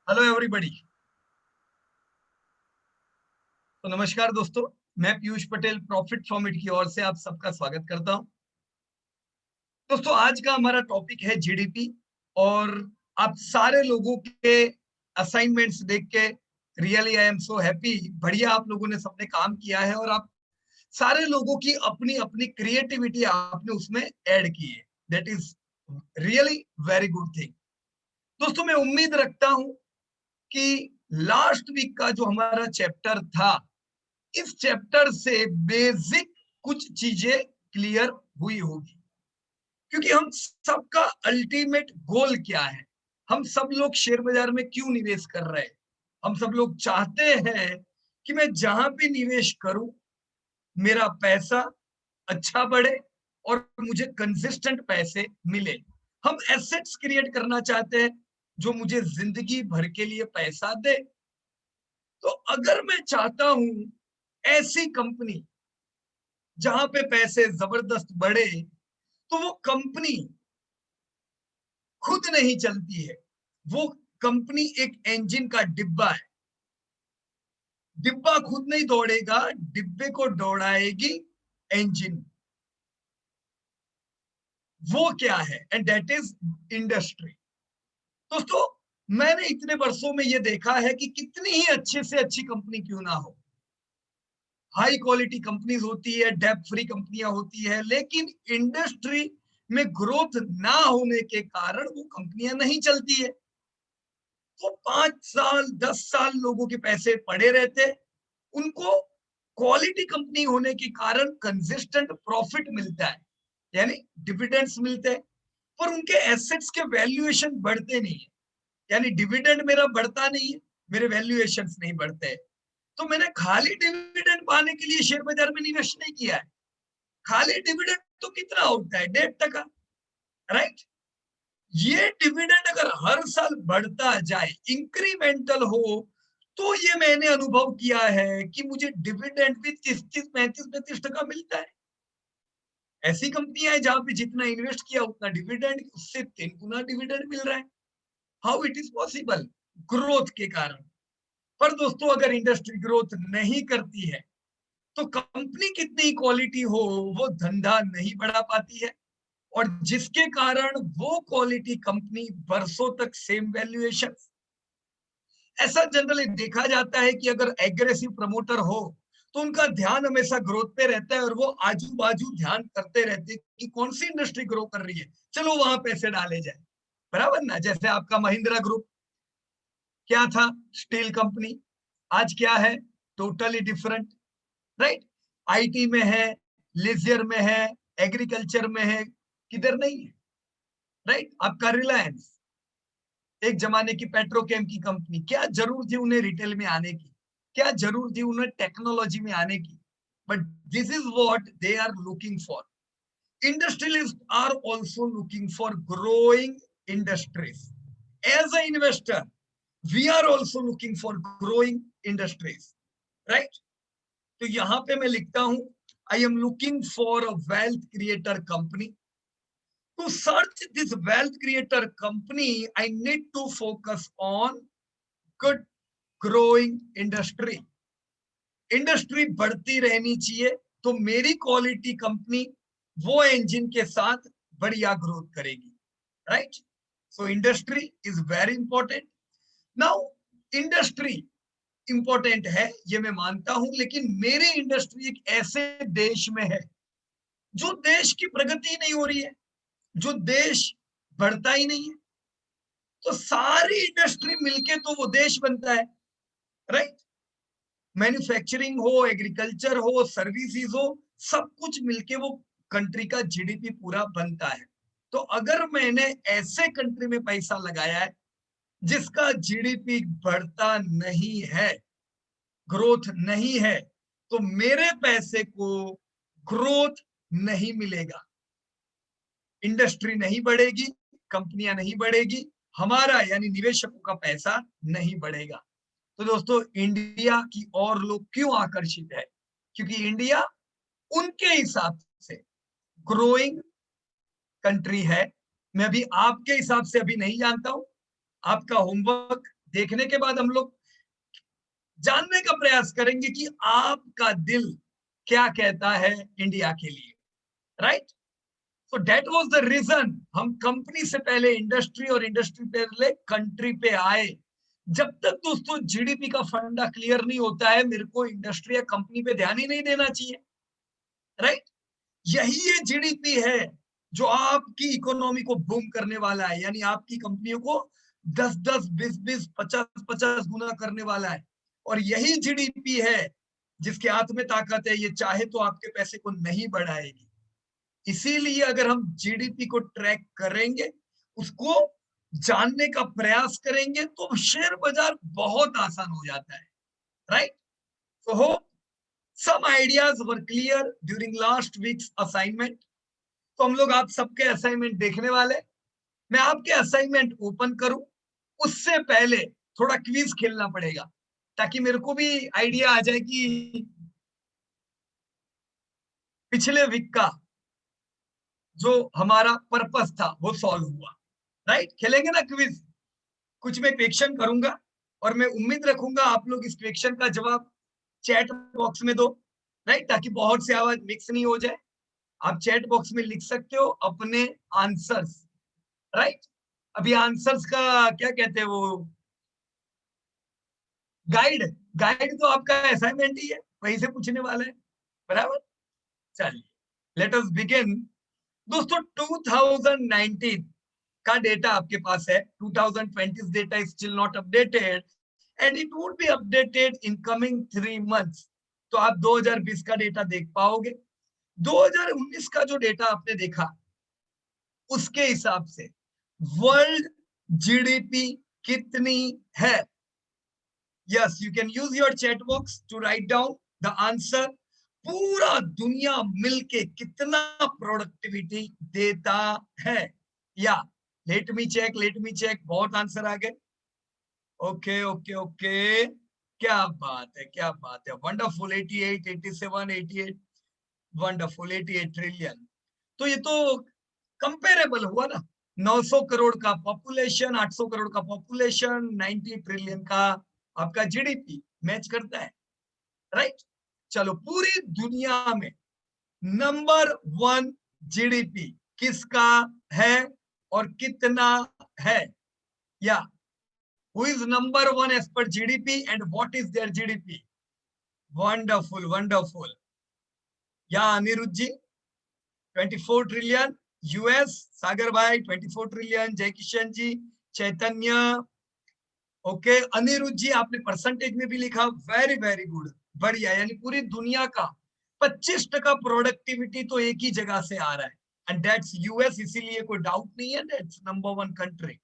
Hello everybody. तो नमस्कार दोस्तों, मैं Piyush Patel profit from it की ओर से आप सबका स्वागत करता हूं। दोस्तों, आज का हमारा टॉपिक है जीडीपी। और आप सारे लोगों के असाइनमेंट्स देख के really I am so happy. बढ़िया, आप लोगों ने सबने काम किया है और आप सारे लोगों की अपनी अपनी क्रिएटिविटी आपने उसमें ऐड की है। That is really very good thing. दोस्तों, मैं उम्मीद रखता हूं कि लास्ट वीक का जो हमारा चैप्टर था, इस चैप्टर से बेसिक कुछ चीजें क्लियर हुई होगी। क्योंकि हम सबका अल्टीमेट गोल क्या है, हम सब लोग शेयर बाजार में क्यों निवेश कर रहे हैं। हम सब लोग चाहते हैं कि मैं जहां भी निवेश करूं मेरा पैसा अच्छा बढ़े और मुझे कंसिस्टेंट पैसे मिले। हम एसेट्स क्रिएट करना चाहते हैं जो मुझे जिंदगी भर के लिए पैसा दे। तो अगर मैं चाहता हूं ऐसी कंपनी जहां पे पैसे जबरदस्त बढ़े, तो वो कंपनी खुद नहीं चलती है। वो कंपनी एक इंजन का डिब्बा है। डिब्बा खुद नहीं दौड़ेगा, डिब्बे को दौड़ाएगी इंजन। वो क्या है? And that is industry. दोस्तों, मैंने इतने वर्षों में ये देखा है कि कितनी ही अच्छे से अच्छी कंपनी क्यों ना हो, हाई क्वालिटी कंपनीज होती है, डेब्ट फ्री कंपनियां होती है, लेकिन इंडस्ट्री में ग्रोथ ना होने के कारण वो कंपनियां नहीं चलती है। वो 5 साल 10 साल लोगों के पैसे पड़े रहते, उनको क्वालिटी कंपनी होने के कारण कंसिस्टेंट प्रॉफिट मिलता है, यानी डिविडेंड्स मिलते हैं, पर उनके एसेट्स के वैल्यूएशन बढ़ते नहीं है। यानी डिविडेंड मेरा बढ़ता नहीं है, मेरे वैल्यूएशंस नहीं बढ़ते। तो मैंने खाली डिविडेंड पाने के लिए शेयर बाजार में निवेश नहीं किया है। खाली डिविडेंड तो कितना होता है? 1.5%, राइट। ये डिविडेंड अगर हर साल बढ़ता जाए, इंक्रीमेंटल हो, तो ये मैंने अनुभव किया है कि मुझे डिविडेंड भी 30-35-35% मिलता है। ऐसी कंपनियां हैं जहां पे जितना इन्वेस्ट किया उतना डिविडेंड, उससे 3 गुना डिविडेंड मिल रहा है। How it is possible? Growth के कारण। पर दोस्तों, अगर इंडस्ट्री ग्रोथ नहीं करती है तो कंपनी कितनी क्वालिटी हो, वो धंधा नहीं बढ़ा पाती है। और जिसके कारण वो क्वालिटी कंपनी वर्षों तक सेम वैल्यूएशन। ऐसा जनरली देखा जाता है कि अगर एग्रेसिव प्रमोटर हो तो उनका ध्यान हमेशा ग्रोथ पे रहता है और वो आजू बाजू ध्यान करते रहते हैं कि कौन सी इंडस्ट्री ग्रो कर रही है, चलो वहां पैसे डाले जाए। बराबर ना? जैसे आपका महिंद्रा ग्रुप क्या था? Steel company. आज क्या है? Totally different, right. आईटी में है, लेजर में है, एग्रीकल्चर में है, किधर नहीं है, राइट। आपका रिलायंस, एक जमाने की पेट्रोकेम की कंपनी, क्या जरूरत थी उन्हें रिटेल में आने की? क्या जरूरत थी उन्हें टेक्नोलॉजी में आने की? But this is what they are looking for. Industrialist are also looking for growing industries. As a investor we are also looking for growing industries, right. तो यहां पे मैं लिखता हूं, I am looking for a wealth creator company. To search this wealth creator company, I need to focus on good growing industry. Industry बढ़ती रहनी चाहिए, तो मेरी क्वालिटी कंपनी वो इंजन के साथ बढ़िया ग्रोथ करेगी, right. So industry is very important. Now, industry important है ये मैं मानता हूं, लेकिन मेरी इंडस्ट्री एक ऐसे देश में है जो देश की प्रगति नहीं हो रही है, जो देश बढ़ता ही नहीं है। तो सारी इंडस्ट्री मिलके तो वो देश बनता है, राइट। मैन्युफैक्चरिंग हो, एग्रीकल्चर हो, सर्विसेज हो, सब कुछ मिलके वो कंट्री का जीडीपी पूरा बनता है। तो अगर मैंने ऐसे कंट्री में पैसा लगाया है जिसका जीडीपी बढ़ता नहीं है, ग्रोथ नहीं है, तो मेरे पैसे को ग्रोथ नहीं मिलेगा। इंडस्ट्री नहीं बढ़ेगी, कंपनियां नहीं बढ़ेगी, हमारा यानी निवेशकों का पैसा नहीं बढ़ेगा। तो दोस्तों, इंडिया की और लोग क्यों आकर्षित है? क्योंकि इंडिया उनके हिसाब से ग्रोइंग कंट्री है। मैं भी आपके हिसाब से अभी नहीं जानता हूं। आपका होमवर्क देखने के बाद हम लोग जानने का प्रयास करेंगे कि आपका दिल क्या कहता है इंडिया के लिए, right. So that was the reason हम कंपनी से पहले इंडस्ट्री और इंडस्ट्री पहले कंट्री पे आए। जब तक दोस्तों जीडीपी का फंडा क्लियर नहीं होता है, मेरे को इंडस्ट्री या कंपनी पे ध्यान ही नहीं देना चाहिए, राइट। यही ये जीडीपी है जो आपकी इकोनॉमी को बूम करने वाला है, यानी आपकी कंपनियों को 10-10, 20-20, 50-50 गुना करने वाला है। और यही जीडीपी है जिसके हाथ में ताकत है, ये चाहे तो आपके पैसे को नहीं बढ़ाएगी। इसीलिए अगर हम जीडीपी को ट्रैक करेंगे, उसको जानने का प्रयास करेंगे, तो शेयर बाजार बहुत आसान हो जाता है, राइट। तो hope some ideas were clear during last week's assignment। तो हम लोग आप सबके असाइनमेंट देखने वाले। मैं आपके असाइनमेंट ओपन करूं उससे पहले थोड़ा क्विज खेलना पड़ेगा, ताकि मेरे को भी आइडिया आ जाए कि पिछले वीक का जो हमारा पर्पस था वो सॉल्व हुआ, राइट। खेलेंगे ना क्विज। कुछ मैं क्वेश्चन करूंगा और मैं उम्मीद रखूंगा आप लोग इस क्वेश्चन का जवाब चैट बॉक्स में दो, राइट, ताकि बहुत से आवाज मिक्स नहीं हो जाए। आप चैट बॉक्स में लिख सकते हो अपने आंसर्स, राइट। अभी आंसर्स का क्या कहते हैं वो, गाइड। गाइड तो आपका असाइनमेंट ही है, वहीं से पूछने वाला है, बराबर। चलिए लेट अस बिगिन। दोस्तों 2019 का डेटा आपके पास है, 2020 data is still not updated and it would be updated in coming 3 months. तो आप 2020 का डेटा देख पाओगे। 2019 का जो डेटा आपने देखा उसके हिसाब से वर्ल्ड जीडीपी कितनी है? Yes, you can use your chat box to write down the answer. पूरा दुनिया मिलके कितना प्रोडक्टिविटी देता है? या लेट मी चेक, बहुत आंसर आ गए। ओके ओके ओके, क्या बात है, क्या बात है, वंडरफुल। 88, 87, 88, wonderful, 88 trillion. तो ये तो कंपेरेबल हुआ ना। 900 करोड़ का पॉपुलेशन, 800 करोड़ का पॉपुलेशन, 90 ट्रिलियन का आपका जीडीपी मैच करता है, राइट। चलो पूरी दुनिया में नंबर 1 जीडीपी किसका है और कितना है? या who is number 1 as per GDP and what is their GDP? Wonderful wonderful. या अनिरुद्ध जी 24 ट्रिलियन, यूएस सागर भाई 24 ट्रिलियन, जय किशन जी, चैतन्य, ओके। अनिरुद्ध जी आपने परसेंटेज में भी लिखा, वेरी वेरी गुड, बढ़िया। यानी पूरी दुनिया का 25% प्रोडक्टिविटी तो एक ही जगह से आ रहा है एंड दैट्स यूएस। इसीलिए कोई डाउट नहीं है, that's number 1 country,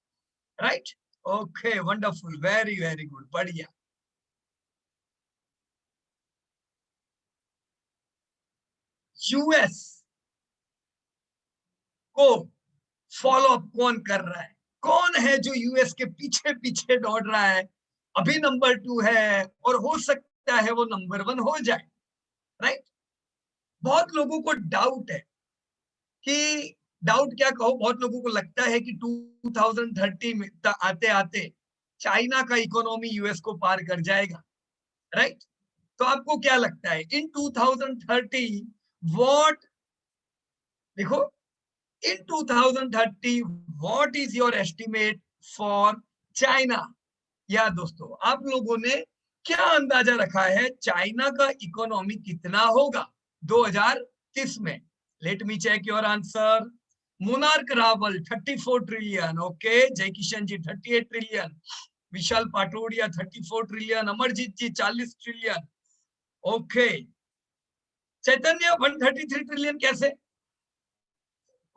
right. Okay wonderful, very very good, बढ़िया। यूएस को फॉलो अप कौन कर रहा है? कौन है जो यूएस के पीछे पीछे दौड़ रहा है? अभी नंबर 2 है और हो सकता है वो नंबर 1 हो जाए, राइट। बहुत लोगों को डाउट है कि, डाउट क्या कहो, बहुत लोगों को लगता है कि 2030 में आते आते चाइना का इकोनॉमी यूएस को पार कर जाएगा, राइट। तो आपको क्या लगता है इन 2030 व्हाट, देखो, in 2030 what is your estimate for China? या दोस्तों आप लोगों ने क्या अंदाजा रखा है चाइना का इकोनॉमी कितना होगा 2030 में? Let me check your answer. Monark Rawal 34 trillion, okay. Jay Kishan ji 38 trillion, Vishal Patodia 34 trillion, Amarjeet ji 40 trillion, okay. Chaitanya 133 trillion कैसे?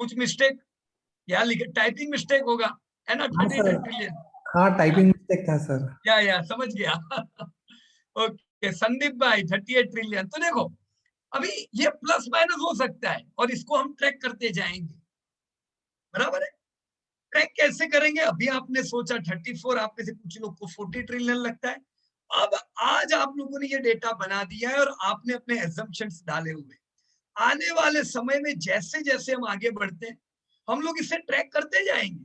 कुछ मिस्टेक, या टाइपिंग मिस्टेक होगा, है ना। हाँ 38 सर, ट्रिलियन, हाँ टाइपिंग मिस्टेक था सर। या समझ गया। ओके संदीप भाई 38 ट्रिलियन। तो देखो अभी ये प्लस माइनस हो सकता है और इसको हम ट्रैक करते जाएंगे, बराबर है। ट्रैक कैसे करेंगे? अभी आपने सोचा 34, आप में से कुछ लोग को 40 ट्रिलियन लगता है। अब आज आप लोगों ने ये डेटा बना दिया है और आपने अपने एजम्पशंस डाले हुए। आने वाले समय में जैसे जैसे हम आगे बढ़ते हैं हम लोग इसे ट्रैक करते जाएंगे,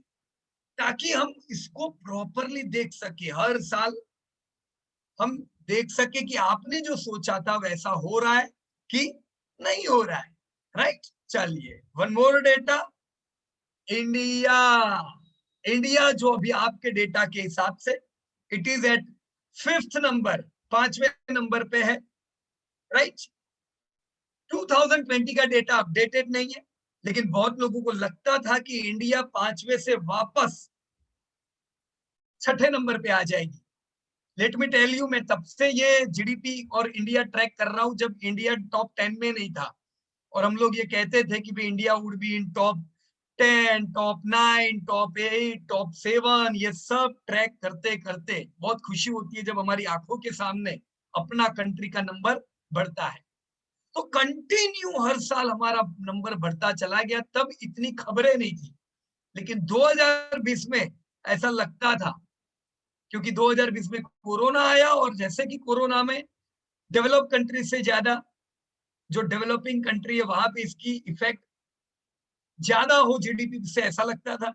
ताकि हम इसको प्रॉपरली देख सके, हर साल हम देख सके कि आपने जो सोचा था वैसा हो रहा है कि नहीं हो रहा है, राइट। चलिए one more data, India. India जो अभी आपके डेटा के हिसाब से it is at 5th number, 5वें नंबर पे है, राइट। 2020 का डेटा अपडेटेड नहीं है, लेकिन बहुत लोगों को लगता था कि इंडिया 5वें से वापस 6ठे नंबर पे आ जाएगी। लेट मी टेल यू, मैं तब से ये जीडीपी और इंडिया ट्रैक कर रहा हूं जब इंडिया टॉप 10 में नहीं था, और हम लोग ये कहते थे कि भाई India would be in top 10, top 9, top 8, top 7। ये सब ट्रैक करते करते बहुत खुशी होती है जब हमारी आंखों के सामने अपना कंट्री का नंबर बढ़ता है। तो कंटिन्यू हर साल हमारा नंबर बढ़ता चला गया, तब इतनी खबरें नहीं थी। लेकिन 2020 में ऐसा लगता था, क्योंकि 2020 में कोरोना आया, और जैसे कि कोरोना में डेवलप कंट्री से ज्यादा जो डेवलपिंग कंट्री है वहां पे इसकी इफेक्ट ज्यादा हो जीडीपी से, ऐसा लगता था।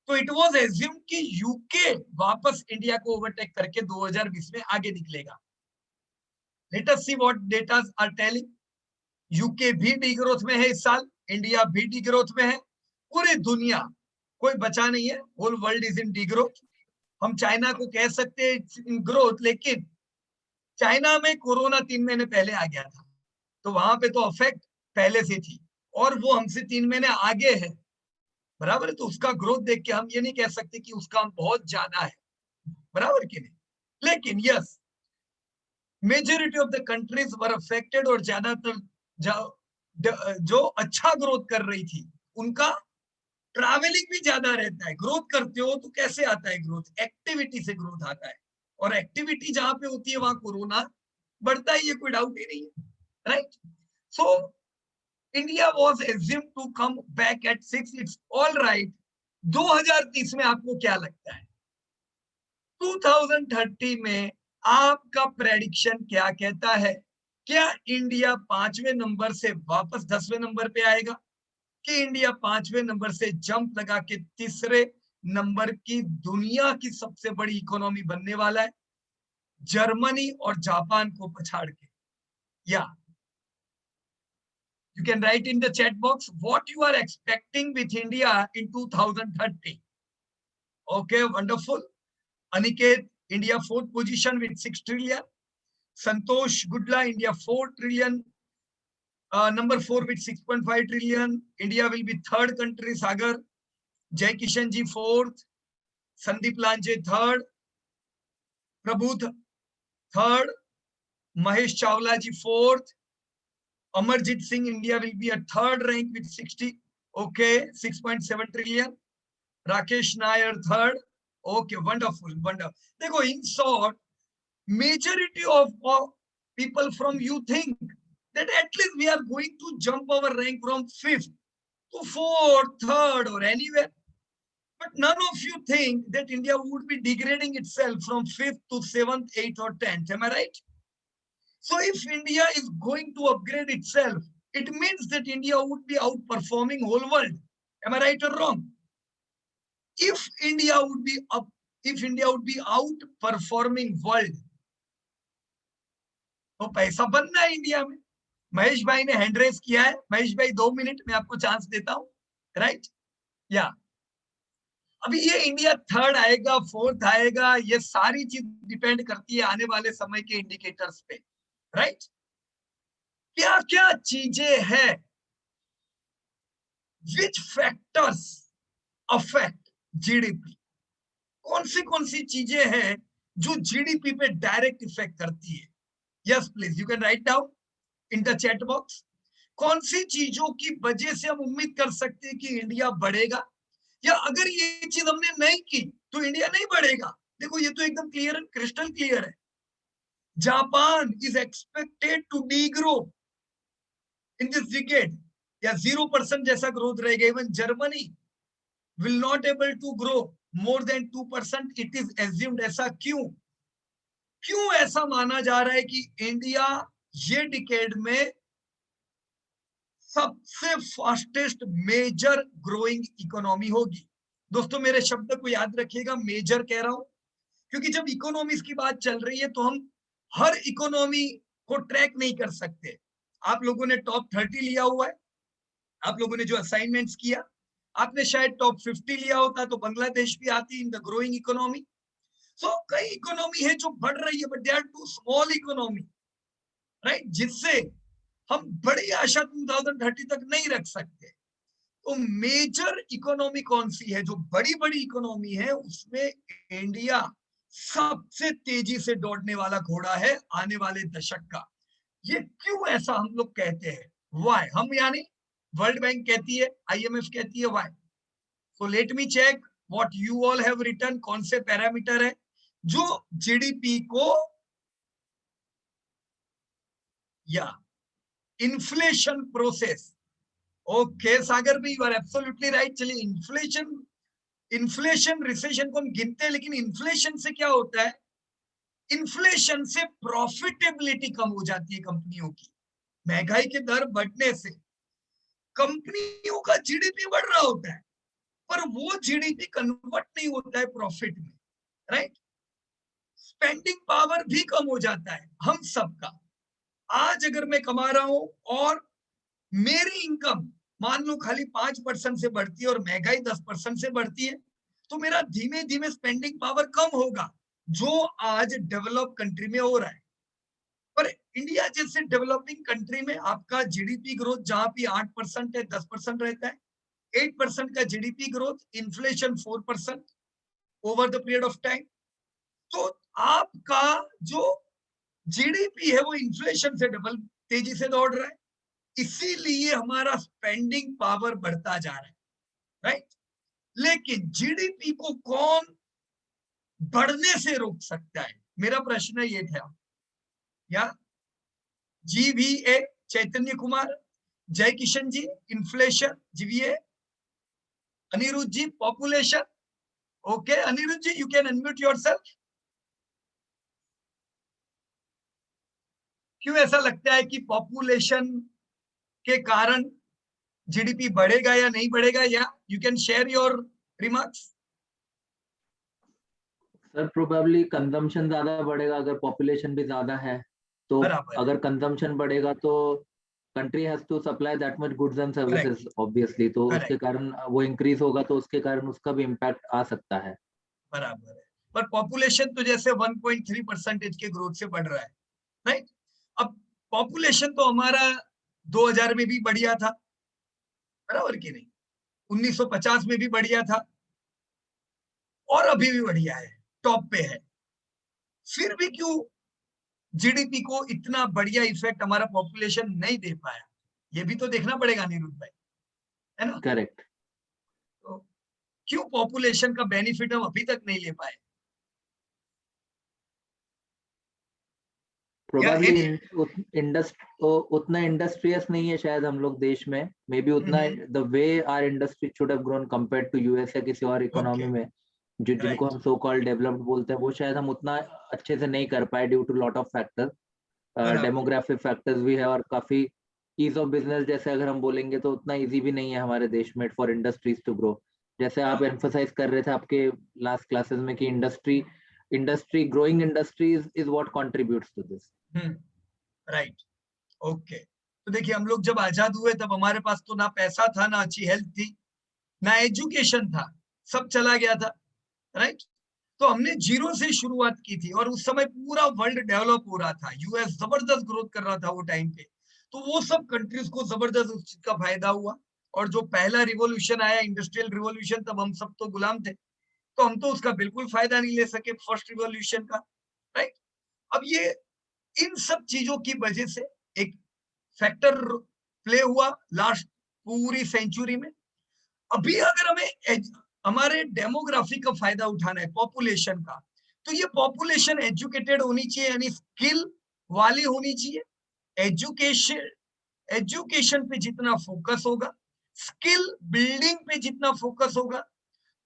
तो इट वाज एज्यूम कि यूके वापस इंडिया को ओवरटेक करके 2020 में आगे निकलेगा। Let us see what data are telling. UK भी डिग्रोथ में है इस साल, इंडिया भी डिग्रोथ में है, पूरी दुनिया, कोई बचा नहीं है, whole world is in degrowth. हम चाइना को कह सकते हैं इन ग्रोथ, लेकिन चाइना में कोरोना 3 महीने पहले आ गया था, तो वहां पे तो अफेक्ट पहले से थी, और वो हमसे 3 महीने आगे है, बराबर है। तो उसका ग्रोथ देख के हम ये नहीं कह सकते कि उसका बहुत ज्यादा है, बराबर कि नहीं। लेकिन yes, majority of the countries were affected, और ज्यादातर जो अच्छा ग्रोथ कर रही थी उनका ट्रैवलिंग भी ज्यादा रहता है। ग्रोथ करते हो तो कैसे आता है ग्रोथ? एक्टिविटी से ग्रोथ आता है, और एक्टिविटी जहां पे होती है वहां कोरोना बढ़ता ही है, कोई डाउट ही नहीं है, right. So India was assumed to come back at 6, it's all right. 2030 में आपको क्या लगता है? 2030 में आपका प्रेडिक्शन क्या कहता है? क्या इंडिया 5वें नंबर से वापस 10वें नंबर पे आएगा, कि इंडिया 5वें नंबर से जंप लगा के तीसरे नंबर की दुनिया की सबसे बड़ी इकोनॉमी बनने वाला है, जर्मनी और जापान को पछाड़ के? या you can write in the chat box what you are expecting with India in 2030. Okay, wonderful. Aniket, India 4th position with 6 trillion. Santosh Gudla, India 4 trillion. Number 4 with 6.5 trillion. India will be third country. Sagar. Jai Kishan ji 4th. Sandeep Lanje 3rd. Prabhu 3rd. Mahesh Chawla ji 4th. Amarjit Singh, India will be at 3rd rank with 60. Okay, 6.7 trillion. Rakesh Nair 3rd. Okay, wonderful, wonderful. देखो, in short, majority of people from you think that at least we are going to jump our rank from 5th to 4th, 3rd, or anywhere. But none of you think that India would be degrading itself from 5th to 7th, 8th, or 10th. Am I right? So if India is going to upgrade itself, it means that India would be outperforming whole world. Am I right or wrong? If India would be outperforming world, तो पैसा बनना है India में। महेश भाई ने hand raise किया है। महेश भाई 2 मिनट में आपको चांस देता हूं, राइट। या अभी ये इंडिया 3rd आएगा, 4th आएगा, ये सारी चीज डिपेंड करती है आने वाले समय के इंडिकेटर्स पे, राइट। क्या क्या चीजें हैं, विच फैक्टर्स अफेक्ट जीडीपी? कौन सी चीजें हैं जो जीडीपी पे डायरेक्ट इफेक्ट करती है? Yes please, you can write down in the chat box. कौन सी चीजों की वजह से हम उम्मीद कर सकते हैं कि इंडिया बढ़ेगा, या अगर ये चीज हमने नहीं की तो इंडिया नहीं बढ़ेगा? देखो, ये तो एकदम क्लियर है, क्रिस्टल क्लियर है। Japan is expected to degrow in this decade, या 0% जैसा ग्रोथ रहेगा। Even Germany will not able to grow more than 2%. It is assumed. ऐसा क्यों ऐसा माना जा रहा है कि इंडिया ये डिकेड में सबसे फास्टेस्ट मेजर ग्रोइंग इकोनॉमी होगी? दोस्तों मेरे शब्द को याद रखिएगा, मेजर कह रहा हूं, क्योंकि जब इकोनॉमीज की बात चल रही है तो हम हर इकोनॉमी को ट्रैक नहीं कर सकते। आप लोगों ने टॉप 30 लिया हुआ है, आप लोगों ने जो असाइनमेंट्स किया, आपने शायद टॉप 50 लिया होता तो बांग्लादेश भी आती in the growing economy. So कई इकोनॉमी है जो बढ़ रही है, but they are too small economy, right, जिससे हम बड़ी आशा 2030 तक नहीं रख सकते। तो मेजर इकोनॉमी कौन सी है जो बड़ी बड़ी इकोनॉमी है, उसमें इंडिया सबसे तेजी से दौड़ने वाला घोड़ा है आने वाले दशक का। ये क्यों ऐसा हम लोग कहते हैं, वाई हम, यानी वर्ल्ड बैंक कहती है, आईएमएफ कहती है, why. So let me check what you all have written, कौन से पैरामीटर है जो जीडीपी को या इन्फ्लेशन प्रोसेस। ओके सागर भी, यू आर एब्सोल्युटली राइट। चलिए, इन्फ्लेशन रिसेशन को हम गिनते हैं, लेकिन इन्फ्लेशन से क्या होता है, इन्फ्लेशन से प्रॉफिटेबिलिटी कम हो जाती है कंपनियों की। महंगाई के दर बढ़ने से कंपनियों का जीडीपी बढ़ रहा होता है, पर वो जीडीपी कन्वर्ट नहीं होता है प्रॉफिट में, राइट। स्पेंडिंग पावर भी कम हो जाता है हम सबका। आज अगर मैं कमा रहा हूं और मेरी इनकम मान लो खाली 5% से बढ़ती है और महंगाई 10% से बढ़ती है, तो मेरा धीमे धीमे स्पेंडिंग पावर कम होगा, जो आज डेवलप कंट्री में हो रहा है। पर इंडिया जैसे डेवलपिंग कंट्री में आपका जीडीपी ग्रोथ जहां भी 8% है, 10% रहता है, 8% का GDP growth, inflation 4% over the period of time. तो आपका जो जीडीपी है वो इन्फ्लेशन से डबल तेजी से दौड़ रहा है, इसीलिए हमारा स्पेंडिंग पावर बढ़ता जा रहा है, राइट। लेकिन जीडीपी को कौन बढ़ने से रोक सकता है, मेरा प्रश्न ये था। या GVA Chaitanya Kumar, Jai Kishan ji inflation, GVA Aniruddh ji population. Okay Anirudh ji, you can unmute yourself. क्यों ऐसा लगता है कि पॉपुलेशन के कारण जीडीपी बढ़ेगा या नहीं बढ़ेगा, या you can share your remarks. Sir probably consumption ज्यादा बढ़ेगा अगर पॉपुलेशन भी ज्यादा है, तो बराबर है, अगर कंजम्पशन बढ़ेगा तो country has to supply that much goods and services obviously, तो उसके करेक्ट, कारण वो इंक्रीज होगा, तो उसके कारण उसका भी इम्पैक्ट आ सकता है। बराबर है। पर पॉपुलेशन तो जैसे 1.3% के ग्रोथ से बढ़ रहा है, राइट। अब पॉपुलेशन तो हमारा 2000 में भी बढ़िया था, बराबर कि नहीं, 1950 में भी बढ़िया था, और अभी भी बढ़िया है, टॉप पे है। फिर भी क्यों जीडीपी को इतना बढ़िया इफेक्ट हमारा पॉपुलेशन नहीं दे पाया, ये भी तो देखना पड़ेगा अनिरुद्ध भाई, है ना। करेक्ट। तो क्यों पॉपुलेशन का बेनिफिट हम अभी तक नहीं ले पाए, या प्रोबेबली एनी। उतना इंडस्ट्रियस नहीं है शायद हम लोग देश में, मे बी उतना the way our industry should have grown compared to US या किसी और इकोनॉमी ओके, में जिनको राइट, हम सो कॉल्ड डेवलप्ड बोलते हैं, वो शायद हम उतना अच्छे से नहीं कर पाए due to lot of factors. बराबर, डेमोग्राफिक फैक्टर्स भी है, और काफी ईज ऑफ बिजनेस जैसे अगर हम बोलेंगे तो उतना इजी भी नहीं है हमारे देश में फॉर इंडस्ट्रीज टू ग्रो। जैसे आप एम्फोसाइज कर रहे थे आपके लास्ट क्लासेस में कि industry growing industries is what contributes to this. Right, okay. तो देखिए, हम लोग जब आजाद हुए तब हमारे पास तो ना पैसा था, ना अच्छी हेल्थ थी, ना एजुकेशन था, सब चला गया था, राइट। तो हमने जीरो से शुरुआत की थी, और उस समय पूरा वर्ल्ड डेवलप हो रहा था, यूएस जबरदस्त ग्रोथ कर रहा था वो टाइम पे। तो वो सब कंट्रीज को जबरदस्त उस चीज का फायदा हुआ, और जो पहला रिवॉल्यूशन आया, इंडस्ट्रियल रिवॉल्यूशन, तब हम सब तो गुलाम थे, तो हम तो उसका बिल्कुल फायदा नहीं ले सके फर्स्ट रिवॉल्यूशन का, राइट। अब ये इन सब चीजों की वजह से एक फैक्टर प्ले हुआ लास्ट पूरी सेंचुरी में। अभी अगर हमें हमारे डेमोग्राफी का फायदा उठाना है, पॉपुलेशन का, तो ये पॉपुलेशन एजुकेटेड होनी चाहिए, यानी स्किल वाली होनी चाहिए। एजुकेशन एजुकेशन पे जितना फोकस होगा, स्किल बिल्डिंग पे जितना फोकस होगा,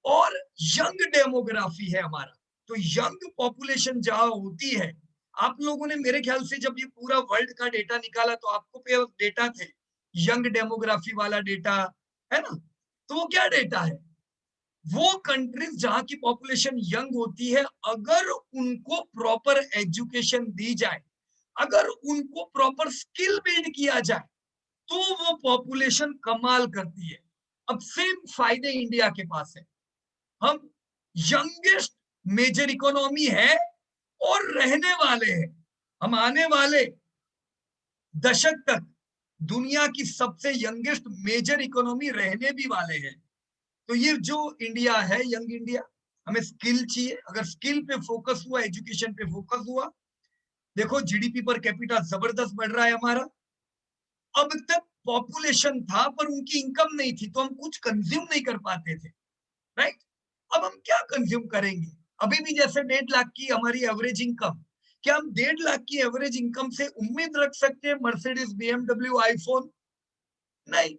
और यंग डेमोग्राफी है हमारा, तो यंग पॉपुलेशन जहां होती है, आप लोगों ने मेरे ख्याल से जब ये पूरा वर्ल्ड का डेटा निकाला तो आपको पे डेटा थे यंग डेमोग्राफी वाला डेटा, है ना। तो वो क्या डेटा है, वो कंट्रीज जहां की पॉपुलेशन यंग होती है, अगर उनको प्रॉपर एजुकेशन दी जाए, अगर उनको प्रॉपर स्किल बिल्ड किया जाए, तो वो पॉपुलेशन कमाल करती है। अब सेम फायदे इंडिया के पास है। हम यंगेस्ट मेजर इकोनॉमी है और रहने वाले हैं। हम आने वाले दशक तक दुनिया की सबसे यंगेस्ट मेजर इकोनॉमी रहने भी वाले हैं। तो ये जो इंडिया है, यंग इंडिया, हमें स्किल चाहिए। अगर स्किल पे फोकस हुआ, एजुकेशन पे फोकस हुआ, देखो जीडीपी पर कैपिटा जबरदस्त बढ़ रहा है हमारा। अब तक पॉपुलेशन था पर उनकी इनकम नहीं थी, तो हम कुछ कंज्यूम नहीं कर पाते थे, राइट। अब हम क्या कंज्यूम करेंगे? अभी भी जैसे 1.5 लाख की हमारी एवरेज इनकम, क्या हम 1.5 लाख की एवरेज इनकम से उम्मीद रख सकते हैं मर्सिडीज, बीएमडब्ल्यू, आईफोन? नहीं।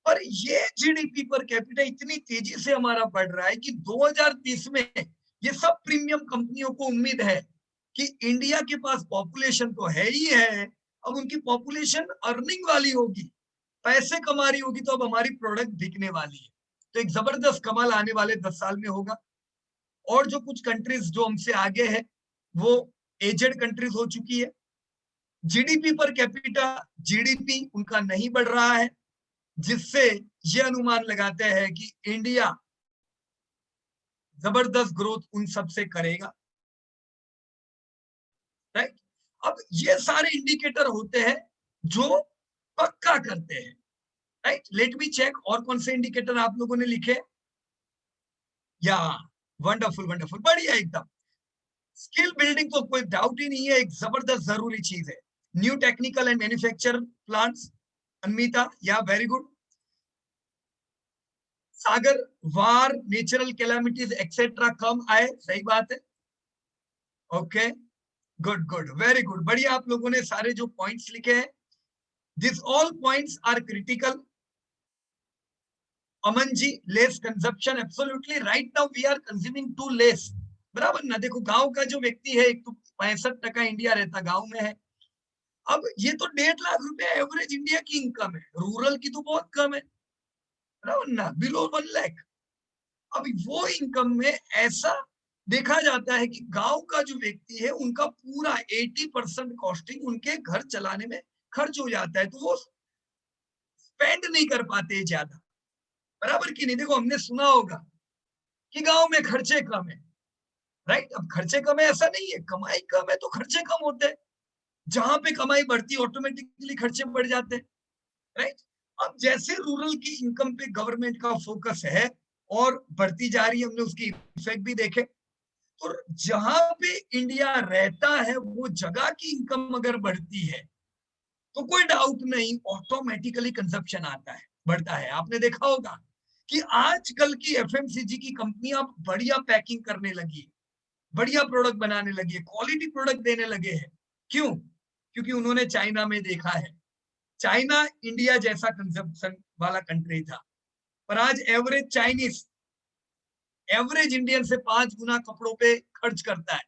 पर ये जीडीपी पर कैपिटा इतनी तेजी से हमारा बढ़ रहा है कि 2030 में ये सब प्रीमियम कंपनियों को उम्मीद है कि इंडिया के पास पॉपुलेशन तो है ही है, अब उनकी पॉपुलेशन अर्निंग वाली होगी, पैसे कमा रही होगी, तो अब हमारी प्रोडक्ट बिकने वाली है। तो एक जबरदस्त कमाल आने वाले 10 साल में होगा। और जो कुछ कंट्रीज जो हमसे आगे है, वो एजेड कंट्रीज हो चुकी है। जीडीपी पर कैपिटा, जीडीपी उनका नहीं बढ़ रहा है, जिससे ये अनुमान लगाते हैं कि इंडिया जबरदस्त ग्रोथ उन सब से करेगा, राइट। अब ये सारे इंडिकेटर होते हैं जो पक्का करते हैं, राइट। लेट मी चेक और कौन से इंडिकेटर आप लोगों ने लिखे। या वंडरफुल वंडरफुल, बढ़िया एकदम। स्किल बिल्डिंग तो कोई डाउट ही नहीं है, एक जबरदस्त जरूरी चीज है। New technical and manufacture plants, Anmita, yeah very good. Sagar, war, natural calamities etcetera कम आए, सही बात है। Okay, good good, very good, बढ़िया। आप लोगों ने सारे जो पॉइंट्स लिखे हैं, this all points are critical. Aman ji, less consumption, absolutely right. Now we are consuming too less, बराबर ना। देखो गांव का जो व्यक्ति है, एक तो 65% इंडिया रहता गांव में है। अब ये तो 1.5 लाख रुपए एवरेज इंडिया की इनकम है, रूरल की तो बहुत कम है, बराबर ना, बिलो 1 लाख। अब वो इनकम में ऐसा देखा जाता है कि गांव का जो व्यक्ति है, उनका पूरा 80% कॉस्टिंग उनके घर चलाने में खर्च हो जाता है, तो वो स्पेंड नहीं कर पाते ज्यादा, बराबर की नहीं। देखो हमने सुना होगा कि गांव में खर्चे कम है, राइट। अब खर्चे कम है ऐसा नहीं है, कमाई कम है तो खर्चे कम होते हैं। जहां पे कमाई बढ़ती है ऑटोमेटिकली खर्चे बढ़ जाते हैं, राइट। अब जैसे रूरल की इनकम पे गवर्नमेंट का फोकस है और बढ़ती जा रही है, हमने उसकी इफेक्ट भी देखे। तो जहां पे इंडिया रहता है, वो जगह की इनकम अगर बढ़ती है, तो कोई डाउट नहीं, ऑटोमेटिकली कंजप्शन आता है, बढ़ता है। आपने देखा होगा कि आजकल की एफएमसीजी की कंपनियां बढ़िया पैकिंग करने लगी, बढ़िया प्रोडक्ट बनाने लगी है, क्वालिटी प्रोडक्ट देने लगे हैं। क्यों? क्योंकि उन्होंने चाइना में देखा है। चाइना इंडिया जैसा कंजप्शन वाला कंट्री था, पर आज एवरेज चाइनीज एवरेज इंडियन से 5 गुना कपड़ों पे खर्च करता है,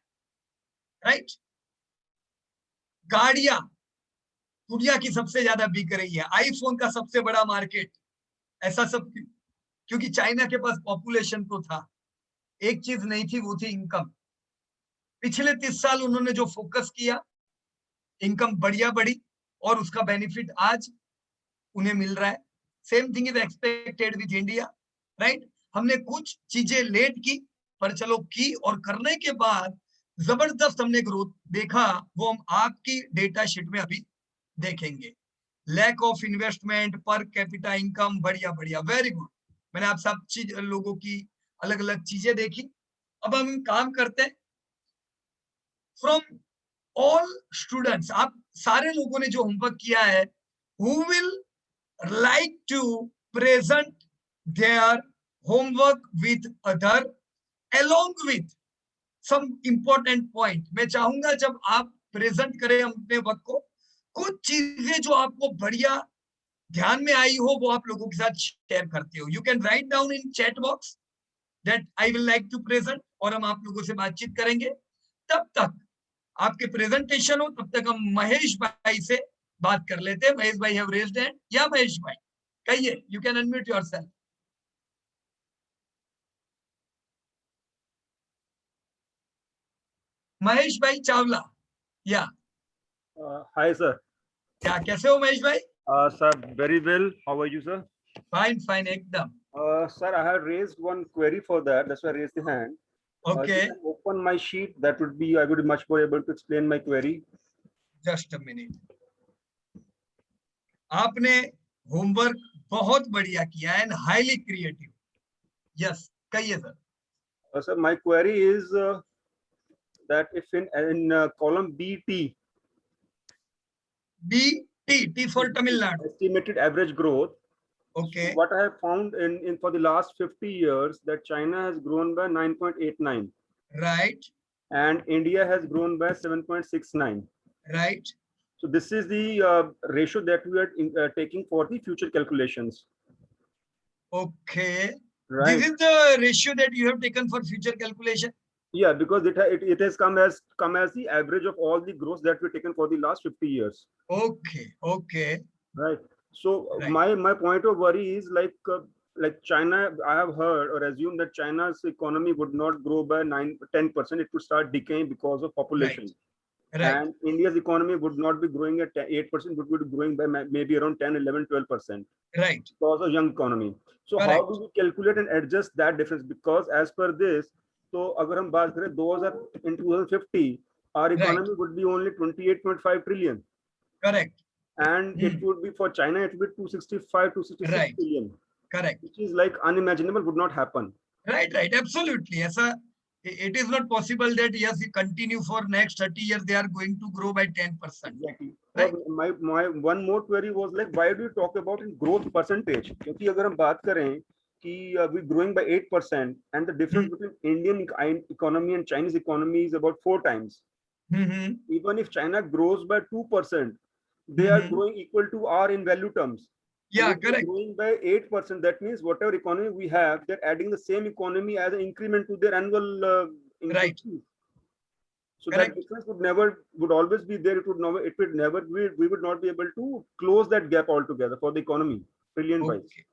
राइट। गाड़ियां दुनिया की सबसे ज्यादा बिक रही है, आईफोन का सबसे बड़ा मार्केट। ऐसा सब क्योंकि चाइना के पास पॉपुलेशन तो था, एक चीज नहीं थी, वो थी इनकम। पिछले 30 साल उन्होंने जो फोकस किया, इनकम बढ़िया बढ़ी, और उसका बेनिफिट आज उन्हें मिल रहा है। Same thing is expected with India, right. हमने कुछ चीजें लेट की, पर चलो की, और करने के बाद जबरदस्त हमने ग्रोथ देखा, वो हम आपकी डेटा शीट में अभी देखेंगे। Lack of investment, per capita income, बढ़िया बढ़िया, वेरी गुड। मैंने आप सब चीज लोगों की अलग अलग चीजें देखी। अब हम काम करते हैं। फ्रॉम ऑल स्टूडेंट्स, आप सारे लोगों ने जो होमवर्क किया है, who will like to present their homework with other along with some important point। मैं चाहूंगा जब आप प्रेजेंट करें अपने वर्क को, कुछ चीजें जो आपको बढ़िया ध्यान में आई हो, वो आप लोगों के साथ शेयर करते हो। You can write down in chat box that I will like to present, और हम आप लोगों से बातचीत करेंगे। तब तक आपके प्रेजेंटेशन हो, तब तक हम महेश भाई से बात कर लेते हैं। महेश भाई हैव रेज्ड हैंड, या महेश भाई कहिए, you can unmute yourself. Mahesh भाई चावला, या Hi, sir. क्या कैसे हो महेश भाई? Sir, very well. How are you, sir? Fine fine एकदम. Sir, I have raised one query for that. That's why I raised the hand. If okay, you can open my sheet, that would be, I would be much more able to explain my query. Just a minute. आपने homework बहुत बढ़िया किया and highly creative. Yes, कहिए sir. Sir, my query is that if in column BT, B T for Tamil Nadu. estimated average growth, okay, what I have found in for the last 50 years that China has grown by 9.89 right and India has grown by 7.69. Right. So this is the ratio that we are taking for the future calculations, okay, right? This is the ratio that you have taken for future calculation. Yeah, because it has come as the average of all the growth that we've taken for the last 50 years, okay okay, right? So Right. my point of worry is like China. I have heard or assumed that China's economy would not grow by 10%. It would start decaying because of population. Right And India's economy would not be growing at 8%, but would be growing by maybe around 10, 11, 12%. Right. Because of young economy. So how Correct. do we calculate and adjust that difference? Because as per this, so अगर हम बात करें 2000 in 2050, our economy would be only 28.5 trillion, correct and it would be for China it would be 265 to 66 Right. trillion, correct. which is like unimaginable, would not happen. Right, right, absolutely. ऐसा, it is not possible that yes, we continue for next 30 years, they are going to grow by 10%. Exactly. Right. My one more query was like, why do you talk about in growth percentage? क्योंकि अगर हम बात करें कि we growing by 8% and the difference between Indian economy and Chinese economy is about 4 times. Mm-hmm. Even if China grows by 2%, they are growing equal to R in value terms. Yeah, If they're correct. growing by 8%, that means whatever economy we have, they're adding the same economy as an increment to their annual income. Right. So Correct. that difference would always be there. We would not be able to close that gap altogether for the economy, trillion wise. Okay.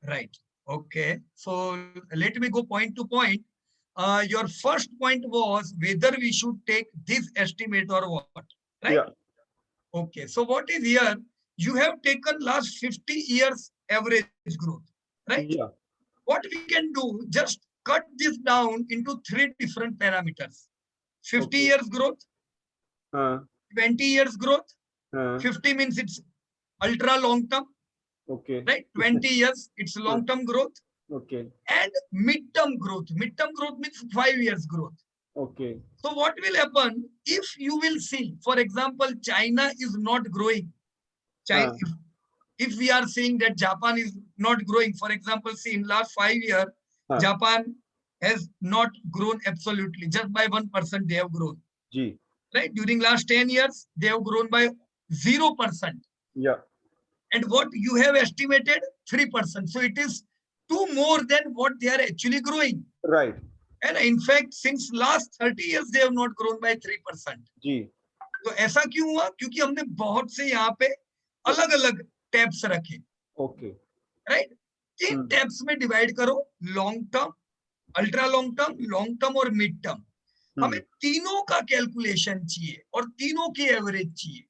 Right. Okay. So let me go point to point. Your first point was whether we should take this estimate or what, right? Yeah. Okay. So what is here? You have taken last 50 years average growth, right? Yeah. What we can do, just cut this down into 3 different parameters. 50 Okay. years growth, 20 years growth. 50 means it's ultra long term, Okay. right? 20 years, it's long term growth. Okay. And mid-term growth. Mid-term growth means 5 years growth. Okay. So what will happen if you will see, for example, China is not growing. China, if we are seeing that Japan is not growing, for example, see in last 5 years, Japan has not grown absolutely, just by 1% they have grown. G. Right? During last 10 years, they have grown by 0%. Yeah. And what you have estimated, 3%. So it is 2 more than what they are actually growing. Right. And in fact, since last 30 years, they have not grown by 3%. G. तो ऐसा क्यों हुआ? क्योंकि हमने बहुत से यहाँ पे अलग अलग टैब्स रखे. Okay. राइट? इन टैब्स में डिवाइड करो, long term, ultra long term और मिड टर्म. हमें तीनों का कैलकुलेशन चाहिए और तीनों की एवरेज चाहिए.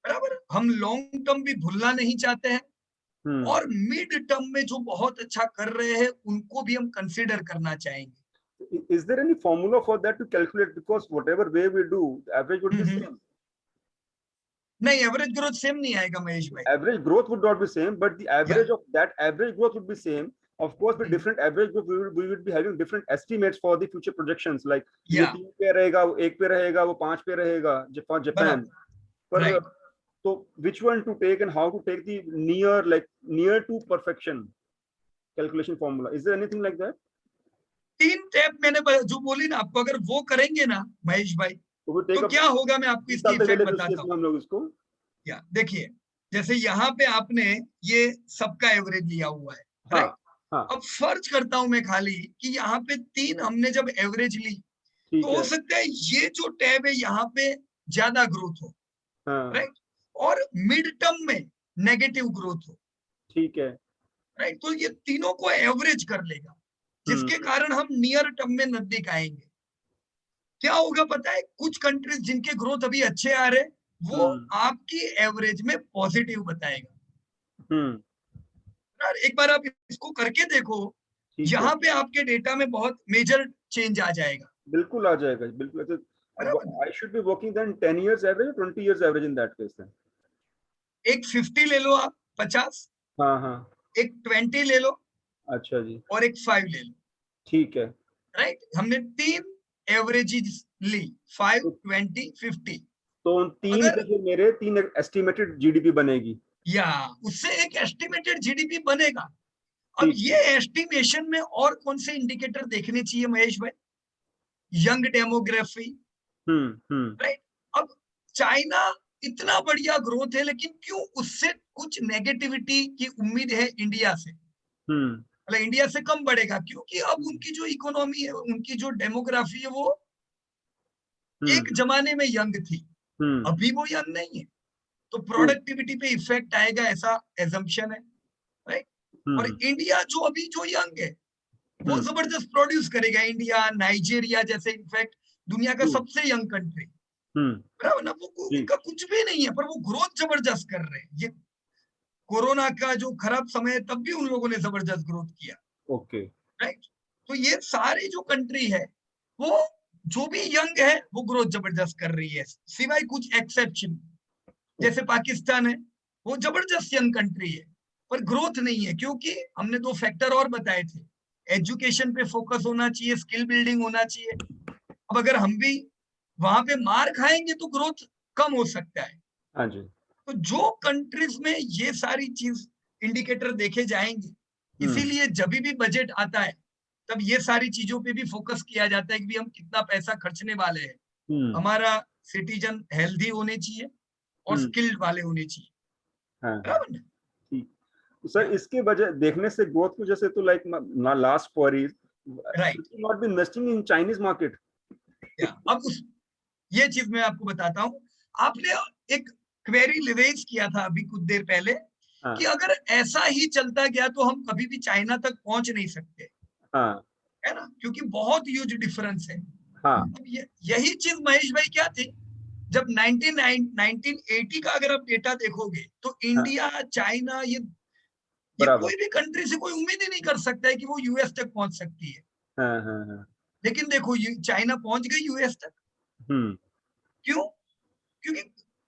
बराबर? हम लॉन्ग टर्म भी भूलना नहीं चाहते हैं और मिड टर्म में जो बहुत अच्छा कर रहे हैं उनको भी हम कंसीडर करना चाहेंगे. Is there any formula for that to calculate? Because whatever way we do, the average would be same. नहीं, एवरेज ग्रोथ सेम नहीं आएगा महेश भाई. Average growth would not be same, but the average of that average growth would be same. Of course, with different average growth, we would be having different estimates for the future projections. Like, ये 3 पे रहेगा, वो 1 पे रहेगा, वो 5 पे रहेगा, Japan. Right. So, which one to take and how to take the near to perfection calculation formula? Is there anything like that? 3 tab मैंने जो बोली ना आपको, अगर वो करेंगे ना महेश भाई, तो क्या होगा मैं आपको इसकी इफेक्ट बताता हूँ. हम लोग इसको देखिए, जैसे यहाँ पे आपने ये सबका एवरेज लिया हुआ है. हाँ. अब फर्ज करता हूं मैं खाली कि यहाँ पे 3 हमने जब एवरेज ली, तो हो सकता है ये जो टैब है यहाँ पे ज्यादा ग्रोथ हो, राइट, और मिड टर्म में नेगेटिव ग्रोथ हो. ठीक है. राइट. तो ये तीनों को एवरेज कर लेगा, जिसके कारण हम नियर टर्म में नजदीक आएंगे. क्या होगा पता है, कुछ कंट्रीज जिनके ग्रोथ अभी अच्छे आ रहे, वो आपकी एवरेज में पॉजिटिव बताएगा। यार एक बार आप इसको करके देखो, ठीक है, यहाँ पे आपके डेटा में बहुत मेजर चेंज आ जाएगा। बिल्कुल आ जाएगा, बिल्कुल। बराबर। I should be working then 10 years average, 20 years average in that case then. एक 50 ले लो आप, 50, हाँ हाँ, एक 20 ले लो, अच्छा जी, और एक 5 ले लो। ठीक है। राइट, हमने 3 एवरेजेस ली, 5, तो 20, 50। उन 3 अगर से फिर मेरे 3 एस्टिमेटेड जीडीपी बनेगी। या उससे एक एस्टिमेटेड जीडीपी बनेगा। अब ठीक ये है। एस्टिमेशन में और कौन से इंडिकेटर देखने चाहिए महेश भाई? यंग डेमोग्राफी, हम्म। राइट। अब चाइना इतना बढ़िया ग्रोथ है, लेकिन क्यों उससे कुछ नेगेटिविटी की उम्मीद है इंडिया से? हम्म मतलब इंडिया से कम बढ़ेगा क्योंकि अब उनकी जो इकोनॉमी है, उनकी जो डेमोग्राफी है, वो एक हम्म जमाने में यंग थी, हम्म अभी वो यंग नहीं है। तो हम्म प्रोडक्टिविटी पे इफेक्ट आएगा, ऐसा एजम्पशन है, राइट। और हम्म इंडिया जो अभी जो यंग है, वो हम्म जबरदस्त प्रोड्यूस करेगा। इंडिया, नाइजीरिया जैसे, इनफैक्ट दुनिया का हम्म सबसे यंग कंट्री, हम्म, बराबर ना? वो जी, उनका कुछ भी नहीं है, पर वो ग्रोथ जबरदस्त कर रहे हैं। ये कोरोना का जो खराब समय है, तब भी उन लोगों ने जबरदस्त ग्रोथ किया, ओके। राइट। तो ये सारी जो कंट्री है, वो जो भी यंग है, वो ग्रोथ जबरदस्त कर रही है, सिवाय कुछ एक्सेप्शन। जैसे पाकिस्तान है, वो जबरदस्त यंग कंट्री है, पर ग्रोथ नहीं है, क्योंकि हमने 2 फैक्टर और बताए थे। एजुकेशन पे फोकस होना चाहिए, स्किल बिल्डिंग होना चाहिए। अब अगर हम भी वहां पे मार खाएंगे तो ग्रोथ कम हो सकता है। हाँ जी। तो जो कंट्रीज में ये सारी चीज इंडिकेटर देखे जाएंगे, इसीलिए जब भी बजट आता है, तब ये सारी चीजों पे भी फोकस किया जाता है कि हम कितना पैसा खर्चने वाले हैं। हम्म हमारा सिटीजन हेल्दी होने चाहिए और हम्म स्किल्ड वाले होने चाहिए, हाँ हाँ, बराबर ना? ठीक। तो सर, इसके वजह देखने से ग्रोथ की वजह से तो लाइक ना last query, right. Should not be investing in Chinese market. अब उस ये चीज मैं आपको बताता हूँ। आपने एक क्वेरी रिवाइज किया था अभी कुछ देर पहले, हाँ कि अगर ऐसा ही चलता गया तो हम कभी भी चाइना तक पहुंच नहीं सकते, हाँ है ना? क्योंकि बहुत ह्यूज डिफरेंस है। हाँ, अब यही चीज महेश भाई क्या थी, जब 1980 का अगर आप डेटा देखोगे, तो हाँ, इंडिया, चाइना, ये बराबर। कोई भी कंट्री से कोई उम्मीद ही नहीं कर सकता है कि वो यूएस तक पहुंच सकती है। हाँ हाँ हाँ, लेकिन देखो, चाइना पहुंच गई यूएस तक। हम्म क्यों? क्योंकि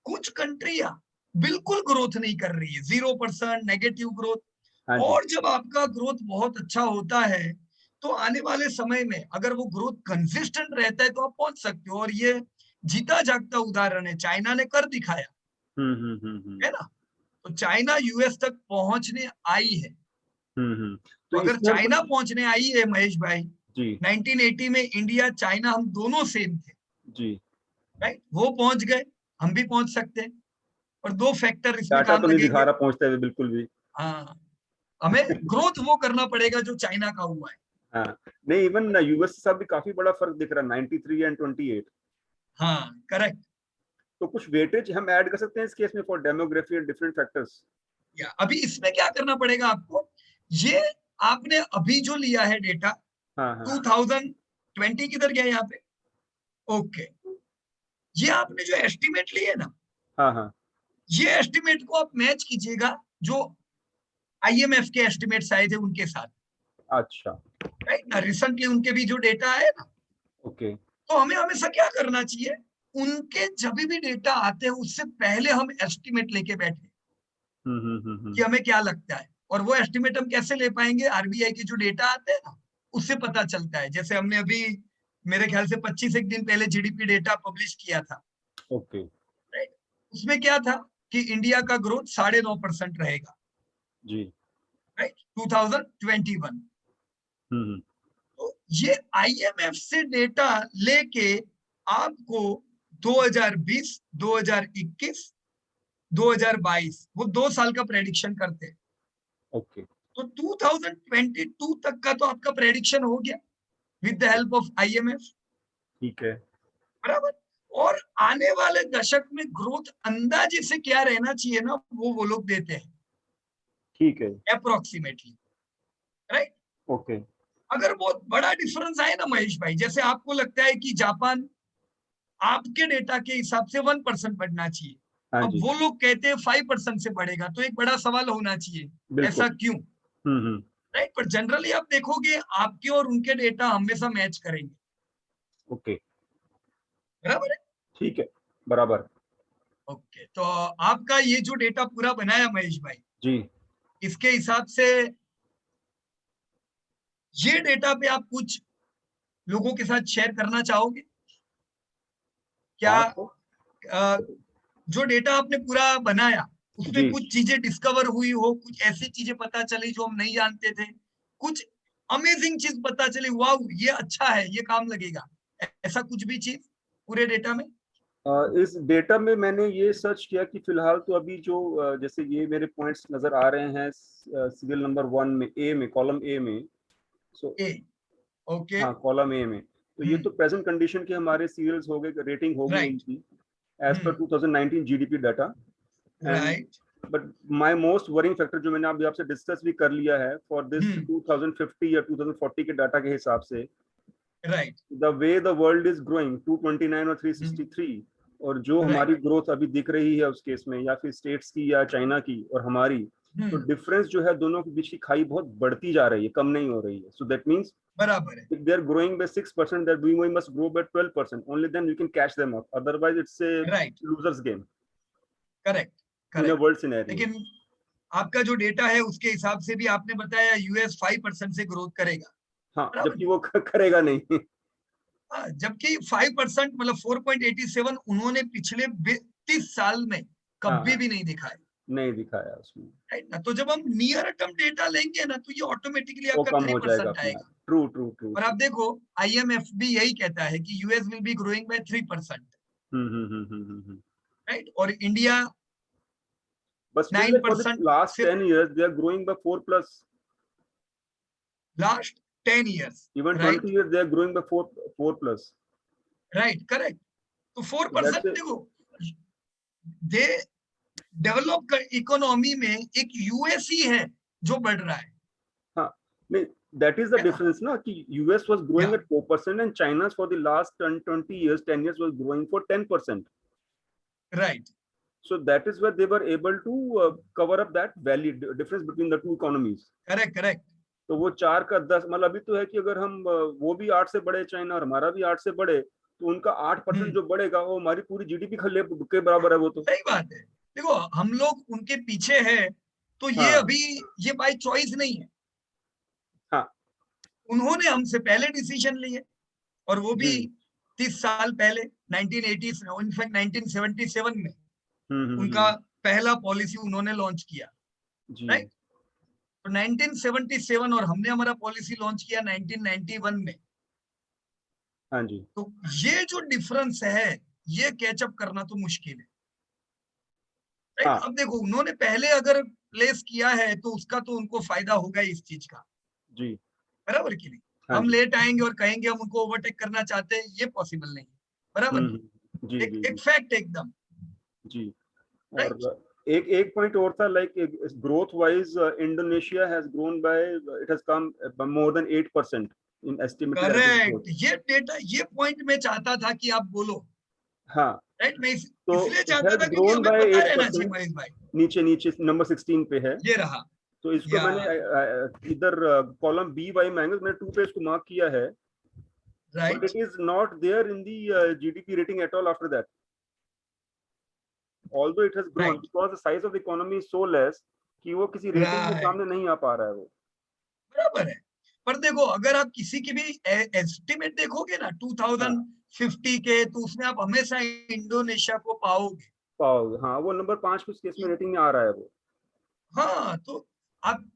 कुछ कंट्रियां बिल्कुल ग्रोथ नहीं कर रही है, 0% नेगेटिव ग्रोथ। हाँ जी। और जब आपका ग्रोथ बहुत अच्छा होता है, तो आने वाले समय में अगर वो ग्रोथ कंसिस्टेंट रहता है, तो आप पहुंच सकते हो। और ये जीता जागता उदाहरण है, चाइना ने कर दिखाया, है ना? तो चाइना यूएस तक पहुंचने आई है। तो तो अगर इसमें हम चाइना कुछ, पहुंचने आई है महेश भाई, जी 1980 में इंडिया चाइना हम दोनों सेम थे, जी, राइट। वो पहुंच गए, हम भी पहुंच सकते हैं। और 2 फैक्टर इसमें डाटा काम तो नहीं दिखा लगेंगे। रहा पहुंचते हुए बिल्कुल भी। हाँ, हमें ग्रोथ वो करना पड़ेगा जो चाइना का हुआ है। हाँ, नहीं, इवन यूएस से भी काफी बड़ा फर्क दिख रहा है, 93 एंड 28। हाँ, करेक्ट। तो कुछ वेटेज हम ऐड कर सकते हैं इस केस में for demography and different factors. या अभी इसमें क्या करना पड़ेगा आपको, ये आपने अभी जो लिया है डेटा, हाँ हाँ 2020 किधर गया यहाँ पे? ओके, ये आपने जो एस्टिमेट लिए ना, हाँ हाँ, ये एस्टिमेट को आप मैच कीजिएगा जो आईएमएफ के एस्टिमेट्स आए थे उनके साथ, अच्छा, राइट ना? रिसेंटली उनके भी जो डेटा आए ना, ओके। तो हमें हमेशा क्या करना चाहिए, उनके जब भी डेटा आते हैं, उससे पहले हम एस्टिमेट लेके बैठे कि हमें क्या लगता है। और वो एस्टिमेट हम कैसे ले पाएंगे? आरबीआई के जो डेटा आते हैं ना, उससे पता चलता है। जैसे हमने अभी, मेरे ख्याल से 25 एक दिन पहले जीडीपी डेटा पब्लिश किया था, ओके राइट। उसमें क्या था कि इंडिया का ग्रोथ 9.5% रहेगा, जी, राइट, 2021। हम्म तो ये आईएमएफ से डेटा लेके आपको 2020, 2021, 2022, वो 2 साल का प्रेडिक्शन करते हैं। ओके, तो 2022 तक का तो आपका प्रेडिक्शन हो गया with the help of IMF, ठीक है। बराबर। और आने वाले दशक में ग्रोथ अंदाजे से क्या रहना चाहिए ना, वो लोग देते हैं ठीक है। Approximately, right. ओके। अगर बहुत बड़ा डिफरेंस आए ना महेश भाई, जैसे आपको लगता है कि जापान आपके डेटा के हिसाब से 1% बढ़ना चाहिए। हाँ अब जी, वो लोग कहते हैं 5% से बढ़ेगा, तो एक बड़ा सवाल होना चाहिए, ऐसा बिल्कुल। क्यों? राइट, पर जनरली आप देखोगे आपके और उनके डेटा हमेशा मैच करेंगे, ओके, बराबर है? ठीक है, बराबर। ओके, तो आपका ये जो डेटा पूरा बनाया महेश भाई, जी, इसके हिसाब से ये डेटा पे आप कुछ लोगों के साथ शेयर करना चाहोगे क्या? हाँ तो अ, जो डेटा आपने पूरा बनाया उसमें जी, कुछ चीजें डिस्कवर हुई हो, कुछ ऐसी चीजें पता चली जो हम नहीं जानते थे, कुछ अमेजिंग चीज पता चली, वाह ये अच्छा है, ये काम लगेगा, ऐसा कुछ भी चीज पूरे डेटा में? इस डेटा में मैंने ये सर्च किया कि फिलहाल तो अभी जो जैसे ये मेरे पॉइंट्स नजर आ रहे हैं सीरियल नंबर 1 में, ए में, कॉलम ए में। सो ए, ओके, हाँ, कॉलम ए में तो ये तो प्रेजेंट कंडीशन के हमारे सीरियल्स हो गए, रेटिंग हो गई राइट, उनकी एज पर 2019 GDP data. And right, but my most worrying factor जो मैंने अभी आपसे डिस्कस भी कर लिया है फॉर दिस 2050 या 2040 के डाटा के हिसाब से, right, the way the world is growing 229 और 363, और जो हमारी राइट, ग्रोथ अभी दिख रही है उस केस में, या फिर स्टेट्स की या चाइना की और हमारी, तो डिफरेंस जो है दोनों के बीच की खाई बहुत बढ़ती जा रही है, कम नहीं हो रही है। सो दैट मींस बराबर है, if they're growing by 6%, that we must grow by 12%. Only then you can catch them up. Otherwise, it's a right, loser's game correct, in a correct. world scenario. लेकिन आपका जो data है उसके हिसाब से भी आपने बताया यूएस 5% से ग्रोथ करेगा, हाँ, बराबर जबकि है? वो करेगा नहीं। हाँ, जबकि 5% मतलब 4.87 उन्होंने पिछले 30 साल में हाँ कभी हाँ, भी नहीं दिखाया, नहीं दिखाया उसमें, राइट ना? तो जब हम नियर टर्म डेटा लेंगे ना तो ये ऑटोमेटिकली वो आपका कम हो जाएगा 3% अपने आप। आएगा। ट्रू ट्रू ट्रू और ट्रू। आप देखो आईएमएफ भी यही कहता है कि US will be growing by 3%, hmm. Right? और India But still, like for the 9% last से 10 years, they are growing by 4 plus. Last 10 years, Even right, 20 years, they are growing by 4 plus. Right, correct. तो So that's 4% a, देखो, they develop economy में एक US ही है जो बढ़ रहा है, हाँ, नहीं, that is the है ना? difference ना कि US was growing या at 4% and China's for the last 20 years, 10 years was growing for 10%. Right, So that is where they were able to cover up that value difference between the two economies. Correct, correct, तो वो 4 का 10, मतलब अभी तो है कि अगर हम वो भी 8 से बढ़े चाइना और हमारा भी 8 से बढ़े, तो उनका 8% जो बढ़ेगा वो हमारी पूरी जीडीपी के बराबर है वो तो। सही बात है। देखो हम लोग उनके पीछे हैं, तो ये हाँ अभी ये बाय चॉइस नहीं है, हाँ उन्होंने हमसे पहले डिसीजन लिए, और वो भी जी, 30 साल पहले 1980 में, इनफैक्ट 1977 में उनका हम्म, पहला पॉलिसी उन्होंने लॉन्च किया, जी, राइट? तो 1977 और हमने हमारा पॉलिसी लॉन्च किया 1991 में। हाँ जी, तो ये जो डिफरेंस है ये कैचअप करना तो मुश्किल है, राइट? हाँ अब देखो उन्होंने पहले अगर प्लेस किया है तो उसका तो उनको फायदा होगा इस चीज का, जी, बराबर कि नहीं? हाँ हम जी, लेट आएंगे और कहेंगे हम उनको ओवरटेक करना चाहते हैं, ये पॉसिबल नहीं, बराबर नहीं? जी एक जी एक जी फैक्ट एकदम, जी। और राइट, एक एक पॉइंट और था, like growth wise Indonesia has grown by, it has come more than 8% in estimated average growth. Correct. ये डेटा, ये पॉइंट मैं चाहता था कि आप बोलो, हाँ, राइट? मैं तो इसलिए इट चाहता हैज था क्योंकि ग्रोन हमें बाय पता रहना चाहिए 8%। महेश भाई। नीचे नीचे नंबर 16 पे है। ये रहा, तो इसको या मैंने इधर कॉलम बी वाई में मैंने 2 पे इसको मार्क किया है, but right, it is not there in the GDP rating at all after that, although it has grown right, because the size of the economy is so less कि वो किसी rating में राइट, सामने नहीं आ पा रहा है वो। बराबर है। पर देखो अगर आप किसी की भी एस्टिमेट देखोगे ना हाँ 2050 के, तो उसमें आप हमेशा इंडोनेशिया को पाओगे। पाओगे, हाँ वो नंबर 5 कुछ केस में रेटिंग में आ रहा है वो। हाँ, तो आप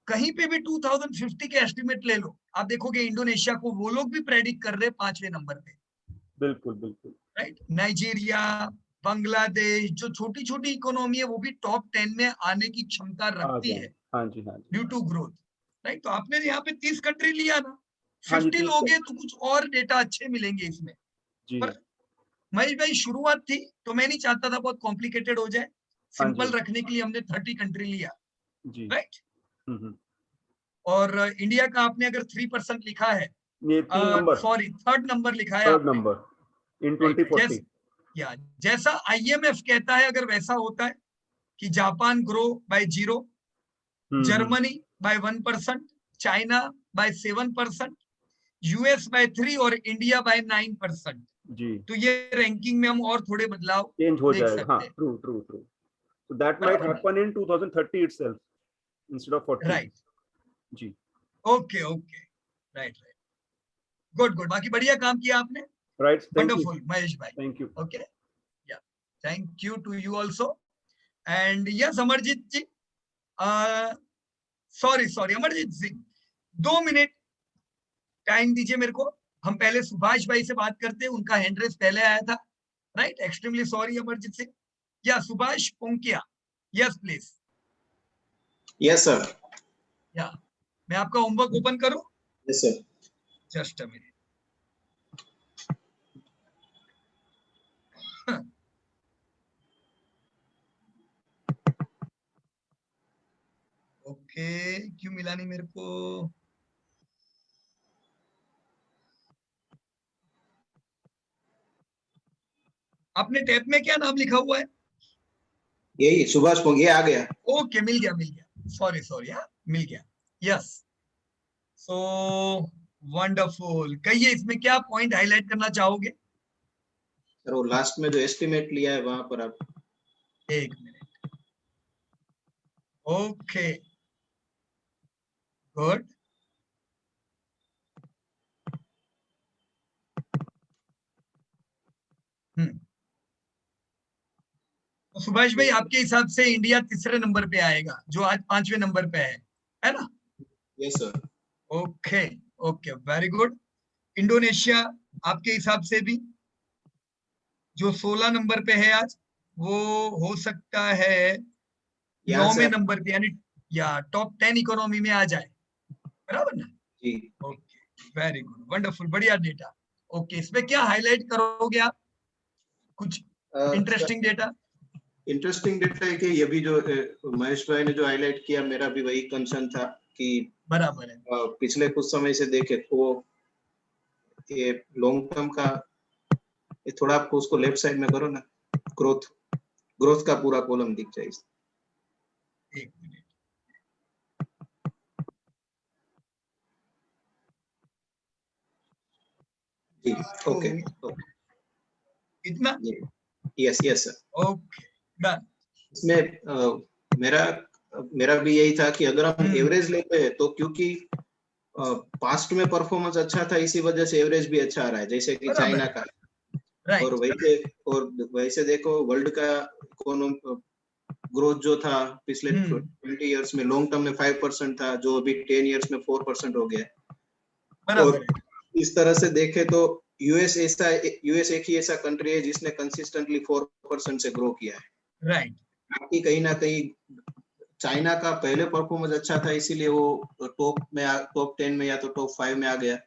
कहीं पे भी 2050 के एस्टिमेट ले लो, आप देखोगे इंडोनेशिया को वो लोग भी प्रेडिक्ट कर रहे हैं 5वें नंबर पे, बिल्कुल बिल्कुल। राइट? नाइजीरिया, बांग्लादेश, जो छोटी छोटी इकोनॉमी है वो भी टॉप 10 में आने की क्षमता आ रखती जाए, है हाँ जी हाँ जी ड्यू टू ग्रोथ, राइट? तो आपने यहाँ पे 30 कंट्री लिया ना, हाँ जी, 50 ठीक है लोगे तो कुछ और डेटा अच्छे मिलेंगे इसमें। जी, पर महेश भाई शुरुआत थी तो मैं नहीं चाहता था बहुत कॉम्प्लिकेटेड हो जाए, हाँ सिंपल जी रखने के लिए हमने 30 कंट्री लिया, जी, राइट? हम्म। और इंडिया का आपने अगर 3% लिखा है, ये 3 नंबर, सॉरी थर्ड नंबर लिखा है थर्ड आपने, नंबर, in 2040. जैसा IMF कहता है अगर वैसा होता है कि Japan grow by 0, Germany by 1%, China by 7%, US by 3 और इंडिया बाय 9%, जी तो ये रैंकिंग में हम और थोड़े बदलाव चेंज हो देख जाएगा. सकते हाँ, हैं. True true true. So that might happen in 2030 itself instead of 40. Right. जी. Okay okay. Right. Good good. बाकी बढ़िया काम किया आपने. Right. Thank you. Wonderful Mahesh भाई. Thank you. ओके. या thank you to you also. And yes Amarjeet ji, sorry Amarjeet Singh, 2 minute time दीजिए मेरे को. हम पहले सुभाष भाई से बात करते हैं, उनका हैंड रेस पहले आया था. Right. Extremely sorry Amarjeet Singh. Yeah Subhash Ponkiya. Yes please. Yes sir. या मैं आपका होमवर्क ओपन करूं? Yes sir. Just a minute. Okay. क्यों मिला नहीं मेरे को? आपने टैब में क्या नाम लिखा हुआ है? यही सुभाष पोंगिया आ गया. ओके, मिल गया. सॉरी हाँ, मिल गया. यस. So wonderful. कहिए इसमें क्या पॉइंट हाईलाइट करना चाहोगे? सर वो लास्ट में जो एस्टिमेट लिया है वहां पर आप. 1 मिनट. Okay good. तो सुभाष भाई आपके हिसाब से इंडिया तीसरे नंबर पे आएगा, जो आज 5वें नंबर पे है ना? Yes sir. Okay okay, very good. Indonesia आपके हिसाब से भी जो 16 नंबर पे है आज, वो हो सकता है 9वें नंबर पे, यानी या टॉप 10 इकोनॉमी में आ जाए. बराबर ना? जी. ओके, वेरी गुड, वंडरफुल, बढ़िया डेटा. ओके, इसमें क्या हाईलाइट करोगे आप? कुछ इंटरेस्टिंग डेटा? इंटरेस्टिंग डेटा है कि ये भी जो महेश भाई ने जो हाईलाइट किया, मेरा भी वही कंसर्न था कि बराबर है. पिछले कुछ समय से देखे तो ये लॉन्ग टर्म का, ये थोड़ा आपको उसको लेफ्ट साइड में करो ना, ग्रोथ का पूरा कॉलम दिख जाए. 1 मिनट. जी. ओके. इतना? Yes sir. Okay done. इसमें मेरा भी यही था कि अगर हम एवरेज लेते हैं तो क्योंकि पास्ट में परफॉर्मेंस अच्छा था, इसी वजह से एवरेज भी अच्छा आ रहा है, जैसे कि चाइना का. और वैसे देखो वर्ल्ड का इकोनॉमिक ग्रोथ जो था पिछले 20 इयर्स में लॉन्ग टर्म में 5% था, जो अभी 10 इयर्स में 4% हो गया. और इस तरह से देखे तो यूएस एक ही ऐसा कंट्री है जिसने कंसिस्टेंटली 4% से ग्रो किया है. राइट. बाकी कहीं ना कहीं चाइना का पहले परफॉर्मेंस अच्छा था, इसीलिए वो टॉप 10 में या तो टॉप 5 में आ गया.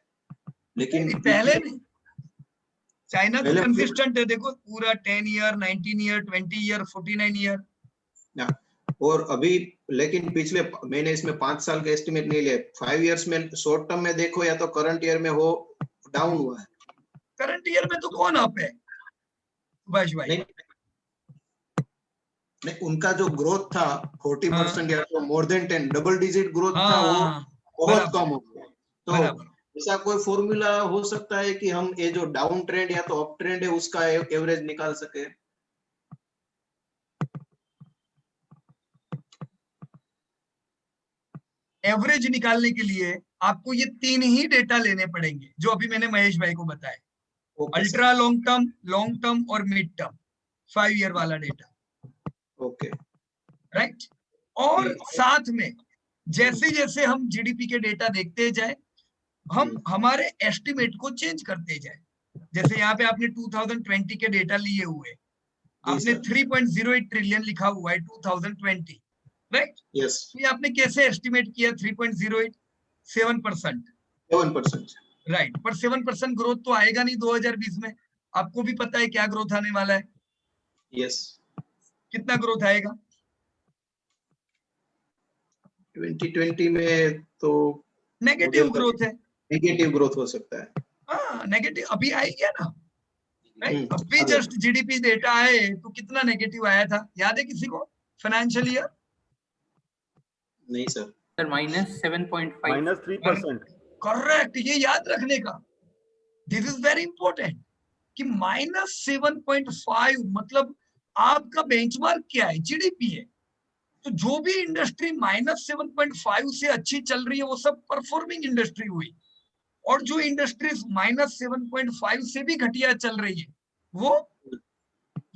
लेकिन पहले नहीं, चाइना तो कंसिस्टेंट है. देखो पूरा 10 ईयर, 19 ईयर, 20 ईयर, 49 ईयर. और अभी लेकिन पिछले मैंने इसमें 5 साल का एस्टिमेट नहीं लिया. 5 इयर्स में शॉर्ट टर्म में देखो या तो करंट ईयर में हो डाउन हुआ है. करंट ईयर में तो कौन अप है सुभाष भाई? नहीं, उनका जो ग्रोथ था 40% या तो मोर देन 10 डबल डिजिट ग्रोथ था, वो बहुत कम हो गया. तो ऐसा कोई फॉर्मूला हो सकता है कि हम ये जो डाउन ट्रेंड या तो अप ट्रेंड है उसका एवरेज निकाल सके? एवरेज निकालने के लिए आपको ये 3 ही डेटा लेने पड़ेंगे जो अभी मैंने महेश भाई को बताया. अल्ट्रा लॉन्ग टर्म और मिड टर्म 5 ईयर वाला डेटा. ओके. राइट. और साथ में जैसे जैसे हम जीडीपी के डेटा देखते जाए, हम हमारे एस्टिमेट को चेंज करते जाए. जैसे यहाँ पे आपने 2020 के डेटा लिए हुए, आपने 3.08 ट्रिलियन लिखा हुआ है 2020. राइट. यस. ये आपने कैसे एस्टिमेट किया? 3.08, 7%. राइट. पर 7% ग्रोथ तो आएगा नहीं 2020 में. आपको भी पता है क्या ग्रोथ आने वाला है. यस. कितना ग्रोथ आएगा 2020 में? तो नेगेटिव ग्रोथ है. नेगेटिव ग्रोथ हो सकता है. हाँ, नेगेटिव अभी आई क्या ना. राइट। अभी अभी। जस्ट जीडीपी डेटा आए तो कितना नेगेटिव आया था, याद है किसी को? फाइनेंशियल ईयर नहीं सर। सर -7.5 -3%। करेक्ट, ये याद रखने का, दिस इज वेरी इंपॉर्टेंट कि -7.5 मतलब आपका बेंचमार्क क्या है? जीडीपी है। तो जो भी इंडस्ट्री -7.5 से अच्छी चल रही है वो सब परफॉर्मिंग इंडस्ट्री हुई, और जो इंडस्ट्रीज -7.5 से भी घटिया चल रही है वो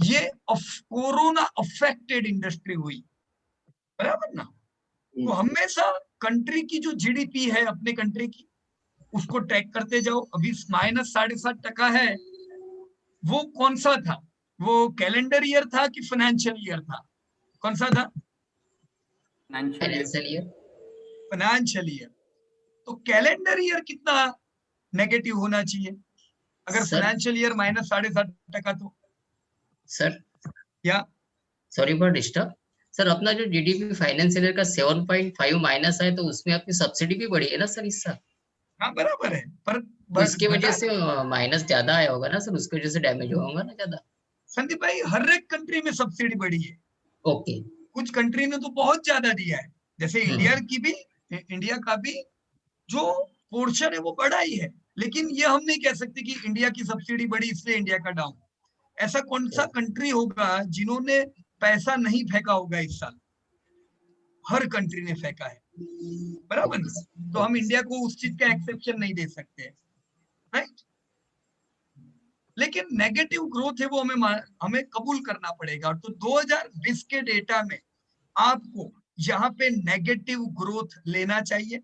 ये कोरोना अफेक्टेड इंडस्ट्री हुई, बराबर ना? तो हमेशा कंट्री की जो जीडीपी है अपने कंट्री की, उसको ट्रैक करते जाओ। अभी -7.5% है, वो कौन सा था? वो कैलेंडर ईयर था कि फाइनेंशियल ईयर था? कौन सा था? Financial year. Financial year. तो कैलेंडर ईयर कितना नेगेटिव होना चाहिए अगर सर फाइनेंशियल ईयर -7.5%? तो सर या सॉरी फॉर डिस्टर्ब सर, अपना जो जीडीपी फाइनेंशियल ईयर का 7.5 माइनस है, तो उसमें आपकी सब्सिडी भी बढ़ी है ना सर इस साल? हाँ बराबर है, पर तो इसके वजह बता से माइनस ज्यादा आया होगा ना सर, उसकी वजह से डैमेज हुआ होगा ना ज्यादा? संदीप भाई, हर एक कंट्री में सब्सिडी बढ़ी है। ओके। कुछ कंट्री ने तो बहुत ज्यादा दिया है, जैसे इंडिया की भी, इंडिया का भी जो पोर्शन है वो बढ़ा ही है। लेकिन ये हम नहीं कह सकते कि इंडिया की सब्सिडी बढ़ी इसलिए इंडिया का डाउन। ऐसा कौन सा कंट्री होगा जिन्होंने पैसा नहीं फेंका होगा इस साल? हर कंट्री ने फेंका है, बराबर ना? तो हम इंडिया को उस चीज का एक्सेप्शन नहीं दे सकते, राइट? लेकिन नेगेटिव ग्रोथ है वो हमें कबूल करना पड़ेगा। तो 2020 के डेटा में आपको यहाँ पे नेगेटिव ग्रोथ लेना चाहिए।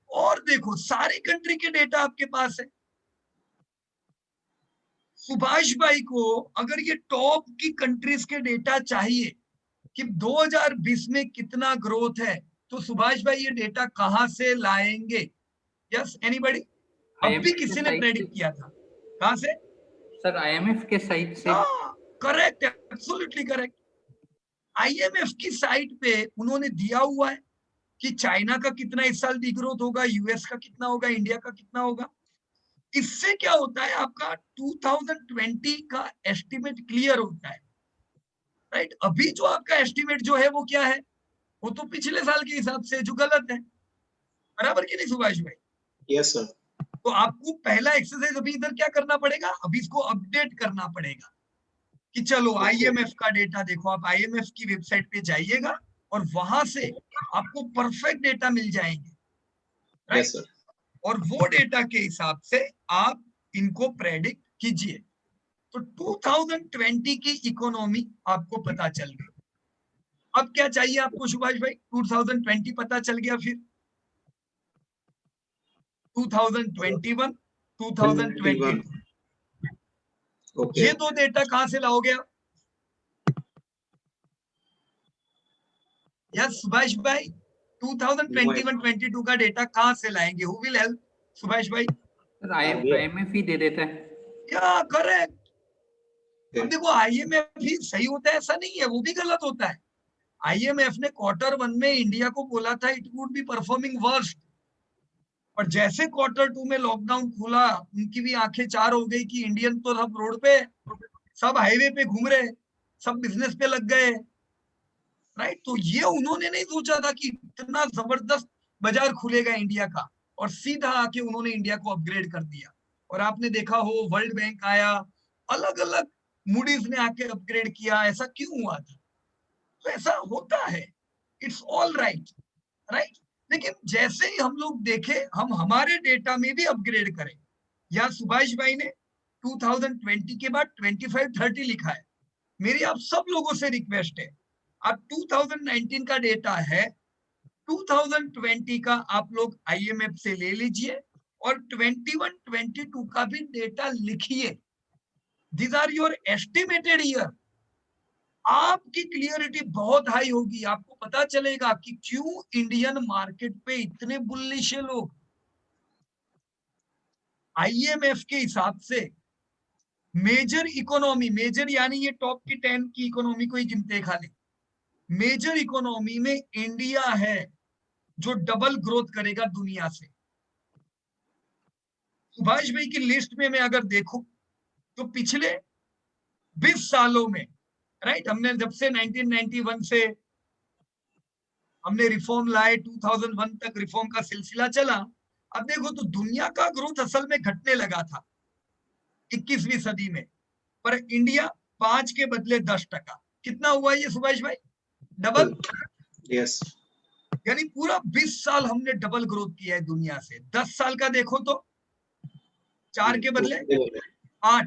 और देखो, सारी कंट्री के डेटा आपके पास है। सुभाष भाई को अगर ये टॉप की कंट्रीज के डेटा चाहिए कि 2020 में कितना ग्रोथ है, तो सुभाष भाई ये डेटा कहां से लाएंगे? Yes anybody? अब भी किसी ने प्रेडिक्ट किया था, कहां से? सर आईएमएफ के साइट से। Correct, absolutely correct. आईएमएफ की साइट पे उन्होंने दिया हुआ है कि चाइना का कितना इस साल डिग्रोथ होगा, यूएस का कितना होगा, इंडिया का कितना होगा। इससे क्या होता है, आपका 2020 का एस्टिमेट क्लियर होता है, राइट? अभी जो आपका एस्टिमेट जो है वो क्या है? वो तो पिछले साल के हिसाब से, जो गलत है, बराबर कि नहीं सुभाष भाई? Yes sir. तो आपको पहला एक्सरसाइज अभी इधर क्या करना पड़ेगा? अभी इसको अपडेट करना पड़ेगा कि चलो आईएमएफ का डेटा देखो। आप आईएमएफ की वेबसाइट पे जाइएगा और वहां से आपको परफेक्ट डेटा मिल जाएंगे, राइट? Yes sir. और वो डेटा के हिसाब से आप इनको प्रेडिक्ट कीजिए। तो 2020 की इकोनॉमी आपको पता चल गई। अब क्या चाहिए आपको सुभाष भाई? 2020 पता चल गया, फिर 2021, 2022, ओके। ये दो डेटा कहां से लाओगे आप? यस सुभाष भाई, 2021-22 का डेटा कहां से लाएंगे? हु विल हेल्प सुभाष भाई? सर आईएमएफ ही दे देता है। क्या करेक्ट? अब देखो, आईएमएफ ही सही होता है ऐसा नहीं है, वो भी गलत होता है। आईएमएफ ने Q1 में इंडिया को बोला था it would be performing worst, और जैसे Q2 में लॉकडाउन खुला, उनकी भी आंखें चार हो गई कि इंडियन तो सब रोड पे, सब हाईवे पे घूम रहे, सब बिजनेस पे लग गए, राइट? तो ये उन्होंने नहीं सोचा था कि इतना जबरदस्त बाजार खुलेगा इंडिया का, और सीधा आके उन्होंने इंडिया को अपग्रेड कर दिया। और आपने देखा हो, वर्ल्ड बैंक आया, अलग अलग मूडीज ने आके अपग्रेड किया। ऐसा क्यों हुआ था? तो ऐसा होता है, इट्स ऑल राइट, राइट? लेकिन जैसे ही हम लोग देखे, हम हमारे डेटा में भी अपग्रेड करें। या सुभाष भाई ने 2020 के बाद 25-30 लिखा है। मेरी आप सब लोगों से रिक्वेस्ट है, आप 2019 का डेटा है, 2020 का आप लोग आईएमएफ से ले लीजिए और 21-22 का भी डेटा लिखिए। These are your estimated year. आपकी क्लियरिटी बहुत हाई होगी, आपको पता चलेगा कि क्यों इंडियन मार्केट पे इतने बुलिश है लोग। आईएमएफ के हिसाब से मेजर इकोनॉमी, मेजर यानी ये टॉप की 10 की इकोनॉमी को ही गिनते खाली, मेजर इकोनॉमी में इंडिया है जो डबल ग्रोथ करेगा दुनिया से। सुभाष भाई की लिस्ट में मैं अगर देखूं तो पिछले 20 सालों में, राइट, हमने जब से 1991 से हमने रिफॉर्म लाए, 2001 तक रिफॉर्म का सिलसिला चला। अब देखो तो दुनिया का ग्रोथ असल में घटने लगा था 21वीं सदी में, पर इंडिया 5 के बदले 10%। कितना हुआ ये सुभाष भाई? डबल। यस, यानी पूरा 20 साल हमने डबल ग्रोथ किया है दुनिया से। 10 साल का देखो तो 4 के बदले 8,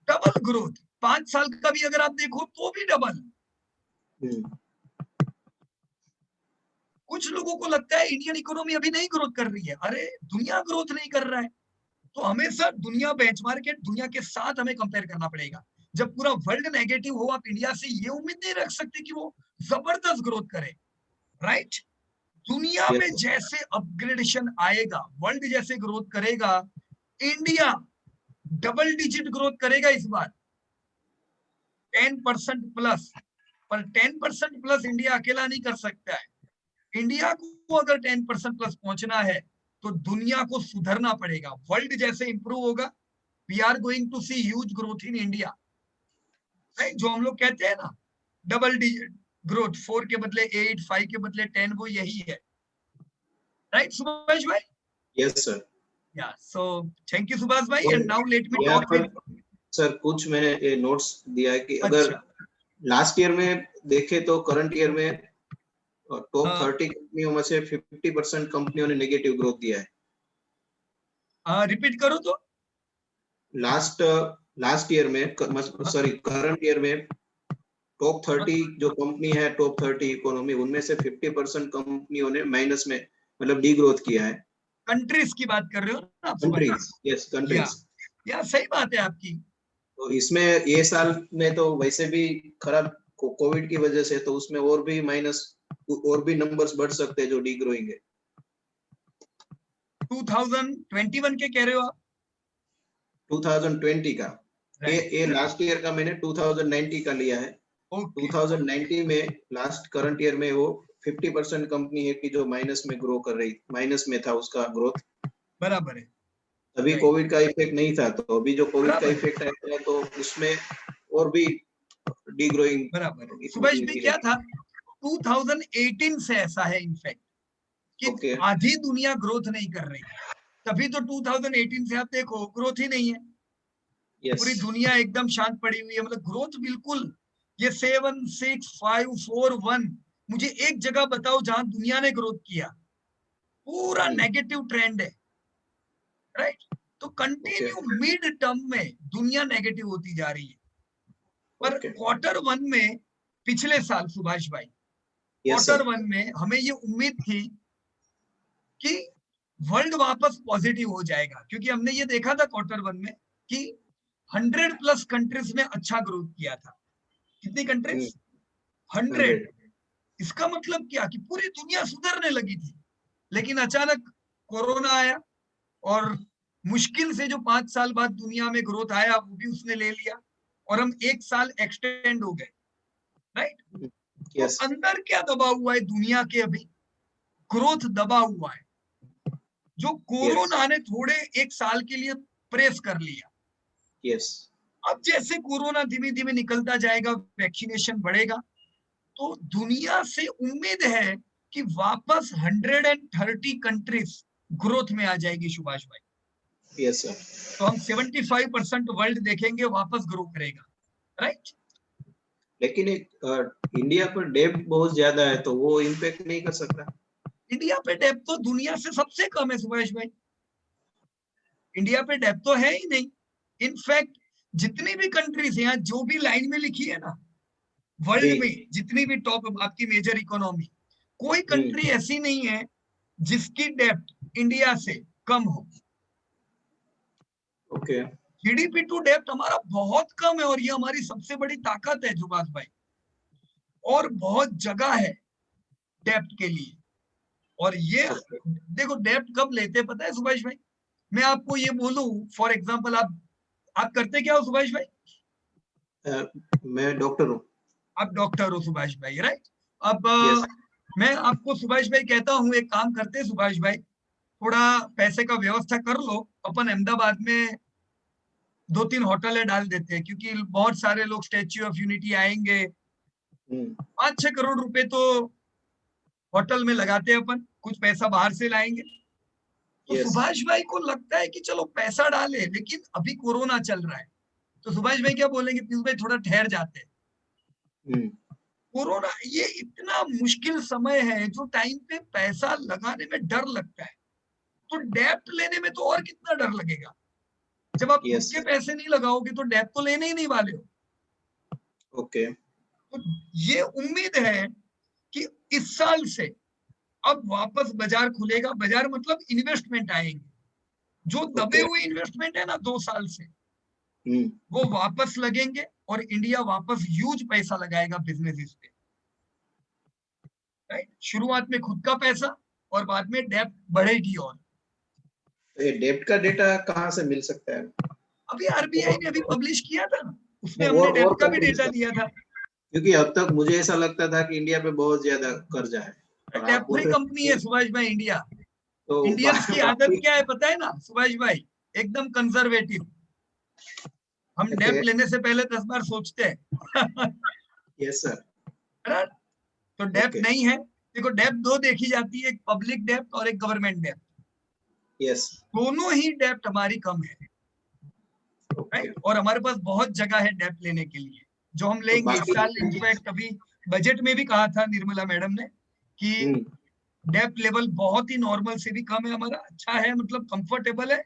डबल ग्रोथ। 5 साल का भी अगर आप देखो तो भी डबल। कुछ लोगों को लगता है इंडियन इकोनॉमी अभी नहीं ग्रोथ कर रही है। अरे दुनिया ग्रोथ नहीं कर रहा है, तो हमेशा दुनिया बेंचमार्क, दुनिया के साथ हमें कंपेयर करना पड़ेगा। जब पूरा वर्ल्ड नेगेटिव हो, आप इंडिया से ये उम्मीद नहीं रख सकते कि वो जबरदस्त ग्रोथ करे, राइट? दुनिया में जैसे अपग्रेडेशन आएगा, वर्ल्ड जैसे ग्रोथ करेगा, इंडिया डबल डिजिट ग्रोथ करेगा इस बार, 10% प्लस। पर 10% प्लस इंडिया अकेला नहीं कर सकता है। इंडिया को अगर 10% प्लस पहुंचना है तो दुनिया को सुधरना पड़ेगा। वर्ल्ड जैसे इंप्रूव होगा, we are going to see huge growth in India, right? जो हम लोग कहते हैं ना डबल डिजिट ग्रोथ, 4 के बदले 8, 5 के बदले 10, वो यही है, राइट सुभाष भाई? Yes sir. या सो थैंक यू सुभाष भाई। And now let me talk with sir, कुछ मैंने ये नोट्स दिया है कि अगर लास्ट ईयर में देखे तो करंट ईयर में टॉप 30 कंपनियों में से 50% कंपनियों ने नेगेटिव ग्रोथ दिया है। रिपीट करो तो। लास्ट ईयर में, सॉरी करंट ईयर में टॉप 30 जो कंपनी है, टॉप 30 इकोनॉमी, उनमें से 50% कंपनियों ने माइनस में, मतलब डी ग्रोथ किया है। कंट्रीज की बात कर रहे हो ना आप? Countries, yes countries. या सही बात है आपकी। तो इसमें ये साल में तो वैसे भी खराब कोविड की वजह से, तो उसमें और भी माइनस, और भी नंबर्स बढ़ सकते हैं जो डी ग्रोइंग है। 2021 के कह रहे हो आप? 2020 का, ये लास्ट ईयर का मैंने 2090 का लिया है। 2090 में लास्ट करंट ईयर में वो 50% कंपनी है कि जो माइनस में ग्रो कर रही, माइनस में था उसका ग्रोथ। बराबर है। अभी कोविड का इफेक्ट नहीं था, तो अभी जो कोविड का इफेक्ट आया तो उसमें और भी डी ग्रोइंग। बराबर है सुभाष भाई। क्या था 2018 से ऐसा है इनफैक्ट कि आधी दुनिया ग्रोथ नहीं कर रही, तभी तो 2018 से आप देखो ग्रोथ ही नहीं है। पूरी दुनिया एकदम शांत पड़ी हुई है, मतलब ग्रोथ बिल्कुल। ये 7, 6, 5, 4, 1, मुझे एक जगह बताओ जहां दुनिया ने ग्रोथ किया। पूरा नेगेटिव ट्रेंड है, राइट? तो कंटिन्यू मिड टर्म में दुनिया नेगेटिव होती जा रही है। पर क्वार्टर 1 में पिछले साल सुभाष भाई, क्वार्टर 1 में हमें ये उम्मीद थी कि वर्ल्ड वापस पॉजिटिव हो जाएगा, क्योंकि हमने ये देखा था क्वार्टर 1 में कि 100+ कंट्रीज में अच्छा ग्रोथ किया था। कितनी कंट्रीज? 100। इसका मतलब क्या कि पूरी दुनिया सुधरने लगी थी। लेकिन अचानक कोरोना आया और मुश्किल से जो 5 साल बाद दुनिया में ग्रोथ आया वो भी उसने ले लिया, और हम 1 साल एक्सटेंड हो गए, राइट? तो अंदर क्या दबा हुआ है दुनिया के? अभी ग्रोथ दबा हुआ है, जो कोरोना ने थोड़े 1 साल के लिए प्रेस कर लिया। अब जैसे कोरोना धीमे धीमे निकलता जाएगा, वैक्सीनेशन बढ़ेगा, तो दुनिया से उम्मीद है कि वापस 130 कंट्रीज ग्रोथ में आ जाएगी सुभाष भाई। Yes sir. तो हम 75% वर्ल्ड देखेंगे वापस ग्रो करेगा, राइट? लेकिन इंडिया पर डेब्ट बहुत ज्यादा है, तो वो इम्पैक्ट नहीं कर सकता। इंडिया पे डेब्ट तो दुनिया से सबसे कम है सुभाष भाई। इंडिया पे डेब्ट तो है ही नहीं। इनफैक्ट जितनी भी कंट्रीज हैं, जो भी लाइन में लिखी है ना वर्ल्ड में, जितनी भी टॉप आपकी मेजर इकोनॉमी, कोई कंट्री ऐसी नहीं है जिसकी डेब्ट इंडिया से कम हो। ओके। जीडीपी टू डेब्ट हमारा बहुत कम है, और ये हमारी सबसे बड़ी ताकत है सुभाष भाई। और बहुत जगह है डेब्ट के लिए। और ये देखो डेब्ट कब लेते पता है सुभाष भाई? मैं आपको ये बोलूं, फॉर एग्जांपल आप करते क्या हो सुभाष भाई? मैं डॉक्टर हूँ। आप डॉक्टर हो सुभाष भाई, राइट? अब मैं आपको सुभाष भाई कहता हूँ एक काम करते सुभाष भाई, थोड़ा पैसे का व्यवस्था कर लो, अपन अहमदाबाद में 2-3 होटलें डाल देते हैं, क्योंकि बहुत सारे लोग स्टैच्यू ऑफ यूनिटी आएंगे, 5-6 करोड़ रुपए तो होटल में लगाते हैं अपन, कुछ पैसा बाहर से लाएंगे। तो Yes. सुभाष भाई को लगता है कि चलो पैसा डाले, लेकिन अभी कोरोना चल रहा है, तो सुभाष भाई क्या बोलेंगे, पीयूष भाई थोड़ा ठहर जाते हैं। कोरोना ये इतना मुश्किल समय है जो टाइम पे पैसा लगाने में डर लगता है, तो डेप्ट लेने में तो और कितना डर लगेगा। जब आप Yes. उसके पैसे नहीं लगाओगे तो डेप्ट तो लेने ही नहीं वाले हो। ओके तो ये उम्मीद है कि इस साल से अब वापस बाजार खुलेगा, बाजार मतलब इन्वेस्टमेंट आएंगे, जो दबे हुए इन्वेस्टमेंट है ना 2 साल से, वो वापस लगेंगे और इंडिया वापस ह्यूज पैसा लगाएगा बिजनेस पे, राइट। शुरुआत में खुद का पैसा और बाद में डेप्ट बढ़ेगी। और तो ये डेब्ट का डेटा कहाँ से मिल सकता है? अभी आरबीआई ने अभी पब्लिश किया था ना, उसमें और- हमने डेप्ट का भी countries डेटा का। दिया था। क्योंकि अब तक मुझे ऐसा लगता था कि इंडिया पे बहुत ज्यादा कर्जा है। और आप डेप्ट बोल फ्री रहे कंपनी है सुभाष भाई इंडिया। तो इंडियंस की आदत क्या है पता है ना सुभाष भाई, एकदम कंजर्वेटिव। हम Okay. डेप्ट लेने से पहले 10 बार सोचते हैं। Yes sir. Right? तो डेप्ट Okay. नहीं है। देखो डेप्ट 2 देखी जाती है, एक पब्लिक डेप्ट और एक गवर्नमेंट डेप्ट। यस दोनों ही डेप्ट हमारी कम है, राइट। और हमारे पास बहुत जगह है डेप्ट लेने के लिए, जो हम लेंगे इस बाकी- साल। इनफैक्ट अभी बजट में भी कहा था निर्मला मैडम ने कि डेप्ट लेवल बहुत ही नॉर्मल से भी कम है हमारा, अच्छा है, मतलब कंफर्टेबल है।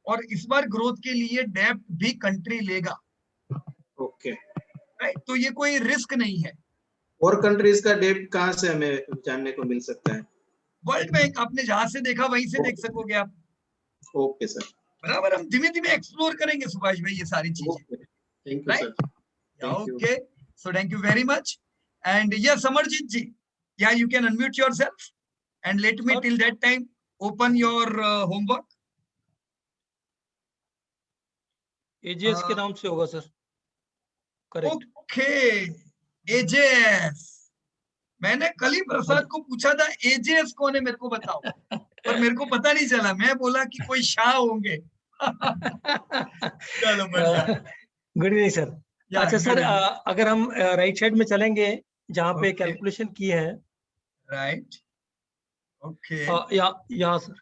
और इस बार ग्रोथ के लिए डेप्ट भी कंट्री लेगा, ओके। राइट। तो ये कोई रिस्क नहीं है। और कंट्रीज का डेब्ट कहाँ से हमें जानने को मिल सकता है? वर्ल्ड बैंक आपने जहां से देखा वहीं से देख सकोगे आप। Okay sir. बराबर, हम धीमे धीमे एक्सप्लोर करेंगे सुभाष भाई ये सारी चीजें, okay thank you sir. Thank you. Okay. So thank you very much. And yes Amarjeet ji, yeah you can unmute yourself and let me till that time open your homework. AGS के नाम से होगा सर, करेक्ट। Okay AJS. मैंने कल ही प्रसाद को पूछा था AJS कौन है, मेरे को बताओ, पर मेरे को पता नहीं चला। मैं बोला कि कोई शाह होंगे। चलो बढ़िया। Good evening sir. अच्छा सर, अगर हम राइट साइड में चलेंगे जहाँ पे Okay. कैलकुलेशन की है, राइट, ओके, यहाँ सर,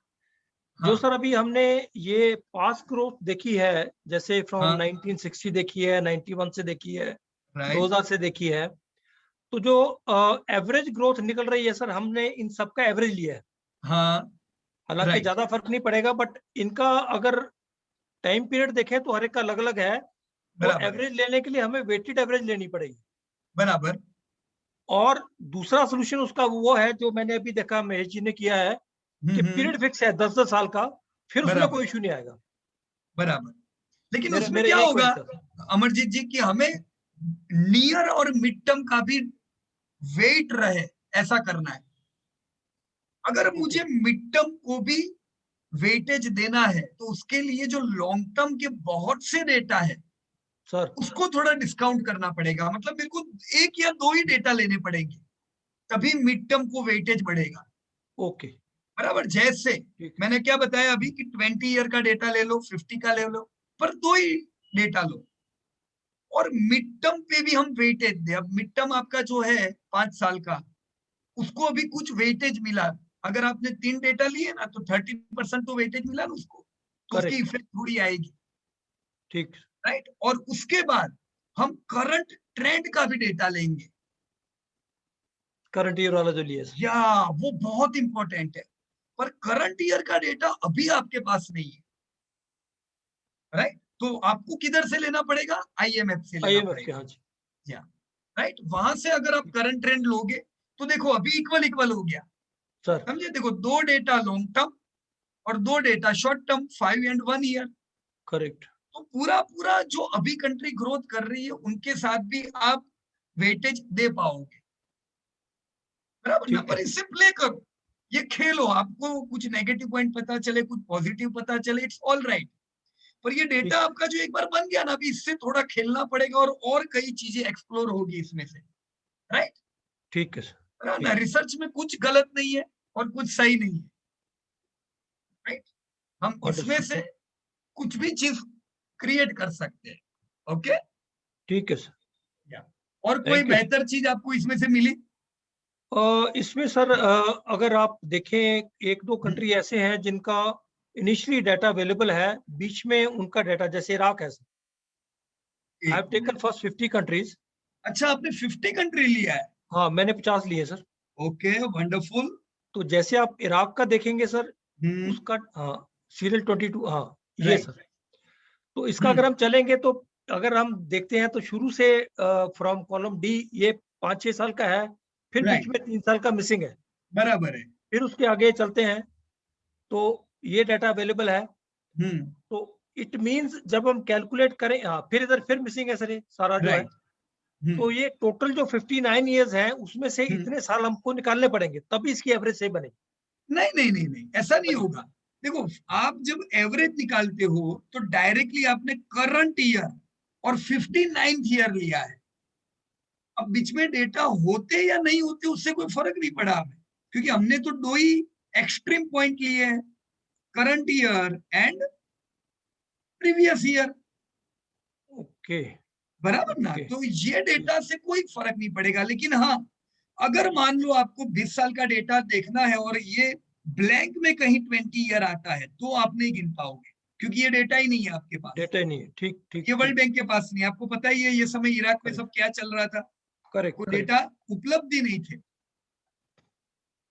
जो सर अभी हमने ये पास ग्रोथ देखी है, जैसे फ्रॉम हाँ। 1960 देखी है, 91 से देखी है, राइट, 2000 से देखी है, तो जो एवरेज ग्रोथ निकल रही है सर, हमने इन सबका एवरेज लिया है। हाँ, हालांकि right. ज्यादा फर्क नहीं पड़ेगा, बट इनका अगर टाइम पीरियड देखें तो हर एक का अलग अलग है। तो बराबर, एवरेज लेने के लिए हमें वेटेड एवरेज लेनी पड़ेगी। बराबर, और दूसरा सोल्यूशन उसका वो है जो मैंने अभी देखा महेश जी ने किया है कि पीरियड फिक्स है 10-10 साल का, फिर उसमें बराबर। कोई इशू नहीं आएगा। बराबर। लेकिन मेरे- उसमें मेरे क्या यही होगा point था। अमरजीत जी कि हमें नियर और मिड टर्म का भी वेट रहे, ऐसा करना है। अगर मुझे मिड टर्म को भी वेटेज देना है तो उसके लिए जो लॉन्ग टर्म के बहुत से डेटा है सर उसको थोड़ा डिस्काउंट करना पड़ेगा। मतलब मेरे को 1 या 2 ही डेटा लेने पड़ेंगे, तभी मिड टर्म को वेटेज बढ़ेगा। ओके, बराबर। जैसे ठीक। मैंने क्या बताया अभी कि 20 ईयर का डेटा ले लो, 50 का ले लो, पर 2 ही डेटा लो। और मिड टर्म पे भी हम वेटेज दे। अब मिड टर्म आपका जो है 5 साल का, उसको अभी कुछ वेटेज मिला। अगर आपने 3 डेटा लिए ना तो 30% तो वेटेज मिला ना उसको, तो उसकी Correct. इफेक्ट थोड़ी आएगी, ठीक। राइट। और उसके बाद हम करंट ट्रेंड का भी डेटा लेंगे, करंट ईयर वाला जो लिया सर। या वो बहुत इंपॉर्टेंट है। पर करंट ईयर का डेटा अभी आपके पास नहीं है, राइट। तो आपको किधर से लेना पड़ेगा, आईएमएफ से लेना आईएमएफ के, पड़ेगा, हाँ जी। राइट। वहां से अगर आप करंट ट्रेंड लोगे तो देखो अभी इक्वल इक्वल हो गया, सर समझे। देखो 2 डेटा लॉन्ग टर्म और 2 data short term, 5 and 1 year. Correct. तो पूरा पूरा जो अभी कंट्री ग्रोथ कर रही है उनके साथ भी आप वेटेज दे पाओगे, बराबर ना। ठीक पर है। इससे प्ले करो, ये खेलो। आपको कुछ नेगेटिव पॉइंट पता चले, कुछ पॉजिटिव पता चले, इट्स ऑल राइट। पर ये डेटा ठीक। आपका जो एक बार बन गया ना, अभी इससे थोड़ा खेलना पड़ेगा और कई चीजें एक्सप्लोर होगी इसमें से, राइट। ठीक है सर। ना रिसर्च में कुछ गलत नहीं है और कुछ सही नहीं है, राइट। हम इसमें से कुछ भी चीज क्रिएट कर सकते हैं। ओके, ठीक है सर। और कोई Thank you. बेहतर चीज आपको इसमें से मिली? इसमें सर अगर आप देखें एक दो कंट्री ऐसे हैं जिनका इनिशियली डाटा अवेलेबल है, बीच में उनका डाटा, जैसे इराक है sir. I have taken first 50 countries. अच्छा, आपने 50 कंट्री लिया है? हाँ, मैंने 50 लिए सर। Okay, wonderful. तो जैसे आप इराक का देखेंगे सर, उसका सीरियल 22, हाँ ये Right. सर। तो इसका अगर हम चलेंगे तो अगर हम देखते हैं तो शुरू से फ्रॉम कॉलम डी ये 5-6 साल का है, फिर बीच Right. में 3 साल का मिसिंग है, बराबर है। फिर उसके आगे चलते हैं तो ये डाटा अवेलेबल है। हम्म, तो इट मींस जब हम कैलकुलेट करें, हाँ फिर इधर फिर मिसिंग है सर, ये सारा जो है। राइट। तो ये टोटल जो 59 इयर्स हैं उसमें से हम्म। इतने साल हमको निकालने पड़ेंगे, तभी इसकी एवरेज सही बनेगी। नहीं नहीं नहीं नहीं, ऐसा नहीं होगा। देखो, आप जब एवरेज निकालते हो तो डायरेक्टली आपने करंट ईयर और 59th ईयर लिया है। अब बीच में डेटा होते या नहीं होते उससे कोई फर्क नहीं पड़ा हमें, क्योंकि हमने तो दो ही एक्सट्रीम पॉइंट लिए हैं, current year and previous year. Okay, बराबर ना? ओके। तो ये डेटा से कोई फर्क नहीं पड़ेगा। लेकिन हाँ, अगर मान लो आपको 20 साल का डेटा देखना है और ये ब्लैंक में कहीं 20 ईयर आता है तो आप नहीं गिन पाओगे, क्योंकि ये डेटा ही नहीं है आपके पास। डेटा ही नहीं है, ठीक ठीक। ये वर्ल्ड बैंक के पास नहीं है। आपको पता ही है ये समय इराक में Correct. सब क्या चल रहा था, करेक्ट, वो करेक्ट, डेटा उपलब्ध ही नहीं थे।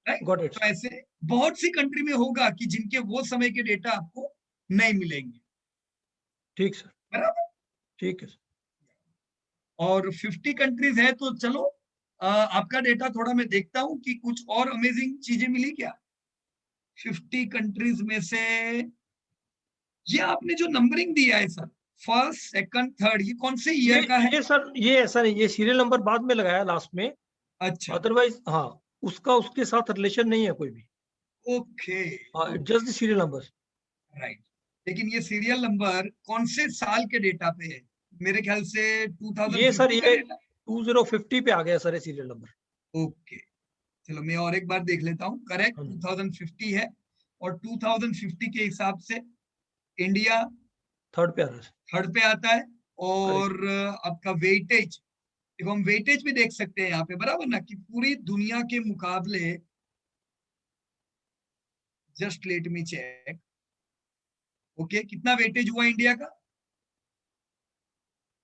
राइट? Got it. तो ऐसे बहुत सी कंट्री में होगा कि जिनके वो समय के डेटा आपको नहीं मिलेंगे। ठीक सर, बराबर? ठीक है सर। और 50 कंट्रीज है तो चलो आपका डेटा थोड़ा मैं देखता हूं कि कुछ और अमेजिंग चीजें मिली क्या 50 कंट्रीज में से। ये आपने जो नंबरिंग दिया है सर, फर्स्ट, सेकंड, थर्ड, ये कौन से ईयर का है? ये सर, ये ऐसा नहीं, ये सीरियल नंबर बाद में लगाया लास्ट में, अच्छा, अदरवाइज हाँ उसका उसके साथ रिलेशन नहीं है कोई भी। ओके, हाँ, just the serial number. Right. लेकिन ये सीरियल नंबर कौन से साल के डेटा पे है? मेरे ख्याल से ये सर 2050 का ये डेटा। 2050 पे आ गया सर ये सीरियल नंबर। ओके, चलो मैं और एक बार देख लेता हूँ। करेक्ट, 2050 है और 2050 के हिसाब से इंडिया थर्ड पे आ रहा है। थर्ड पे आता है। और आपका वेटेज, देखो हम वेटेज भी देख सकते हैं यहाँ पे, बराबर ना, कि पूरी दुनिया के मुकाबले, just let me check. Okay, कितना वेटेज हुआ इंडिया का?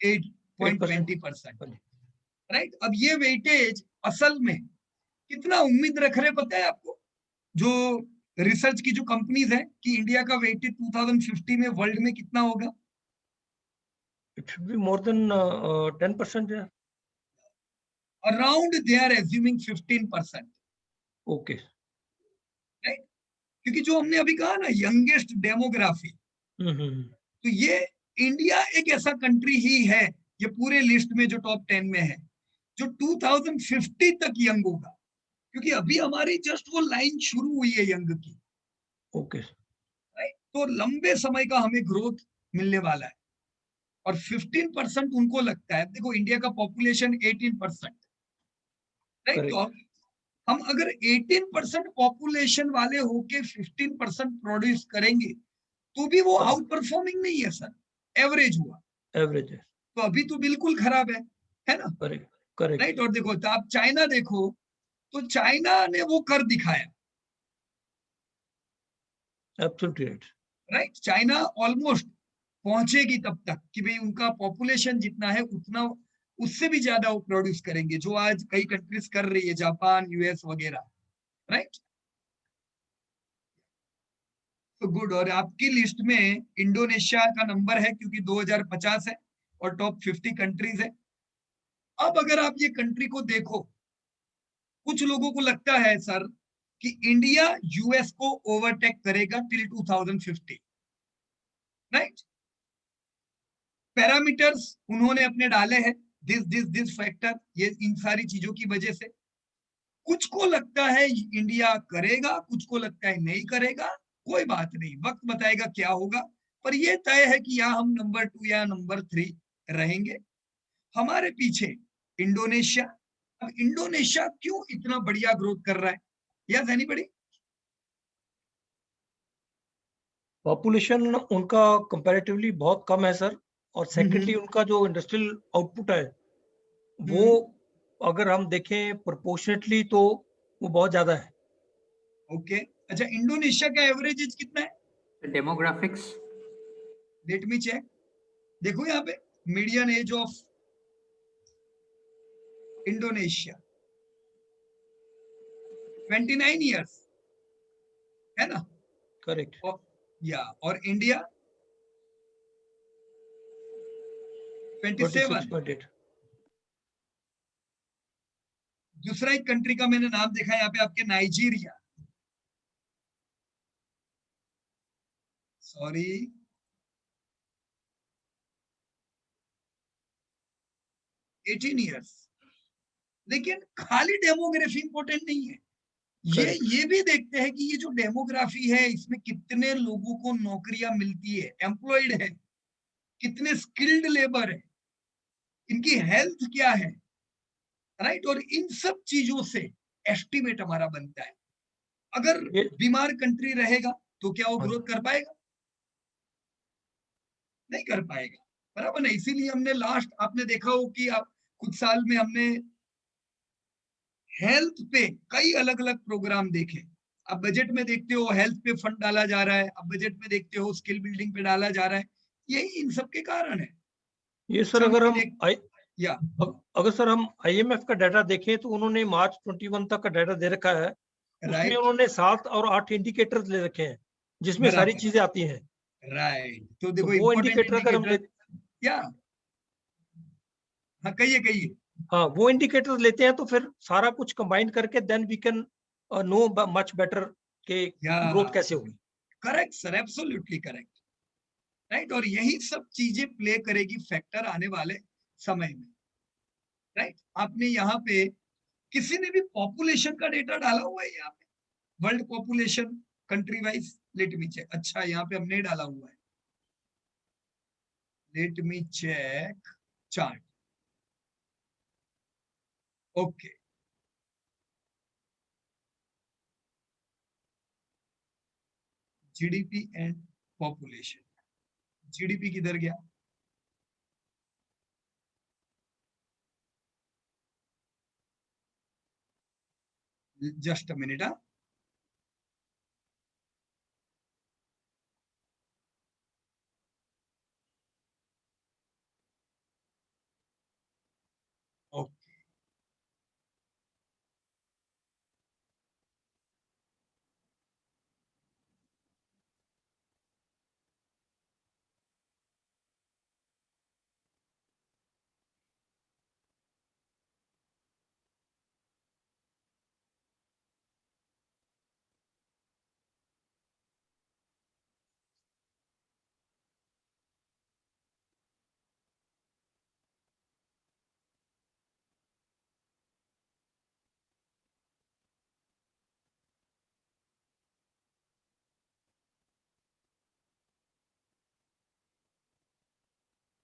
8.20%। राइट? अब ये वेटेज असल में कितना उम्मीद रख रहे पता है आपको? जो रिसर्च की जो कंपनीज है कि इंडिया का वेटेज 2050 में वर्ल्ड में कितना होगा? It should be more than 10%। Around they are assuming 15%। Okay, right? क्योंकि जो हमने अभी कहा ना, यंगेस्ट डेमोग्राफी, तो ये इंडिया एक ऐसा कंट्री ही है, ये पूरे लिस्ट में जो टॉप 10 में है, जो 2050 तक यंग होगा, क्योंकि अभी हमारी जस्ट वो लाइन शुरू हुई है यंग की। Okay, right? तो लंबे समय का हमें ग्रोथ मिलने वाला है। और 15% उनको लगता है, देखो इंडिया का पॉपुलेशन 18%। राइट? तो हम अगर 18% पॉपुलेशन वाले होके 15% प्रोड्यूस करेंगे तो भी वो आउट परफॉर्मिंग नहीं है सर, एवरेज हुआ। एवरेज है, तो अभी तो बिल्कुल खराब है ना? Correct, correct, right? और देखो, तो आप चाइना देखो, तो चाइना ने वो कर दिखाया। Absolutely right. Right? China almost पहुंचेगी तब तक कि भाई उनका पॉपुलेशन जितना है उतना, उससे भी ज्यादा वो प्रोड्यूस करेंगे, जो आज कई कंट्रीज कर रही है, जापान, यूएस वगैरह। राइट? तो गुड। और आपकी लिस्ट में इंडोनेशिया का नंबर है क्योंकि 2050 है और टॉप 50 कंट्रीज है। अब अगर आप ये कंट्री को देखो, कुछ लोगों को लगता है सर कि इंडिया यूएस को ओवरटेक करेगा टिल 2050। राइट? पैरामीटर्स उन्होंने अपने डाले हैं, दिस फैक्टर, ये इन सारी चीजों की वजह से। कुछ को लगता है इंडिया करेगा, कुछ को लगता है नहीं करेगा। कोई बात नहीं, वक्त बताएगा क्या होगा, पर यह तय है कि या हम नंबर 2 या नंबर 3 रहेंगे। हमारे पीछे इंडोनेशिया। अब इंडोनेशिया क्यों इतना बढ़िया ग्रोथ कर रहा है? Yes anybody? पॉपुलेशन उनका कंपैरेटिवली बहुत कम है सर, और सेकेंडली उनका जो इंडस्ट्रियल आउटपुट है वो अगर हम देखें प्रोपोर्शनेटली तो वो बहुत ज्यादा है। ओके, अच्छा इंडोनेशिया का एवरेज एज कितना है? Demographics let me check. देखो यहाँ पे median age of Indonesia 29 years है ना? करेक्ट। या और इंडिया 27। 26.8। दूसरा एक कंट्री का मैंने नाम देखा यहाँ पे आपके, नाइजीरिया, सॉरी 18 इयर्स। लेकिन खाली डेमोग्राफी इंपॉर्टेंट नहीं है, ये भी देखते हैं कि ये जो डेमोग्राफी है इसमें कितने लोगों को नौकरियां मिलती है, एम्प्लॉयड है, कितने स्किल्ड लेबर है, इनकी हेल्थ क्या है, राइट। और इन सब चीजों से एस्टिमेट हमारा बनता है। अगर बीमार कंट्री रहेगा तो क्या वो ग्रोथ कर पाएगा? नहीं कर पाएगा, बराबर ना। इसीलिए हमने लास्ट, आपने देखा हो कि आप कुछ साल में हमने हेल्थ पे कई अलग अलग प्रोग्राम देखे। अब बजट में देखते हो हेल्थ पे फंड डाला जा रहा है, अब बजट में देखते हो स्किल बिल्डिंग पे डाला जा रहा है। यही इन सब के कारण है। ये सर अगर हम अगर सर हम IMF का डाटा देखें तो उन्होंने मार्च 21 तक का डाटा दे रखा है, उसमें उन्होंने 7 और 8 इंडिकेटर्स ले रखे हैं जिसमें सारी चीजें आती हैं। राइट, तो देखो वो इंडिकेटर अगर हम हाँ कहिए। हाँ, वो इंडिकेटर्स लेते हैं तो फिर सारा कुछ कंबाइन करके then we can know much better के ग्रोथ कैसे होगी। Correct sir, absolutely correct, right. और यही सब चीजें प्ले करेगी फैक्टर आने वाले समय में, राइट। आपने यहाँ पे किसी ने भी पॉपुलेशन का डेटा डाला हुआ है यहाँ पे, world population country wise? Let me check. अच्छा, यहाँ पे हमने डाला हुआ है, let me check chart. Okay, GDP and population. GDP किधर गया? Just a minute. Okay,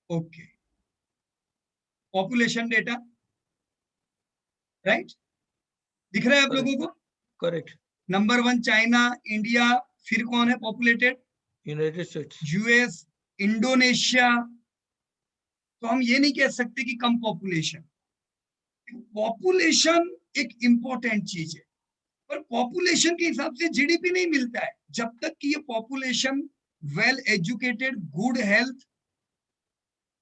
okay, population data, right, दिख रहा है आप लोगों को? करेक्ट। नंबर 1 चाइना, इंडिया, फिर कौन है populated? United states, US, Indonesia. तो हम ये नहीं कह सकते कि कम पॉपुलेशन। पॉपुलेशन एक इंपॉर्टेंट चीज है, पर पॉपुलेशन के हिसाब से जीडीपी नहीं मिलता है जब तक कि ये population well educated, good health,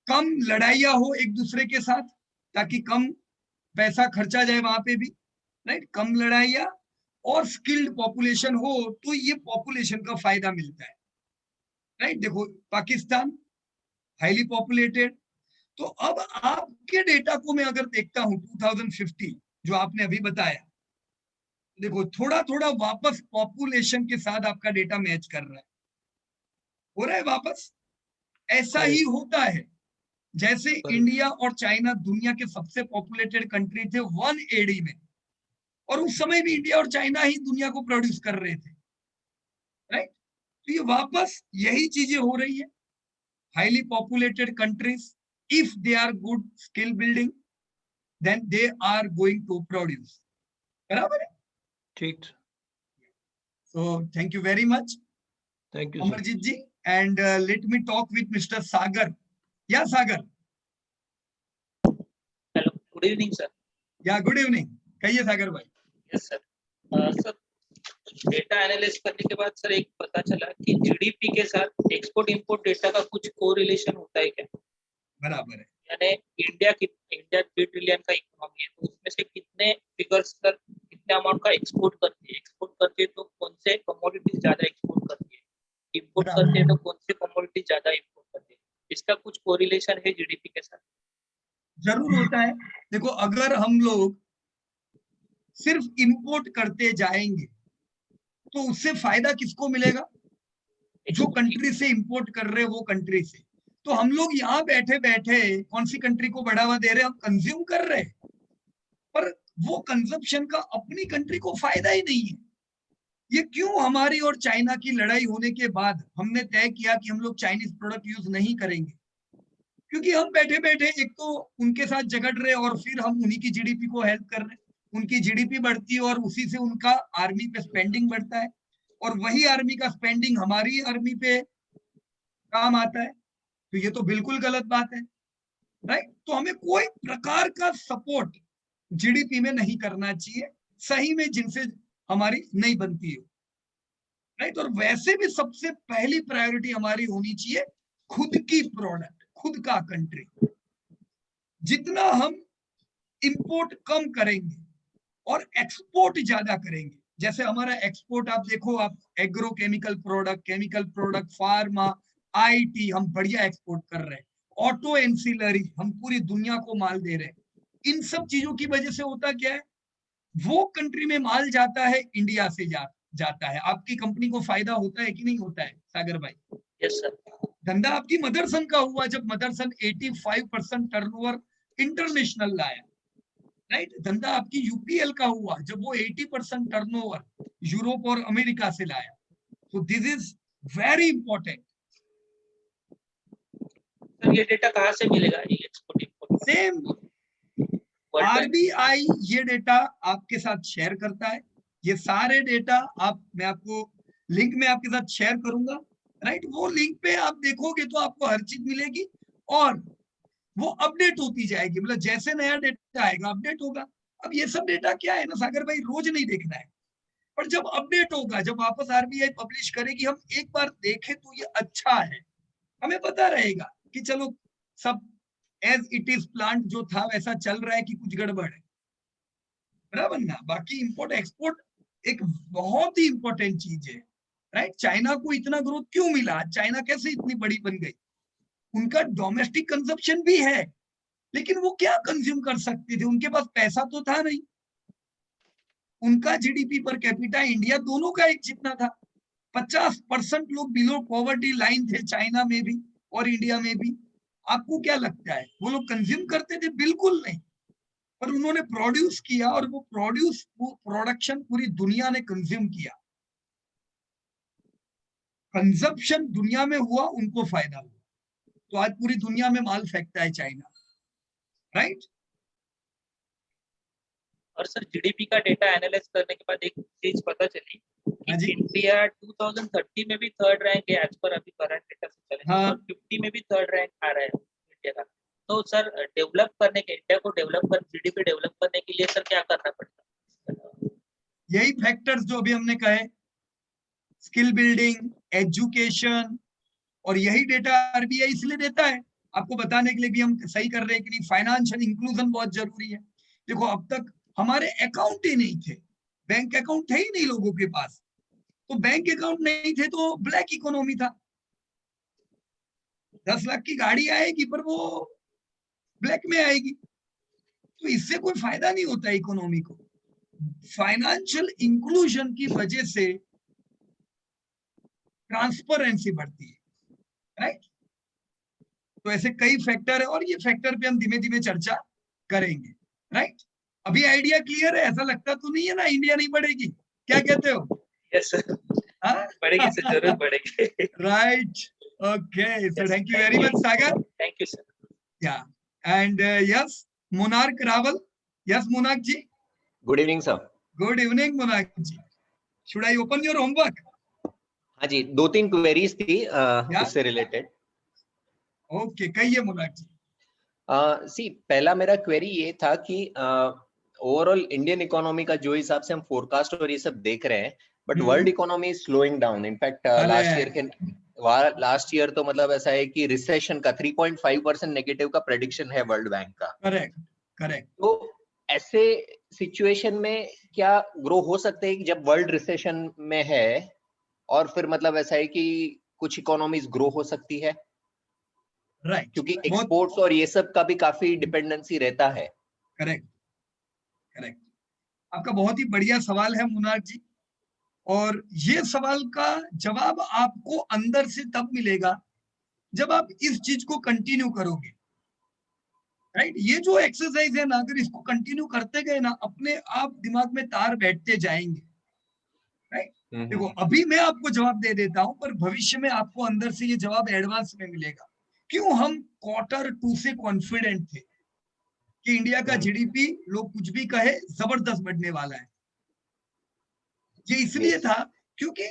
कम लड़ाइयाँ हो एक दूसरे के साथ ताकि कम पैसा खर्चा जाए वहां पे भी, राइट, कम लड़ाइयाँ, और स्किल्ड पॉपुलेशन हो तो ये पॉपुलेशन का फायदा मिलता है, राइट। देखो पाकिस्तान हाईली पॉपुलेटेड। तो अब आपके डेटा को मैं अगर देखता हूं 2050 जो आपने अभी बताया, देखो थोड़ा थोड़ा वापस पॉपुलेशन के साथ आपका डेटा मैच कर रहा है, हो रहा है वापस। ऐसा ही होता है जैसे इंडिया और चाइना दुनिया के सबसे पॉपुलेटेड कंट्री थे 1 AD में, और उस समय भी इंडिया और चाइना ही दुनिया को प्रोड्यूस कर रहे थे, राइट। तो ये वापस यही चीजें हो रही है। Highly populated countries, if they are good skill building, then they are going to produce, बराबर है? ठीक। So thank you very much. Thank you sir. Amarjit ji, and let me talk with Mr. Sagar. Yeah, Sagar. Hello, good evening sir. Yeah, good evening. कहिए सागर भाई। Yes sir. Sir data analysis करने के बाद sir एक पता चला कि GDP के साथ एक्सपोर्ट इंपोर्ट डेटा का कुछ कोरिलेशन होता है क्या? बराबर है। यानी इंडिया 3 ट्रिलियन का इकोनॉमी है, तो उसमें से कितने फिगर्स सर कितने अमाउंट का एक्सपोर्ट करती है तो कौन से कमोडिटीज ज्यादा एक्सपोर्ट करती है, इंपोर्ट करती है तो कौन से कमोडिटीज ज्यादा इंपोर्ट करती है, इसका कुछ कोरिलेशन है जीडीपी के साथ? जरूर होता है। देखो, अगर हम लोग सिर्फ इंपोर्ट करते जाएंगे तो उससे फायदा किसको मिलेगा? जो कंट्री से इंपोर्ट कर रहे हैं वो कंट्री से। तो हम लोग यहाँ बैठे बैठे कौन सी कंट्री को बढ़ावा दे रहे हैं? हम कंज्यूम कर रहे हैं, पर वो कंजम्पशन का अपनी कंट्री को फायदा ही नहीं है। ये क्यों? हमारी और चाइना की लड़ाई होने के बाद हमने तय किया कि हम लोग चाइनीज प्रोडक्ट यूज नहीं करेंगे, क्योंकि हम बैठे बैठे एक तो उनके साथ झगड़ रहे और फिर हम उन्हीं की जीडीपी को हेल्प कर रहे हैं। उनकी जीडीपी बढ़ती है और उसी से उनका आर्मी पे स्पेंडिंग बढ़ता है, और वही आर्मी का स्पेंडिंग हमारी आर्मी पे काम आता है। तो ये तो बिल्कुल गलत बात है, राइट? तो हमें कोई प्रकार का सपोर्ट जीडीपी में नहीं करना चाहिए, सही में जिनसे हमारी नहीं बनती है, राइट? और वैसे भी सबसे पहली प्रायोरिटी हमारी होनी चाहिए खुद की प्रोडक्ट, खुद का कंट्री। जितना हम इंपोर्ट कम करेंगे और एक्सपोर्ट ज्यादा करेंगे, जैसे हमारा एक्सपोर्ट आप देखो, आप agro chemical product, pharma, IT हम बढ़िया एक्सपोर्ट कर रहे हैं। ऑटो एंसिलरी हम पूरी दुनिया को माल दे रहे हैं। इन सब चीजों की वजह से होता क्या है? वो कंट्री में माल जाता है, इंडिया से जाता है। आपकी कंपनी को फायदा होता है कि नहीं होता है सागर भाई? Yes sir. धंधा आपकी मदरसन का हुआ जब मदरसन 85% टर्नओवर इंटरनेशनल लाया, राइट? धंधा आपकी यूपीएल का हुआ जब वो 80% टर्नओवर यूरोप और अमेरिका से लाया। तो this is very important. Sir ये डेटा कहाँ से मिलेगा, ये एक्सपोर्ट इंपोर्ट? सेम आरबीआई ये डेटा आपके साथ शेयर करता है। ये सारे डेटा मैं आपको लिंक में आपके साथ शेयर करूंगा, राइट? वो लिंक पे आप देखोगे तो आपको हर चीज मिलेगी और वो अपडेट होती जाएगी। मतलब जैसे नया डेटा आएगा अपडेट होगा। अब ये सब डेटा क्या है ना सागर भाई, रोज नहीं देखना है, पर जब अपडेट होगा, जब वापस आरबीआई पब्लिश करेगी, हम एक बार देखें तो ये अच्छा है। हमें पता रहेगा कि चलो सब एज इट इज प्लांट जो था वैसा चल रहा है कि कुछ गड़बड़ है, बराबर ना? बाकी इंपोर्ट एक्सपोर्ट एक बहुत ही इंपॉर्टेंट चीज है, राइट? चाइना को इतना ग्रोथ क्यों मिला? चाइना कैसे इतनी बड़ी बन गई? उनका डोमेस्टिक कंजप्शन भी है, लेकिन वो क्या कंज्यूम कर सकते थे? उनके पास पैसा तो था नहीं। उनका जीडीपी पर कैपिटा इंडिया दोनों का एक जितना था। 50% लोग बिलो पॉवर्टी लाइन थे चाइना में भी और इंडिया में भी। आपको क्या लगता है वो लोग कंज्यूम करते थे? बिल्कुल नहीं। पर उन्होंने प्रोड्यूस किया और वो प्रोडक्शन पूरी दुनिया ने कंज्यूम किया। कंजप्शन दुनिया में हुआ, उनको फायदा हुआ। तो आज पूरी दुनिया में माल फेंकता है चाइना, राइट? और सर जीडीपी का डेटा एनालाइज करने के बाद एक चीज पता चली कि इंडिया 2030 में भी थर्ड रैंक है एज पर अभी करंट डेटा से चले, और 50 में भी थर्ड रैंक आ रहा है इंडिया का। तो सर इंडिया को जीडीपी डेवलप करने के लिए सर क्या करना पड़ता? यही फैक्टर्स जो अभी हमने कहे, स्किल बिल्डिंग, एजुकेशन, और यही डेटा आरबीआई इसलिए देता है आपको बताने के लिए भी हम सही कर रहे हैं कि नहीं। फाइनेंशियल इंक्लूजन बहुत जरूरी है। देखो, अब तक हमारे अकाउंट ही नहीं थे, बैंक अकाउंट थे ही नहीं लोगों के पास। तो बैंक अकाउंट नहीं थे तो ब्लैक इकोनॉमी था। 10 लाख की गाड़ी आएगी पर वो ब्लैक में आएगी, तो इससे कोई फायदा नहीं होता इकोनॉमी को। फाइनेंशियल इंक्लूजन की वजह से ट्रांसपेरेंसी बढ़ती है, राइट? तो ऐसे कई फैक्टर है और ये फैक्टर पे हम धीमे धीमे चर्चा करेंगे, राइट? अभी आइडिया क्लियर है? ऐसा लगता तो नहीं है ना इंडिया नहीं बढ़ेगी? क्या कहते हो? यस सर, बढ़ेगी सर, जरूर बढ़ेगी। Right, okay, so thank you very much Sagar. Thank you sir. Yeah and yes Monarch Rawal. Yes Monarch ji, good evening sir. Good evening Monarch ji. Should I open your homework? हाँ जी, 2-3 क्वेरीज थी उससे related. Okay, कहिए मुनाक जी। सी पहला मेरा query ये था कि ओवरऑल इंडियन इकोनॉमी का जो हिसाब से हम फोरकास्ट और ये सब देख रहे हैं, but world economy is slowing down. In fact last year तो मतलब ऐसा है कि रिसेशन का 3.5% नेगेटिव का प्रेडिक्शन है वर्ल्ड बैंक का। करेक्ट। तो ऐसे सिचुएशन में क्या ग्रो हो सकते हैं कि जब वर्ल्ड रिसेशन में है और फिर मतलब ऐसा है कि कुछ इकोनॉमीज ग्रो हो सकती है? राइट, क्योंकि एक्सपोर्ट्स और ये सब का भी काफी डिपेंडेंसी रहता है। करेक्ट। आपका बहुत ही बढ़िया सवाल है मुनाक जी, और ये सवाल का जवाब आपको अंदर से तब मिलेगा जब आप इस चीज को कंटिन्यू करोगे। राइट, ये जो एक्सरसाइज है ना, अगर इसको कंटिन्यू करते गए ना, अपने आप दिमाग में तार बैठते जाएंगे। राइट, देखो अभी मैं आपको जवाब दे देता हूं, पर भविष्य में आपको अंदर से ये जवाब एडवांस में मिलेगा। क्यों हम Q2 से कॉन्फिडेंट थे कि इंडिया का जीडीपी, लोग कुछ भी कहे, जबरदस्त बढ़ने वाला है? ये इसलिए था क्योंकि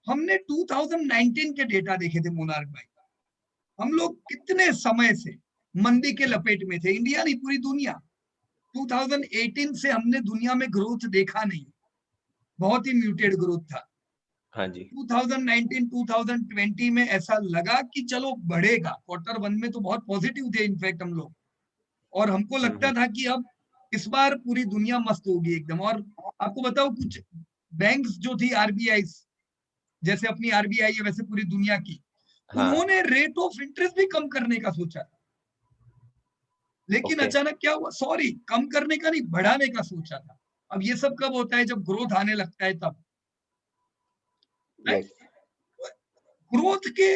हमने 2019 के डेटा देखे थे मोनार्क भाई। हम लोग कितने समय से मंदी के लपेट में थे, इंडिया नहीं पूरी दुनिया। 2018 से हमने दुनिया में ग्रोथ देखा नहीं, बहुत ही म्यूटेड ग्रोथ था। हाँ जी। 2019 2020 में ऐसा लगा कि चलो बढ़ेगा। Q1 में तो बहुत पॉजिटिव थे इनफैक्ट हम लोग, और हमको लगता था कि अब इस बार पूरी दुनिया मस्त होगी एकदम। और आपको बताओ, कुछ बैंक्स जो थी आरबीआई, जैसे अपनी आरबीआई है वैसे पूरी दुनिया की, उन्होंने रेट ऑफ इंटरेस्ट भी कम करने का सोचा, लेकिन अचानक क्या हुआ, सॉरी कम करने का नहीं, बढ़ाने का सोचा था। अब ये सब कब होता है? जब ग्रोथ आने लगता है तब। ग्रोथ के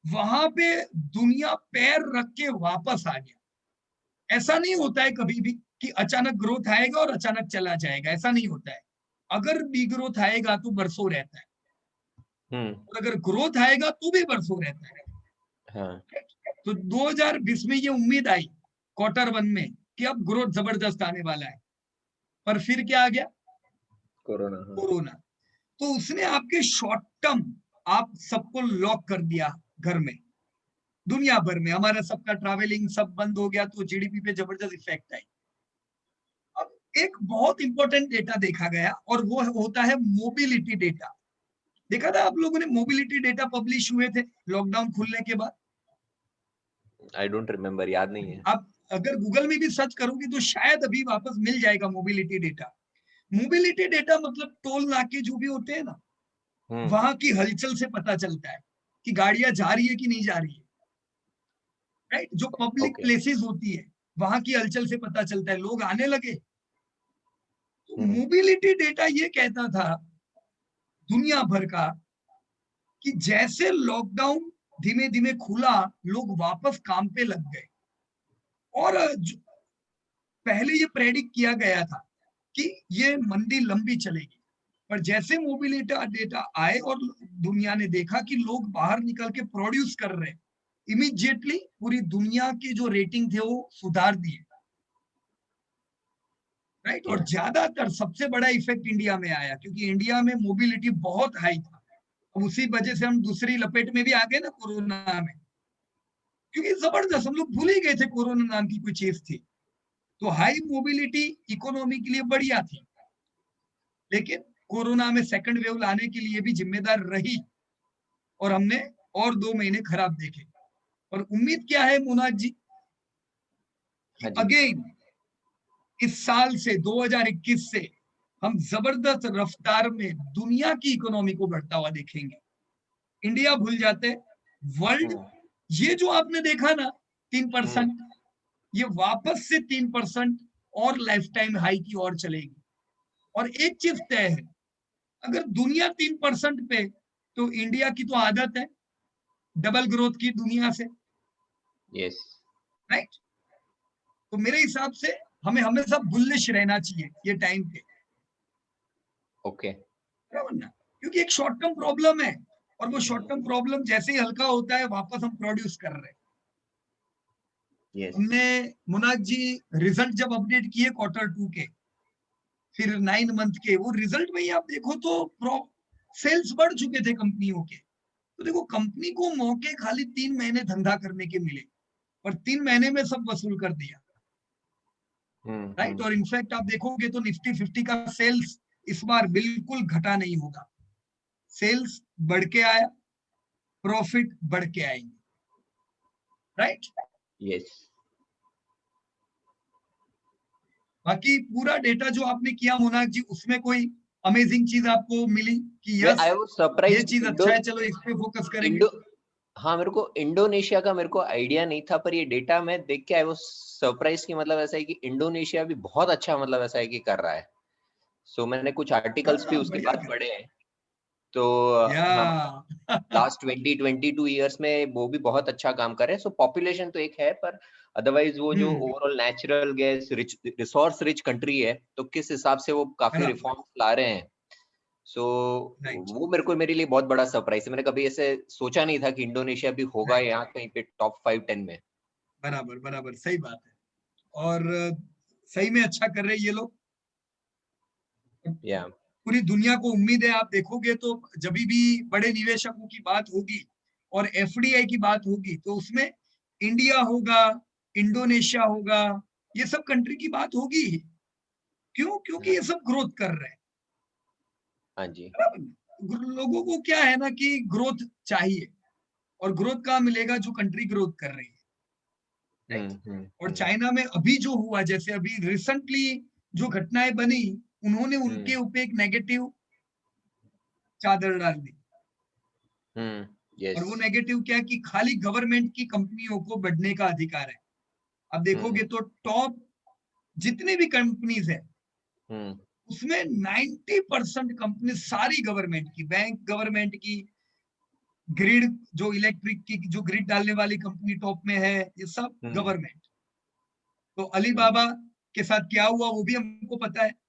वहां पे दुनिया पैर रख के वापस आ गया। ऐसा नहीं होता है कभी भी कि अचानक ग्रोथ आएगा और अचानक चला जाएगा, ऐसा नहीं होता है। अगर भी ग्रोथ आएगा तो बरसों रहता है, और अगर ग्रोथ आएगा तो भी बरसों रहता है। तो 2020 में ये उम्मीद आई Q1 में कि अब ग्रोथ जबरदस्त आने वाला है, पर फिर क्या आ गया? कोरोना। तो उसने आपके शॉर्ट टर्म आप सबको लॉक कर दिया घर में, दुनिया भर में। हमारा सबका ट्रैवलिंग सब बंद हो गया, तो जीडीपी पे जबरदस्त इफेक्ट आई। अब एक बहुत इंपॉर्टेंट डेटा देखा गया, और वो होता है मोबिलिटी डेटा। देखा था आप लोगों ने मोबिलिटी डेटा पब्लिश हुए थे लॉकडाउन खुलने के बाद? आई डोंट रिमेम्बर, याद नहीं है। आप अगर गूगल में भी सर्च करोगे तो शायद अभी वापस मिल जाएगा मोबिलिटी डेटा। मोबिलिटी डेटा मतलब टोल नाके जो भी होते हैं ना, वहां की हलचल से पता चलता है कि गाड़ियां जा रही है कि नहीं जा रही है। राइट, जो पब्लिक प्लेसेस होती है वहां की हलचल से पता चलता है, लोग आने लगे। तो मोबिलिटी डेटा ये कहता था दुनिया भर का कि जैसे लॉकडाउन धीमे धीमे खुला, लोग वापस काम पे लग गए। और पहले ये प्रेडिक्ट किया गया था कि ये मंदी लंबी चलेगी, पर जैसे मोबिलिटी डेटा आए और दुनिया ने देखा कि लोग बाहर निकल के प्रोड्यूस कर रहे हैं, इमीडिएटली पूरी दुनिया के जो रेटिंग थे वो सुधार दिए। राइट, और ज्यादातर सबसे बड़ा इफेक्ट इंडिया में आया, क्योंकि इंडिया में मोबिलिटी बहुत हाई था। अब उसी वजह से हम दूसरी लपेट में भी आ गए ना कोरोना में, क्योंकि जबरदस्त हम लोग भूल ही गए थे कोरोना नाम की कोई चीज थी। तो हाई मोबिलिटी इकोनॉमी के लिए बढ़िया थी, लेकिन कोरोना में सेकंड वेव लाने के लिए भी जिम्मेदार रही, और हमने और 2 महीने खराब देखे। और उम्मीद क्या है मुनाज जी, अगेन इस साल से 2021 से हम जबरदस्त रफ्तार में दुनिया की इकोनॉमी को बढ़ता हुआ देखेंगे। इंडिया भूल जाते, वर्ल्ड, ये जो आपने देखा ना 3%, ये वापस से 3% और लाइफ टाइम हाई की ओर चलेगी। और एक चीज तय है, अगर दुनिया 3% पे, तो इंडिया की तो आदत है डबल ग्रोथ की दुनिया से। यस, राइट, तो मेरे हिसाब से हमें हमेशा बुलिश रहना चाहिए ये टाइम पे। ओके, क्योंकि एक शॉर्ट टर्म प्रॉब्लम है, और वो शॉर्ट टर्म प्रॉब्लम जैसे ही हल्का होता है वापस हम प्रोड्यूस कर रहे हैं। हमने मुनाज जी रिजल्ट जब अपडेट किए Q2 के, फिर 9 मंथ के, वो रिजल्ट में ही आप देखो तो सेल्स बढ़ चुके थे कंपनियों के। तो देखो कंपनी को मौके खाली 3 महीने धंधा करने के मिले और 3 महीने में सब वसूल कर दिया, राइट। और इनफैक्ट आप देखोगे तो निफ्टी 50 का सेल्स इस बार बिल्कुल घटा नहीं होगा, सेल्स बढ़ के आया, प्रॉफिट बढ़ के आएंगे, राइट। यस। बाकी पूरा डेटा जो आपने किया मोनाक जी, उसमें कोई अमेजिंग चीज आपको मिली कि यस आई वाज सरप्राइज्ड, ये चीज अच्छा है, चलो इस पे फोकस करेंगे? हाँ, मेरे को इंडोनेशिया का मेरे को आइडिया नहीं था, पर ये डेटा मैं देख के आई वाज सरप्राइज कि मतलब ऐसा है कि इंडोनेशिया भी बहुत अच्छा मतलब ऐसा है कि कर रहा है। सो मैंने कुछ आर्टिकल्स भी उसके बाद पढ़े हैं, तो लास्ट 20-22 इयर्स में वो भी बहुत अच्छा काम कर रहे हैं। सो पॉपुलेशन तो एक है, पर अदरवाइज वो जो overall natural gas rich, resource rich country है, तो किस हिसाब से वो काफी रिफॉर्म्स ला रहे हैं। सो वो मेरे लिए बहुत बड़ा सरप्राइज है। मैंने कभी ऐसे सोचा नहीं था कि इंडोनेशिया भी होगा यहाँ कहीं पे टॉप 5-10 में। बराबर बराबर, सही बात है। और सही में अच्छा कर रहे हैं ये लोग। पूरी दुनिया को उम्मीद है, आप देखोगे तो जब भी बड़े निवेशकों की बात होगी और एफडीआई की बात होगी तो उसमें इंडिया होगा, इंडोनेशिया होगा, ये सब कंट्री की बात होगी ही। क्यों? क्योंकि ये सब ग्रोथ कर रहे हैं। हाँ जी। लोगों को क्या है ना कि ग्रोथ चाहिए, और ग्रोथ कहाँ मिलेगा? जो कंट्री ग्रोथ कर रही है। और चाइना में अभी जो हुआ, जैसे अभी रिसेंटली जो घटनाएं बनी, उन्होंने उनके ऊपर एक नेगेटिव चादर डाल दी। और वो नेगेटिव क्या कि खाली गवर्नमेंट की कंपनियों को बढ़ने का अधिकार है। अब देखोगे तो टॉप जितनी भी कंपनीज है उसमें 90% कंपनी सारी गवर्नमेंट की, बैंक गवर्नमेंट की, ग्रिड जो इलेक्ट्रिक की जो ग्रिड डालने वाली कंपनी टॉप में है, ये सब गवर्नमेंट। तो अलीबाबा के साथ क्या हुआ वो भी हमको पता है।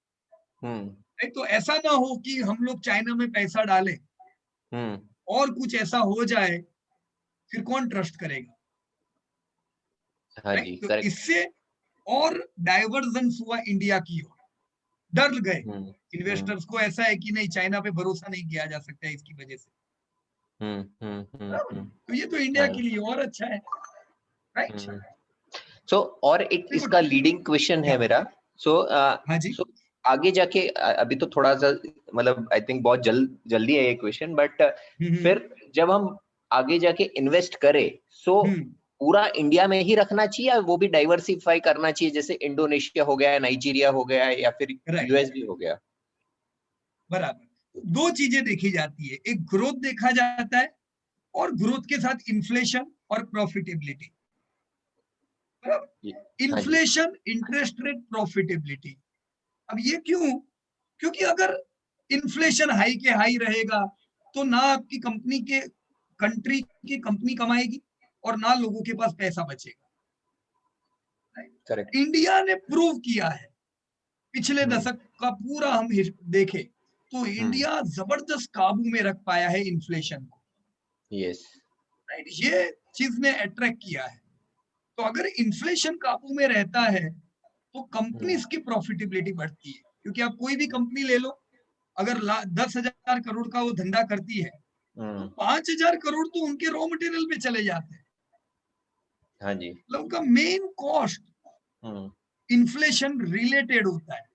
तो ऐसा ना हो कि हम लोग चाइना में पैसा डालें और कुछ ऐसा हो जाए, फिर कौन ट्रस्ट करेगा? हाँ जी, तो इससे और डाइवर्जेंस हुआ इंडिया की ओर, डर गए इन्वेस्टर्स को। ऐसा है कि नहीं, चाइना पे भरोसा नहीं किया जा सकता है इसकी वजह से। तो ये तो इंडिया के लिए और अच्छा है, राइट। सो और एक इसका लीडिंग क्वेश्चन है मेरा। सो आगे जाके, अभी तो थोड़ा सा मतलब आई थिंक बहुत जल्दी है ये क्वेश्चन, बट फिर जब हम आगे जाके इन्वेस्ट करें, सो पूरा इंडिया में ही रखना चाहिए या वो भी डाइवर्सिफाई करना चाहिए, जैसे इंडोनेशिया हो गया, नाइजीरिया हो गया, या फिर यूएस भी हो गया? बराबर, दो चीजें देखी जाती है, एक ग्रोथ देखा जाता है और ग्रोथ के साथ इन्फ्लेशन और profitability. Inflation, interest rate, profitability. अब ये क्यों? क्योंकि अगर इन्फ्लेशन हाई के हाई रहेगा तो ना आपकी कंपनी के कंट्री की कंपनी कमाएगी और ना लोगों के पास पैसा बचेगा। करेक्ट। इंडिया ने प्रूव किया है, पिछले दशक का पूरा हम देखें तो इंडिया जबरदस्त काबू में रख पाया है इन्फ्लेशन को। यस, राइट, ये चीज ने अट्रैक्ट किया है। तो अगर इन्फ्लेशन काबू में रहता है तो कंपनीज की प्रॉफिटेबिलिटी बढ़ती है। क्योंकि आप कोई भी कंपनी ले लो, अगर 10,000 करोड़ का वो धंधा करती है तो 5,000 करोड़ तो उनके रॉ मटेरियल पे चले जाते हैं। हाँ जी, मतलब उनका मेन कॉस्ट इन्फ्लेशन रिलेटेड होता है।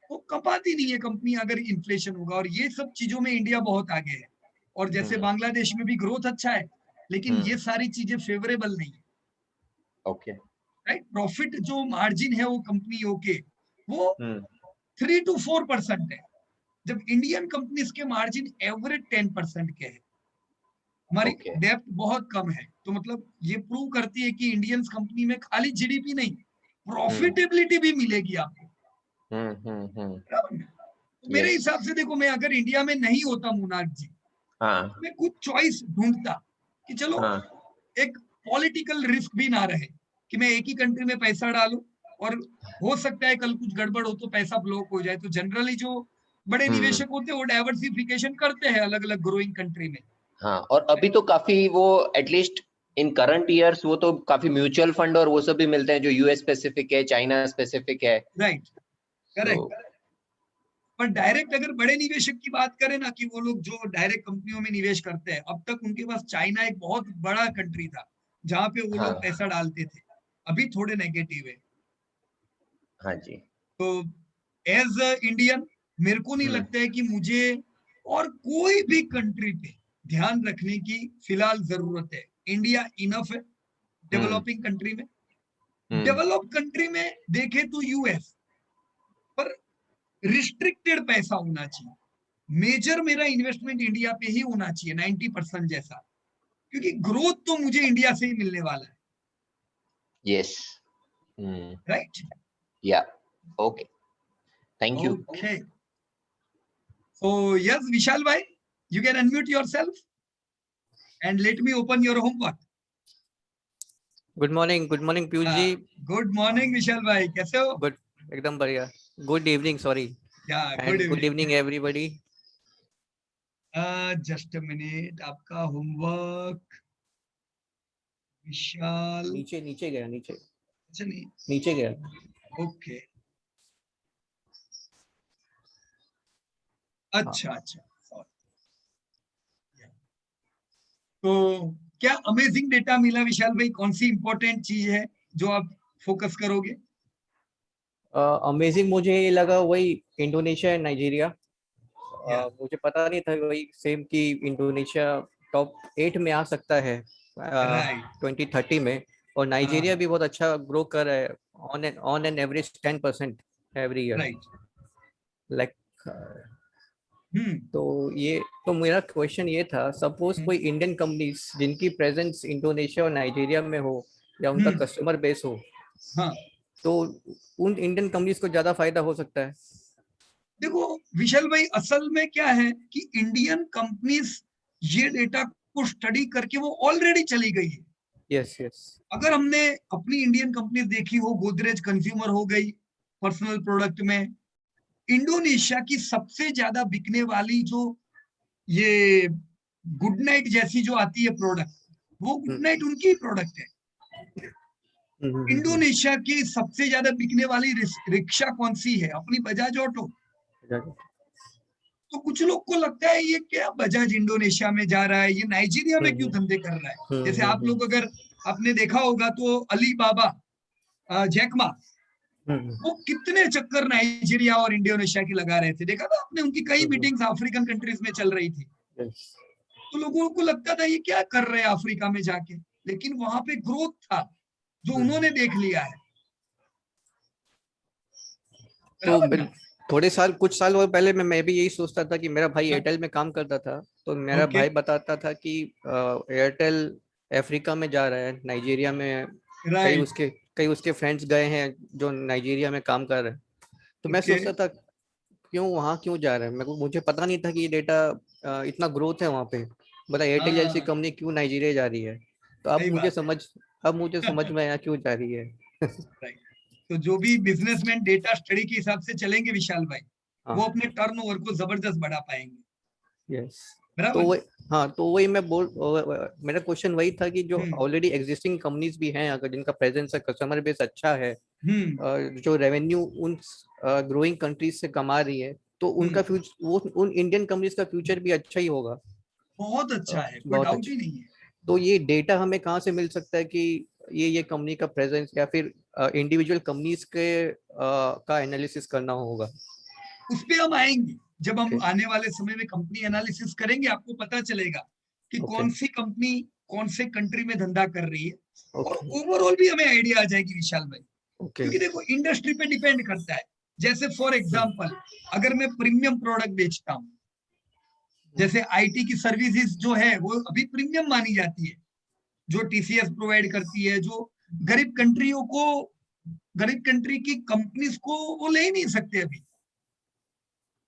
वो कमाती नहीं है कंपनी अगर इन्फ्लेशन होगा। और ये सब चीजों में इंडिया बहुत आगे है। और जैसे बांग्लादेश में भी ग्रोथ अच्छा है, लेकिन ये सारी चीजें फेवरेबल नहीं है। ओके, राइट, प्रॉफिट जो मार्जिन है वो कंपनियों के वो 3 to 4% है, जब इंडियन कंपनीज के मार्जिन एवरेज 10% के है। हमारी डेप्थ बहुत कम है। तो मतलब ये प्रूव करती है कि इंडियन कंपनी में खाली जीडीपी नहीं, प्रॉफिटेबिलिटी भी मिलेगी आपको। मेरे हिसाब से देखो, मैं अगर इंडिया में नहीं होता मोनार्क जी, मैं कुछ चॉइस ढूंढता कि चलो एक पॉलिटिकल रिस्क भी ना रहे कि मैं एक ही कंट्री में पैसा डालूं और हो सकता है कल कुछ गड़बड़ हो तो पैसा ब्लॉक हो जाए। तो जनरली जो बड़े निवेशक होते हैं वो डाइवर्सिफिकेशन करते हैं अलग अलग ग्रोइंग कंट्री में। हाँ, और अभी तो काफी वो एटलीस्ट इन करंट ईयर्स वो तो काफी म्यूचुअल फंड और वो सब भी मिलते हैं जो यूएस स्पेसिफिक है, चाइना स्पेसिफिक है। Right, correct. पर डायरेक्ट अगर बड़े निवेशक की बात करें ना, कि वो लोग जो डायरेक्ट कंपनियों में निवेश करते हैं, अब तक उनके पास चाइना एक बहुत बड़ा कंट्री था जहां पे वो लोग पैसा डालते थे, अभी थोड़े नेगेटिव है। हाँ जी। तो एज इंडियन मेरे को नहीं लगता है कि मुझे और कोई भी कंट्री पे ध्यान रखने की फिलहाल जरूरत है। इंडिया इनफ है डेवलपिंग कंट्री में। डेवलप कंट्री में देखे तो यूएस, पर रिस्ट्रिक्टेड पैसा होना चाहिए। मेजर मेरा इन्वेस्टमेंट इंडिया पे ही होना चाहिए 90% जैसा, क्योंकि ग्रोथ तो मुझे इंडिया से ही मिलने वाला है। यस, राइट, या, okay, thank you. Okay, so yes Vishal bhai, you can unmute yourself and let me open your homework. Good morning Piyush ji. Good morning Vishal भाई, कैसे हो? गुड, एकदम बढ़िया। Good evening, sorry. Good evening everybody. Just a minute, आपका homework Vishal नीचे गया, नीचे। अच्छा, नहीं नीचे गया। ओके, अच्छा, तो क्या अमेजिंग डेटा मिला विशाल भाई? कौन सी इंपॉर्टेंट चीज है जो आप फोकस करोगे? अमेजिंग मुझे ये लगा वही इंडोनेशिया एंड नाइजीरिया। मुझे पता नहीं था वही सेम कि इंडोनेशिया टॉप 8 में आ सकता है 2030 में, और नाइजीरिया भी बहुत अच्छा ग्रो कर रहा है on an average 10% every year. Like तो मेरा क्वेश्चन ये था, सपोज कोई इंडियन कंपनीज जिनकी प्रेजेंस इंडोनेशिया और नाइजीरिया में हो या उनका कस्टमर बेस हो, तो उन इंडियन कंपनीज को ज्यादा फायदा हो सकता है। देखो विशाल भाई, असल में क्या है कि इंडियन कंपनीज ये डेटा को स्टडी करके वो ऑलरेडी चली गई है। Yes yes. अगर हमने अपनी इंडियन कंपनीज देखी हो, गोदरेज कंज्यूमर हो गई पर्सनल प्रोडक्ट में, इंडोनेशिया की सबसे ज्यादा बिकने वाली जो ये गुड नाइट जैसी जो आती है प्रोडक्ट, वो गुड नाइट उनकी प्रोडक्ट है। इंडोनेशिया की सबसे ज्यादा बिकने वाली रिक्शा कौन सी है? अपनी बजाज ऑटो। तो कुछ लोग को लगता है ये क्या बजाज इंडोनेशिया में जा रहा है, ये नाइजीरिया में क्यों धंधे कर रहा है? जैसे आप लोग अगर आपने देखा होगा तो अली बाबा जैकमा, वो कितने चक्कर नाइजीरिया और इंडोनेशिया की लगा रहे थे, देखा था आपने? उनकी कई मीटिंग्स अफ्रीकन कंट्रीज में चल रही थी। तो लोगों को लगता था ये क्या कर रहे हैं अफ्रीका में जाके, लेकिन वहां पे ग्रोथ था जो उन्होंने देख लिया है। तो कुछ साल और पहले मैं भी यही सोचता था कि मेरा भाई एयरटेल में काम करता था, तो मेरा भाई बताता था कि एयरटेल अफ्रीका में जा रहा है, नाइजीरिया में कई उसके फ्रेंड्स गए हैं जो नाइजीरिया में काम कर रहे हैं। तो मैं सोचता था क्यों जा रहे हैं। मुझे पता नहीं था कि ये डेटा इतना ग्रोथ है वहाँ पे, मतलब एयरटेल जैसी कंपनी क्यों नाइजीरिया जा रही है। तो अब मुझे समझ में आया क्यों जा रही है। तो जो भी बिजनेसमैन डेटा स्टडी के हिसाब से चलेंगे विशाल भाई, वो अपने टर्नओवर को जबरदस्त बढ़ा पाएंगे। यस, तो वही मेरा क्वेश्चन वही था कि जो ऑलरेडी एग्जिस्टिंग कंपनीज भी हैं, अगर जिनका प्रेजेंस है, कस्टमर बेस अच्छा है, जो रेवेन्यू उन ग्रोइंग कंट्रीज से कमा रही है, तो उनका फ्यूचर, उन इंडियन कंपनीज का फ्यूचर भी अच्छा ही होगा। बहुत अच्छा है, कोई डाउट ही नहीं है। तो ये डेटा हमें कहाँ से मिल सकता है कि ये कंपनी का प्रेजेंस, या फिर इंडिविजुअल कंपनीज के का एनालिसिस करना होगा? उस पे हम आएंगे जब हम आने वाले समय में कंपनी एनालिसिस करेंगे। आपको पता चलेगा कि कौन सी कंपनी कौन से कंट्री में धंधा कर रही है, और ओवरऑल भी हमें आइडिया आ जाएगी विशाल भाई। क्योंकि देखो इंडस्ट्री पे डिपेंड करता है। जैसे फॉर एग्जांपल अगर मैं प्रीमियम प्रोडक्ट बेचता हूँ, जैसे आईटी की सर्विसेज जो है वो अभी प्रीमियम मानी जाती है, जो टीसीएस प्रोवाइड करती है, जो गरीब कंट्री की कंपनीज को वो ले ही नहीं सकते अभी,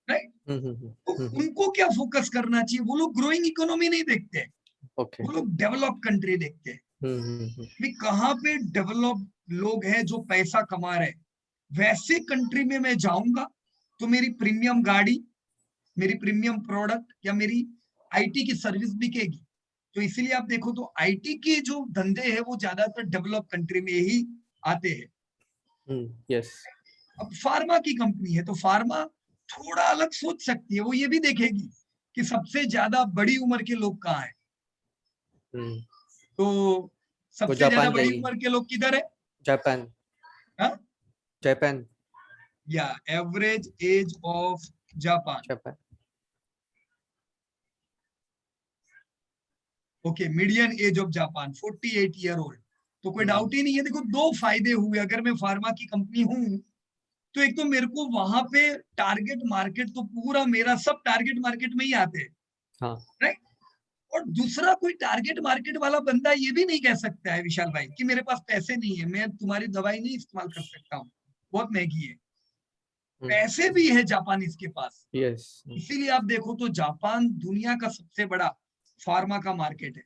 राइट? तो उनको क्या फोकस करना चाहिए? वो लोग ग्रोइंग इकोनॉमी नहीं देखते, वो लोग डेवलप कंट्री देखते हैं। कहाँ पे डेवलप लोग हैं जो पैसा कमा रहे, वैसे कंट्री में मैं जाऊंगा तो मेरी प्रीमियम गाड़ी, मेरी प्रीमियम प्रोडक्ट या मेरी आईटी की सर्विस बिकेगी। तो इसीलिए आप देखो तो आईटी के जो धंधे हैं वो ज्यादातर डेवलप कंट्री में ही आते हैं। यस। अब फार्मा की कंपनी है तो फार्मा थोड़ा अलग सोच सकती है, वो ये भी देखेगी कि सबसे ज्यादा बड़ी उम्र के लोग कहाँ हैं। तो सबसे ज्यादा जापान बड़ी जाएगी। उम्र के लोग किधर है? जापान। हाँ? जापान। या average age of Japan. Japan. Okay, median age of Japan 48 year old. तो कोई डाउट ही नहीं है। देखो, दो फायदे हुए। अगर मैं फार्मा की कंपनी हूं तो एक तो मेरे को वहां पे टारगेट मार्केट तो पूरा मेरा सब टारगेट मार्केट में ही आते हैं, हाँ। राइट। और दूसरा, कोई टारगेट मार्केट वाला बंदा ये भी नहीं कह सकता है विशाल भाई कि मेरे पास पैसे नहीं है, मैं तुम्हारी दवाई नहीं इस्तेमाल कर सकता हूँ, बहुत महंगी है। पैसे भी है जापानीज के पास। यस। इसीलिए आप देखो तो जापान दुनिया का सबसे बड़ा फार्मा का मार्केट है,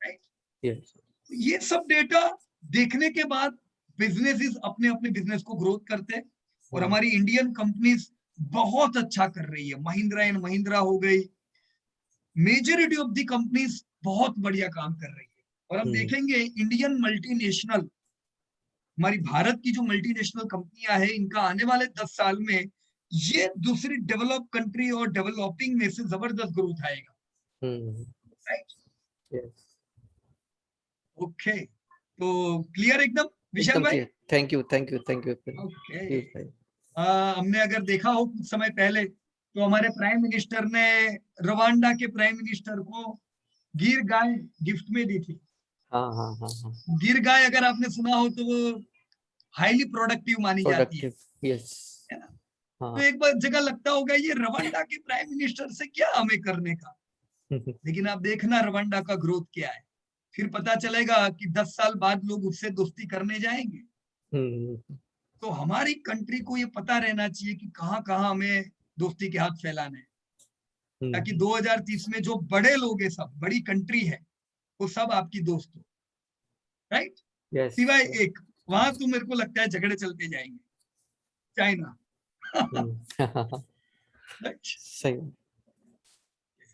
राइट। यस। ये सब डेटा देखने के बाद बिजनेसेस अपने अपने बिजनेस को ग्रोथ करते हैं। और हमारी इंडियन कंपनीज बहुत अच्छा कर रही है। महिंद्रा एंड महिंद्रा हो गई, मेजॉरिटी ऑफ दी कंपनीज बहुत बढ़िया काम कर रही है। और हम देखेंगे इंडियन मल्टीनेशनल, हमारी भारत की जो मल्टीनेशनल कंपनियां हैं, इनका आने वाले 10 साल में ये दूसरी डेवलप कंट्री और डेवलपिंग में से जबरदस्त ग्रोथ आएगा, राइट। ओके, तो क्लियर एकदम विशाल भाई? Thank you thank you thank you. Okay, हमने अगर देखा हो कुछ समय पहले तो हमारे प्राइम मिनिस्टर ने रवांडा के प्राइम मिनिस्टर को गिर गाय गिफ्ट में दी थी। हाँ हाँ हाँ हाँ। गिर गाय अगर आपने सुना हो तो वो हाईली प्रोडक्टिव मानी जाती है, यस। है ना? हाँ। तो एक बार जगह लगता होगा ये रवांडा के प्राइम मिनिस्टर से क्या हमें करने का। लेकिन आप देखना रवांडा का ग्रोथ क्या है, फिर पता चलेगा कि 10 साल बाद लोग उससे दोस्ती करने जाएंगे। तो हमारी कंट्री को ये पता रहना चाहिए कि कहाँ कहाँ हमें दोस्ती के हाथ फैलाने हैं, ताकि 2030 में जो बड़े लोग हैं, सब बड़ी कंट्री है, वो सब आपकी दोस्त हो, राइट। सिवाय एक, वहां तो मेरे को लगता है झगड़े चलते जाएंगे, चाइना। सही।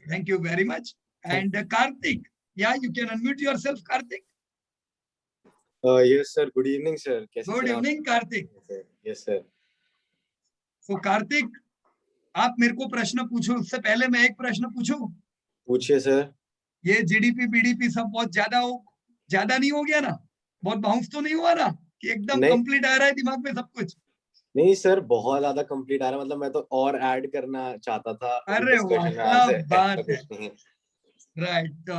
Thank you very much. And Karthik, yeah, you can unmute yourself, Karthik. Yes, sir. Good evening, sir. Good evening, Karthik. Yes, sir. So, Karthik, आप मेरे को प्रश्न पूछो, उससे पहले मैं एक प्रश्न पूछूं? पूछिए सर। ये जीडीपी बीडीपी सब बहुत ज्यादा नहीं हो गया ना? बहुत बाउंस तो नहीं हुआ ना कि एकदम कंप्लीट आ रहा है दिमाग में सब कुछ? नहीं सर, बहुत ज्यादा कंप्लीट आ रहा है। मतलब मैं तो और ऐड करना चाहता था। अरे वाह, क्या बात है। राइट, तो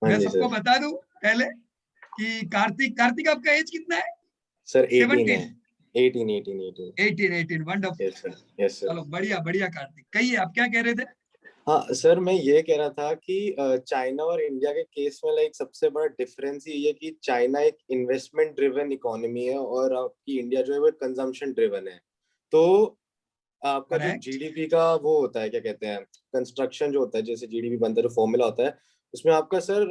मैं सबको बता दूं पहले कि कार्तिक आपका एज कितना है? Sir 18 wonderful. Yes sir. चलो बढ़िया कार्तिक, कहिए आप क्या कह रहे थे? हाँ सर, मैं ये कह रहा था कि चाइना और इंडिया के केस में लाइक सबसे बड़ा डिफरेंस ये है कि चाइना एक इन्वेस्टमेंट ड्रिवन इकोनॉमी है और आपकी इंडिया जो है वो कंजम्पशन ड्रिवन है। तो आपका जो जीडीपी का वो होता है, क्या कहते हैं, कंस्ट्रक्शन जो होता है, जैसे जीडीपी बनता है, जो फॉर्मूला होता है, उसमें आपका सर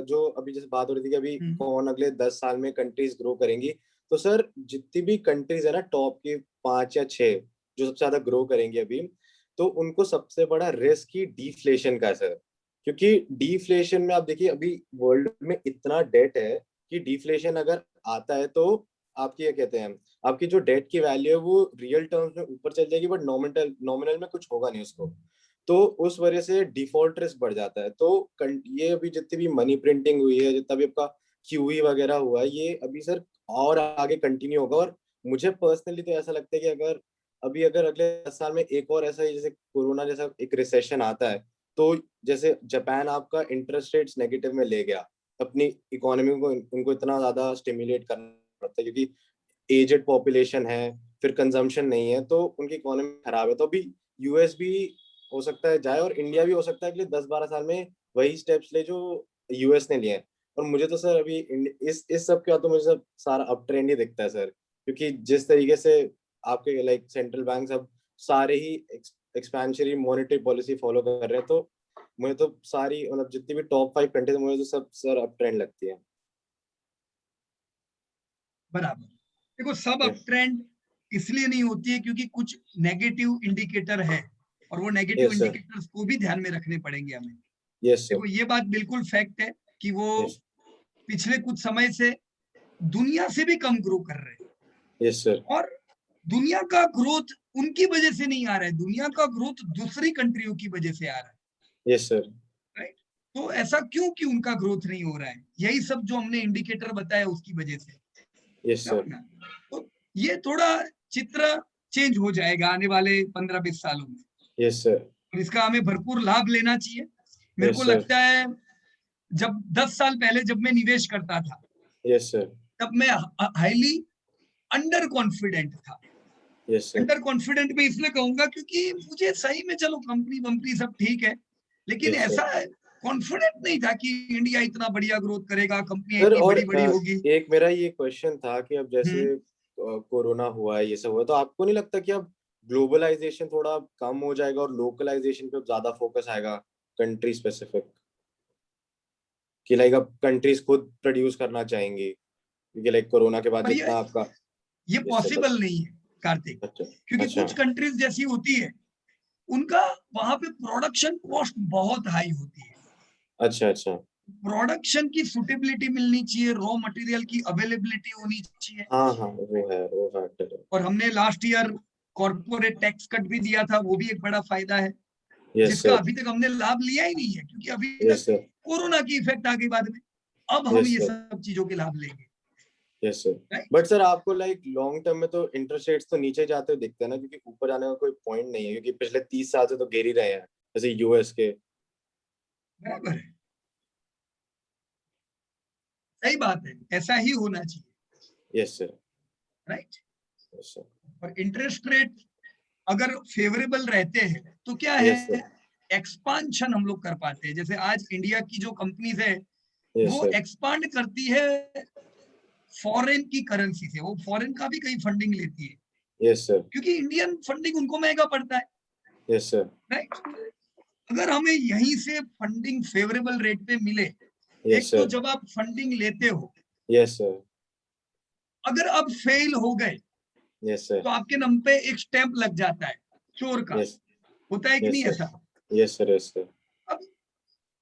जो अभी जैसे बात हो रही थी कि अभी कौन अगले 10 साल में कंट्रीज ग्रो करेंगी, तो सर जितनी भी कंट्रीज है ना, टॉप की 5 या 6 जो सबसे ज्यादा ग्रो करेंगी अभी, तो उनको सबसे बड़ा रिस्क ही डिफ्लेशन का है सर। क्योंकि डिफ्लेशन में आप देखिए अभी वर्ल्ड में इतना डेट है कि डिफ्लेशन अगर आता है तो आपकी क्या कहते हैं, आपकी जो डेट की वैल्यू है वो रियल टर्म्स में ऊपर चल जाएगी, बट नॉमिनल में कुछ होगा नहीं उसको। तो उस वजह से डिफॉल्ट रिस्क बढ़ जाता है। तो ये अभी जितनी भी मनी प्रिंटिंग हुई है, जितना भी आपका क्यूई वगैरह हुआ है, ये अभी सर और आगे कंटिन्यू होगा। और मुझे पर्सनली तो ऐसा लगता है कि अगर अगले 10 साल में एक और ऐसा जैसे कोरोना जैसा एक रिसेशन आता है, तो जैसे जापान आपका इंटरेस्ट रेट्स नेगेटिव में ले गया, अपनी इकोनॉमी को उनको इतना ज्यादा स्टिमुलेट करना पड़ता है क्योंकि एजेड पॉपुलेशन है, फिर कंजम्पशन नहीं है, तो उनकी इकोनॉमी खराब है। तो अभी यूएस भी हो सकता है जाए और इंडिया भी हो सकता है कि 10-12 साल में वही स्टेप्स ले जो यूएस ने लिए हैं। और मुझे तो सर अभी इस सब का तो मुझे सब सारा अप ट्रेंड ही दिखता है सर, क्योंकि जिस तरीके से आपके लाइक सेंट्रल बैंक अब सारे ही एक्सपेंशनरी मॉनेटरी पॉलिसी फॉलो कर रहे हैं, तो मुझे तो सारी मतलब जितनी भी टॉप 5 कंट्रीज मुझे तो सब सर अप ट्रेंड लगती है। बराबर। देखो, सब अप ट्रेंड इसलिए नहीं होती है क्योंकि कुछ नेगेटिव इंडिकेटर है और वो नेगेटिव इंडिकेटर्स को भी ध्यान में रखने पड़ेंगे हमें। देखो, ये बात बिल्कुल फैक्ट है कि वो पिछले कुछ समय से दुनिया से भी कम ग्रो कर रहे हैं। Yes sir. और दुनिया का ग्रोथ उनकी वजह से नहीं आ रहा है, दुनिया का ग्रोथ दूसरी कंट्रियों की वजह से आ रहा है। Yes sir. राइट, तो ऐसा क्यों कि उनका ग्रोथ नहीं हो रहा है? यही सब जो हमने इंडिकेटर बताया उसकी वजह से। Yes sir. तो ये थोड़ा चित्र चेंज हो जाएगा आने वाले 15-20 सालों में। Yes sir. और इसका हमें भरपूर लाभ लेना चाहिए। मेरे को लगता है जब 10 साल पहले जब मैं निवेश करता था, यस सर, तब मैं हाईली अंडर कॉन्फिडेंट था। यस सर, अंडर कॉन्फिडेंट में इसलिए कहूंगा क्योंकि मुझे सही में चलो कंपनी सब ठीक है, लेकिन Yes, ऐसा कॉन्फिडेंट नहीं था कि इंडिया इतना बढ़िया ग्रोथ करेगा, कंपनी सर। इतनी और बड़ी होगी। एक मेरा ये क्वेश्चन था कि अब जैसे कोरोना हुआ है, ये सब हुआ, तो आपको नहीं लगता कि अब ग्लोबलाइजेशन थोड़ा कम हो जाएगा और लोकलाइजेशन पे ज्यादा फोकस आएगा कंट्री स्पेसिफिक, कि लाइक अब कंट्रीज खुद प्रोड्यूस करना चाहेंगी क्योंकि लाइक कोरोना के बाद पर जितना आपका ये पॉसिबल नहीं है कार्तिक, क्योंकि कुछ कंट्रीज जैसी होती है उनका वहां पे प्रोडक्शन कॉस्ट बहुत हाई होती है। अच्छा। प्रोडक्शन की सुटेबिलिटी मिलनी चाहिए, रॉ मटेरियल की अवेलेबिलिटी होनी चाहिए। हाँ, वो फैक्टर है। और हमने last year corporate tax cut भी दिया था, वो भी एक बड़ा फायदा है। जिसका अभी तक हमने लाभ लिया ही नहीं है, क्योंकि अभी तक कोरोना की इफेक्ट आ गई बाद में। अब हम ये सब चीजों के लाभ लेंगे। Yes sir. बट सर आपको लाइक लॉन्ग टर्म में तो इंटरेस्ट रेट्स तो नीचे जाते हुए दिखते हैं ना, क्योंकि ऊपर जाने का कोई पॉइंट नहीं है, क्योंकि पिछले 30 साल से तो गिर ही रहे हैं जैसे यूएस के। बराबर है, सही बात है, ऐसा ही होना चाहिए। Yes sir. Right. Yes sir. और इंटरेस्ट रेट अगर फेवरेबल रहते हैं तो क्या है, एक्सपांशन हम लोग कर पाते हैं। जैसे आज इंडिया की जो कंपनीज है वो एक्सपांड करती है फॉरेन की करेंसी से, वो फॉरेन का भी कहीं फंडिंग लेती है। Yes sir. क्योंकि इंडियन फंडिंग उनको महंगा पड़ता है। Yes sir. राइट। अगर हमें यहीं से फंडिंग फेवरेबल रेट पे मिले, एक तो जब आप फंडिंग लेते हो, यस सर, अगर अब फेल हो गए यस सर, तो आपके नाम पे एक स्टैंप लग जाता है चोर का। होता है कि नहीं ऐसा? Yes sir. Yes sir. अब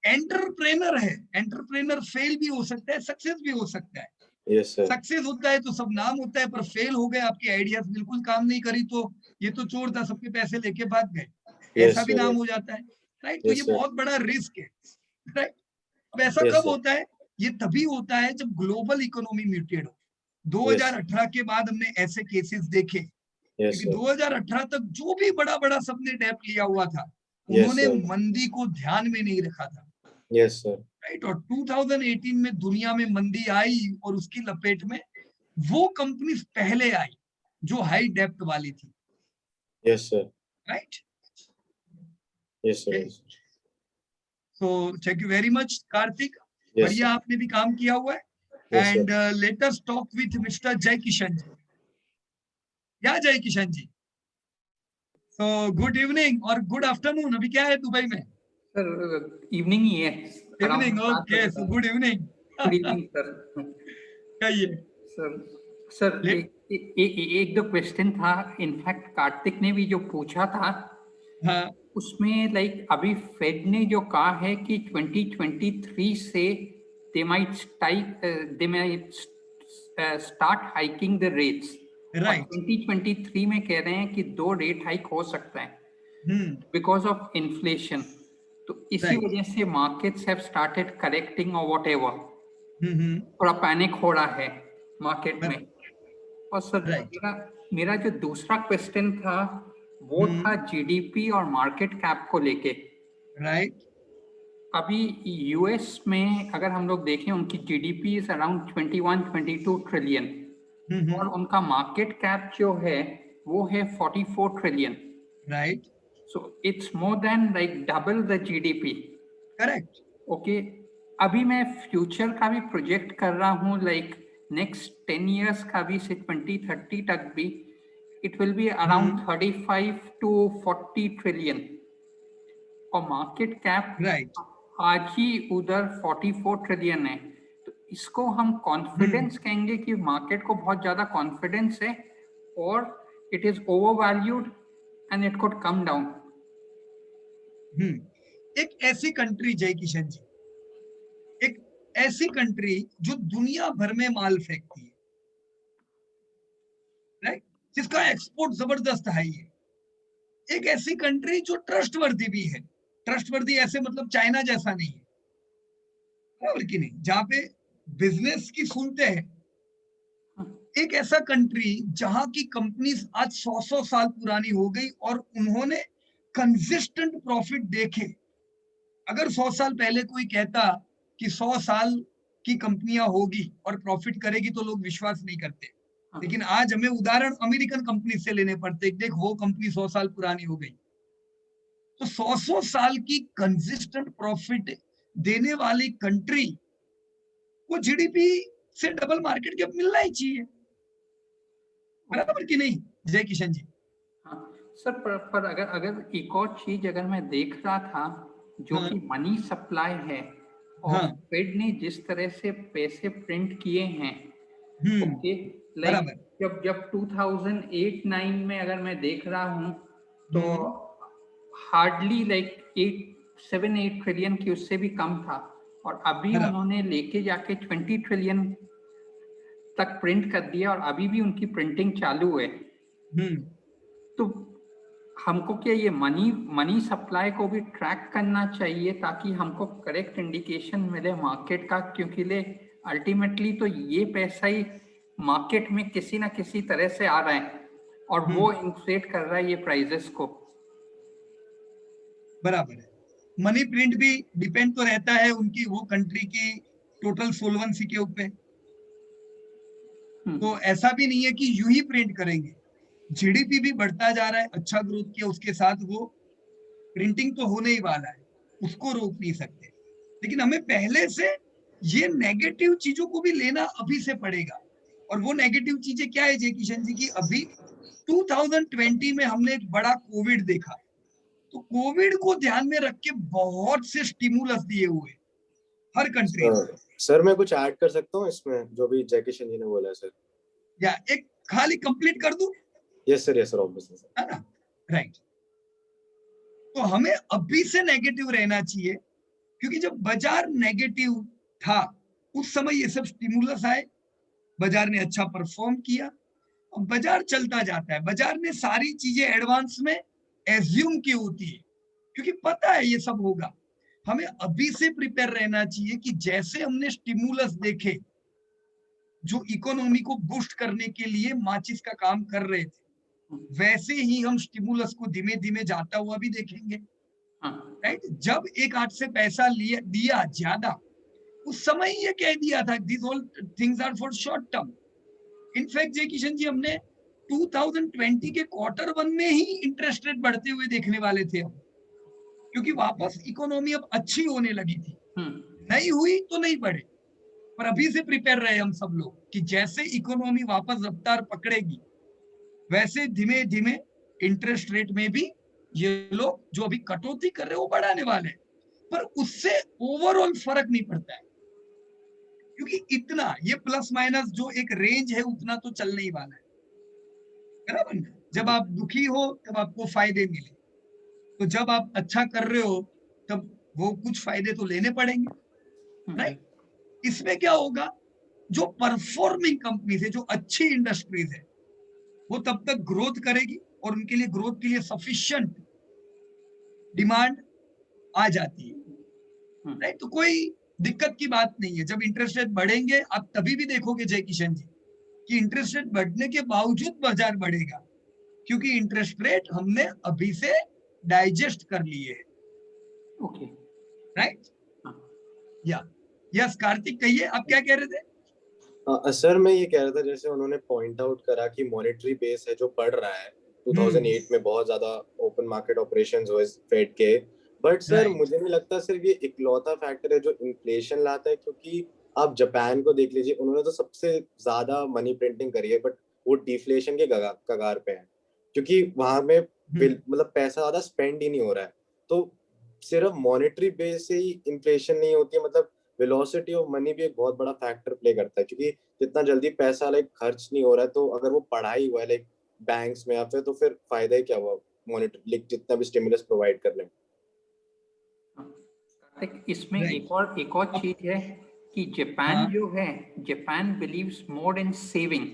एंटरप्रेनर है, एंटरप्रेनर फेल भी हो सकता है, सक्सेस भी हो सकता है। Yes sir. सक्सेस होता है तो सब नाम होता है, पर फेल हो गए, आपकी आइडियाज बिल्कुल काम नहीं करी, तो ये तो चोर था, सबके पैसे लेके भाग गए, ऐसा भी नाम हो जाता है। राइट। तो ये बहुत बड़ा रिस्क है। राइट। अब ऐसा कब होता है? ये तभी होता है जब ग्लोबल इकोनॉमी म्यूटेड हो। 2018 के बाद हमने ऐसे केसेस देखे, क्योंकि 2018 तक जो भी बड़ा सबने डेट लिया हुआ था, उन्होंने मंदी को ध्यान में नहीं रखा था। Yes sir. राइट। और 2018 में दुनिया में मंदी आई और उसकी लपेट में वो कंपनीज पहले आई जो हाई डेप्थ वाली थी। Yes sir. Right. Yes sir. So thank you very much Kartik, बढ़िया आपने भी काम किया हुआ है। And let us talk with mister जय किशन जी। या जय किशन जी, सो गुड इवनिंग और गुड आफ्टरनून। अभी क्या है दुबई में? सर इवनिंग ही है। Evening, okay, so good evening. Good evening sir. कहिए सर। एक दो क्वेश्चन था, इनफैक्ट कार्तिक ने भी जो पूछा था, हाँ, उसमें लाइक अभी फेड ने जो कहा है कि 2023 से they might start hiking the rates. Right. 2023 में कह रहे हैं कि 2 रेट हाइक हो सकता है बिकॉज ऑफ इन्फ्लेशन। तो इसी वजह से मार्केट्स हैव स्टार्टेड करेक्टिंग और वॉट एवर, थोड़ा पैनिक हो रहा है मार्केट में। और सर मेरा जो दूसरा क्वेश्चन था वो था जीडीपी और मार्केट कैप को लेके। राइट। अभी यूएस में अगर हम लोग देखें, उनकी जीडीपी इज अराउंड 21-22 ट्रिलियन और उनका मार्केट कैप जो है वो है 44 trillion. Right. So it's more than like double the GDP. Correct. Okay, अभी मैं फ्यूचर का भी प्रोजेक्ट कर रहा हूँ, लाइक नेक्स्ट 10 इयर्स का भी, से 2030 तक भी it will be around 35 to 40 trillion और मार्केट कैप आज ही उधर 44 ट्रिलियन है। तो इसको हम कॉन्फिडेंस कहेंगे कि मार्केट को बहुत ज्यादा कॉन्फिडेंस है और it is over valued and it could come down. एक ऐसी कंट्री, जय किशन जी, एक ऐसी कंट्री जो दुनिया भर में माल फेंकती है, राइट, जिसका एक्सपोर्ट जबरदस्त हाई है, एक ऐसी कंट्री जो ट्रस्टवर्दी भी है, ट्रस्टवर्दी ऐसे मतलब चाइना जैसा नहीं है, बराबर कि नहीं, जहां पे बिजनेस की सुनते हैं। एक ऐसा कंट्री जहां की कंपनीज आज 100 साल पुरानी हो गई और उन्होंने कंसिस्टेंट प्रॉफिट देखे। अगर 100 साल पहले कोई कहता कि 100 साल की कंपनियां होगी और प्रॉफिट करेगी तो लोग विश्वास नहीं करते, लेकिन आज हमें उदाहरण अमेरिकन कंपनी से लेने पड़ते, देख वो कंपनी 100 साल पुरानी हो गई। तो 100 साल की कंसिस्टेंट प्रॉफिट देने वाली कंट्री को जीडीपी से डबल मार्केट कैप मिलना ही चाहिए, बराबर कि नहीं जय किशन जी? हाँ सर, पर अगर एक और चीज अगर मैं देख रहा था जो कि मनी सप्लाई है और फेड ने जिस तरह से पैसे प्रिंट किए हैं, ओके, लाइक जब 2008-9 में अगर मैं देख रहा हूँ तो हार्डली लाइक 7-8 ट्रिलियन की उससे भी कम था, और अभी उन्होंने लेके जाके 20 ट्रिलियन तक प्रिंट कर दिया और अभी भी उनकी प्रिंटिंग चालू है। तो हमको क्या ये मनी सप्लाई को भी ट्रैक करना चाहिए ताकि हमको करेक्ट इंडिकेशन मिले मार्केट का, क्योंकि ले अल्टीमेटली तो ये पैसा ही मार्केट में किसी ना किसी तरह से आ रहा है और वो इन्फ्लेट कर रहा है ये प्राइजेस को। बराबर है, मनी प्रिंट भी डिपेंड तो रहता है उनकी वो कंट्री की टोटल सोल्वेंसी के ऊपर। तो ऐसा भी नहीं है कि यूं ही प्रिंट करेंगे, जीडीपी भी बढ़ता जा रहा है, अच्छा ग्रोथ किया, उसके साथ वो प्रिंटिंग तो होने ही वाला है, उसको रोक नहीं सकते। लेकिन हमें पहले से ये नेगेटिव चीजों को भी लेना अभी से पड़ेगा। और वो नेगेटिव चीजें क्या है जय किशन जी की? अभी 2020 में हमने एक बड़ा कोविड देखा, तो कोविड को ध्यान में रख के बहुत से स्टिमुलस दिए हुए हर कंट्री। सर मैं कुछ ऐड कर सकता हूँ इसमें जो भी जय किशन जी ने बोला सर? या एक खाली कंप्लीट कर दूं? यस सर ऑब्वियसली सर, है ना, राइट। तो हमें अभी से नेगेटिव रहना चाहिए, क्योंकि जब बाजार नेगेटिव था उस समय ये सब स्टिमुलस आए, बाजार ने अच्छा परफॉर्म किया, और बाजार चलता जाता है। बाजार ने सारी चीजें एडवांस में एज्यूम की होती है क्योंकि पता है ये सब होगा। हमें अभी से प्रिपेयर रहना चाहिए कि जैसे हमने स्टिमुलस देखे जो इकोनॉमी को बूस्ट करने के लिए माचिस का काम कर रहे थे, वैसे ही हम स्टिमुलस को धीमे धीमे जाता हुआ भी देखेंगे, राइट। जब एक हाथ से पैसा दिया ज्यादा, उस समय ये कह दिया था this all things are for short term. In fact Jai Kishan जी, हमने 2020 के Q1 में ही इंटरेस्ट रेट बढ़ते हुए देखने वाले थे हम, क्योंकि वापस इकोनॉमी अब अच्छी होने लगी थी। नहीं हुई तो नहीं बढ़े, पर अभी से प्रिपेयर रहे हम सब लोग कि जैसे इकोनॉमी वापस रफ्तार पकड़ेगी वैसे धीमे धीमे इंटरेस्ट रेट में भी ये लोग जो अभी कटौती कर रहे हैं वो बढ़ाने वाले हैं, पर उससे ओवरऑल फर्क नहीं पड़ता है, क्योंकि इतना ये प्लस माइनस जो एक रेंज है उतना तो चलने ही वाला है, बराबर। जब आप दुखी हो तब आपको फायदे मिले, तो जब आप अच्छा कर रहे हो तब वो कुछ फायदे तो लेने पड़ेंगे, राइट। इसमें क्या होगा, जो परफॉर्मिंग कंपनीज है, जो अच्छी इंडस्ट्रीज है, वो तब तक ग्रोथ करेगी और उनके लिए ग्रोथ के लिए सफिशिएंट डिमांड आ जाती है, राइट। तो कोई दिक्कत की बात नहीं है। जब इंटरेस्ट रेट बढ़ेंगे आप तभी भी देखोगे जय किशन जी कि इंटरेस्ट रेट बढ़ने के बावजूद बाजार बढ़ेगा, क्योंकि इंटरेस्ट रेट हमने अभी से डाइजेस्ट कर लिए है, ओके, राइट। या यस कार्तिक, कहिए आप क्या कह रहे थे? सर मैं ये कह रहा था, जैसे उन्होंने पॉइंट आउट करा कि मॉनेटरी बेस है जो बढ़ रहा है, 2008 में बहुत ज्यादा ओपन मार्केट ऑपरेशंस हुए फेड के, बट सर मुझे नहीं लगता सिर्फ ये इकलौता फैक्टर है जो इन्फ्लेशन लाता है, क्योंकि आप जापान को देख लीजिए, उन्होंने तो सबसे ज्यादा मनी प्रिंटिंग करी है, बट वो डिफ्लेशन के कगार पे है, क्योंकि वहां में मतलब पैसा ज्यादा स्पेंड ही नहीं हो रहा है। तो सिर्फ मॉनेटरी बेस से ही इन्फ्लेशन नहीं होती है, मतलब वेलोसिटी ऑफ मनी भी एक बहुत बड़ा फैक्टर प्ले करता है, क्योंकि जितना जल्दी पैसा खर्च नहीं हो रहा है, तो अगर वो पढ़ाई हुआ है बैंक्स में या फिर, तो फिर फायदा ही क्या हुआ मॉनेटरी जितना भी स्टिमुलस प्रोवाइड कर लें। इसमें एक और चीज है कि जापान जो है, Japan believes more in saving,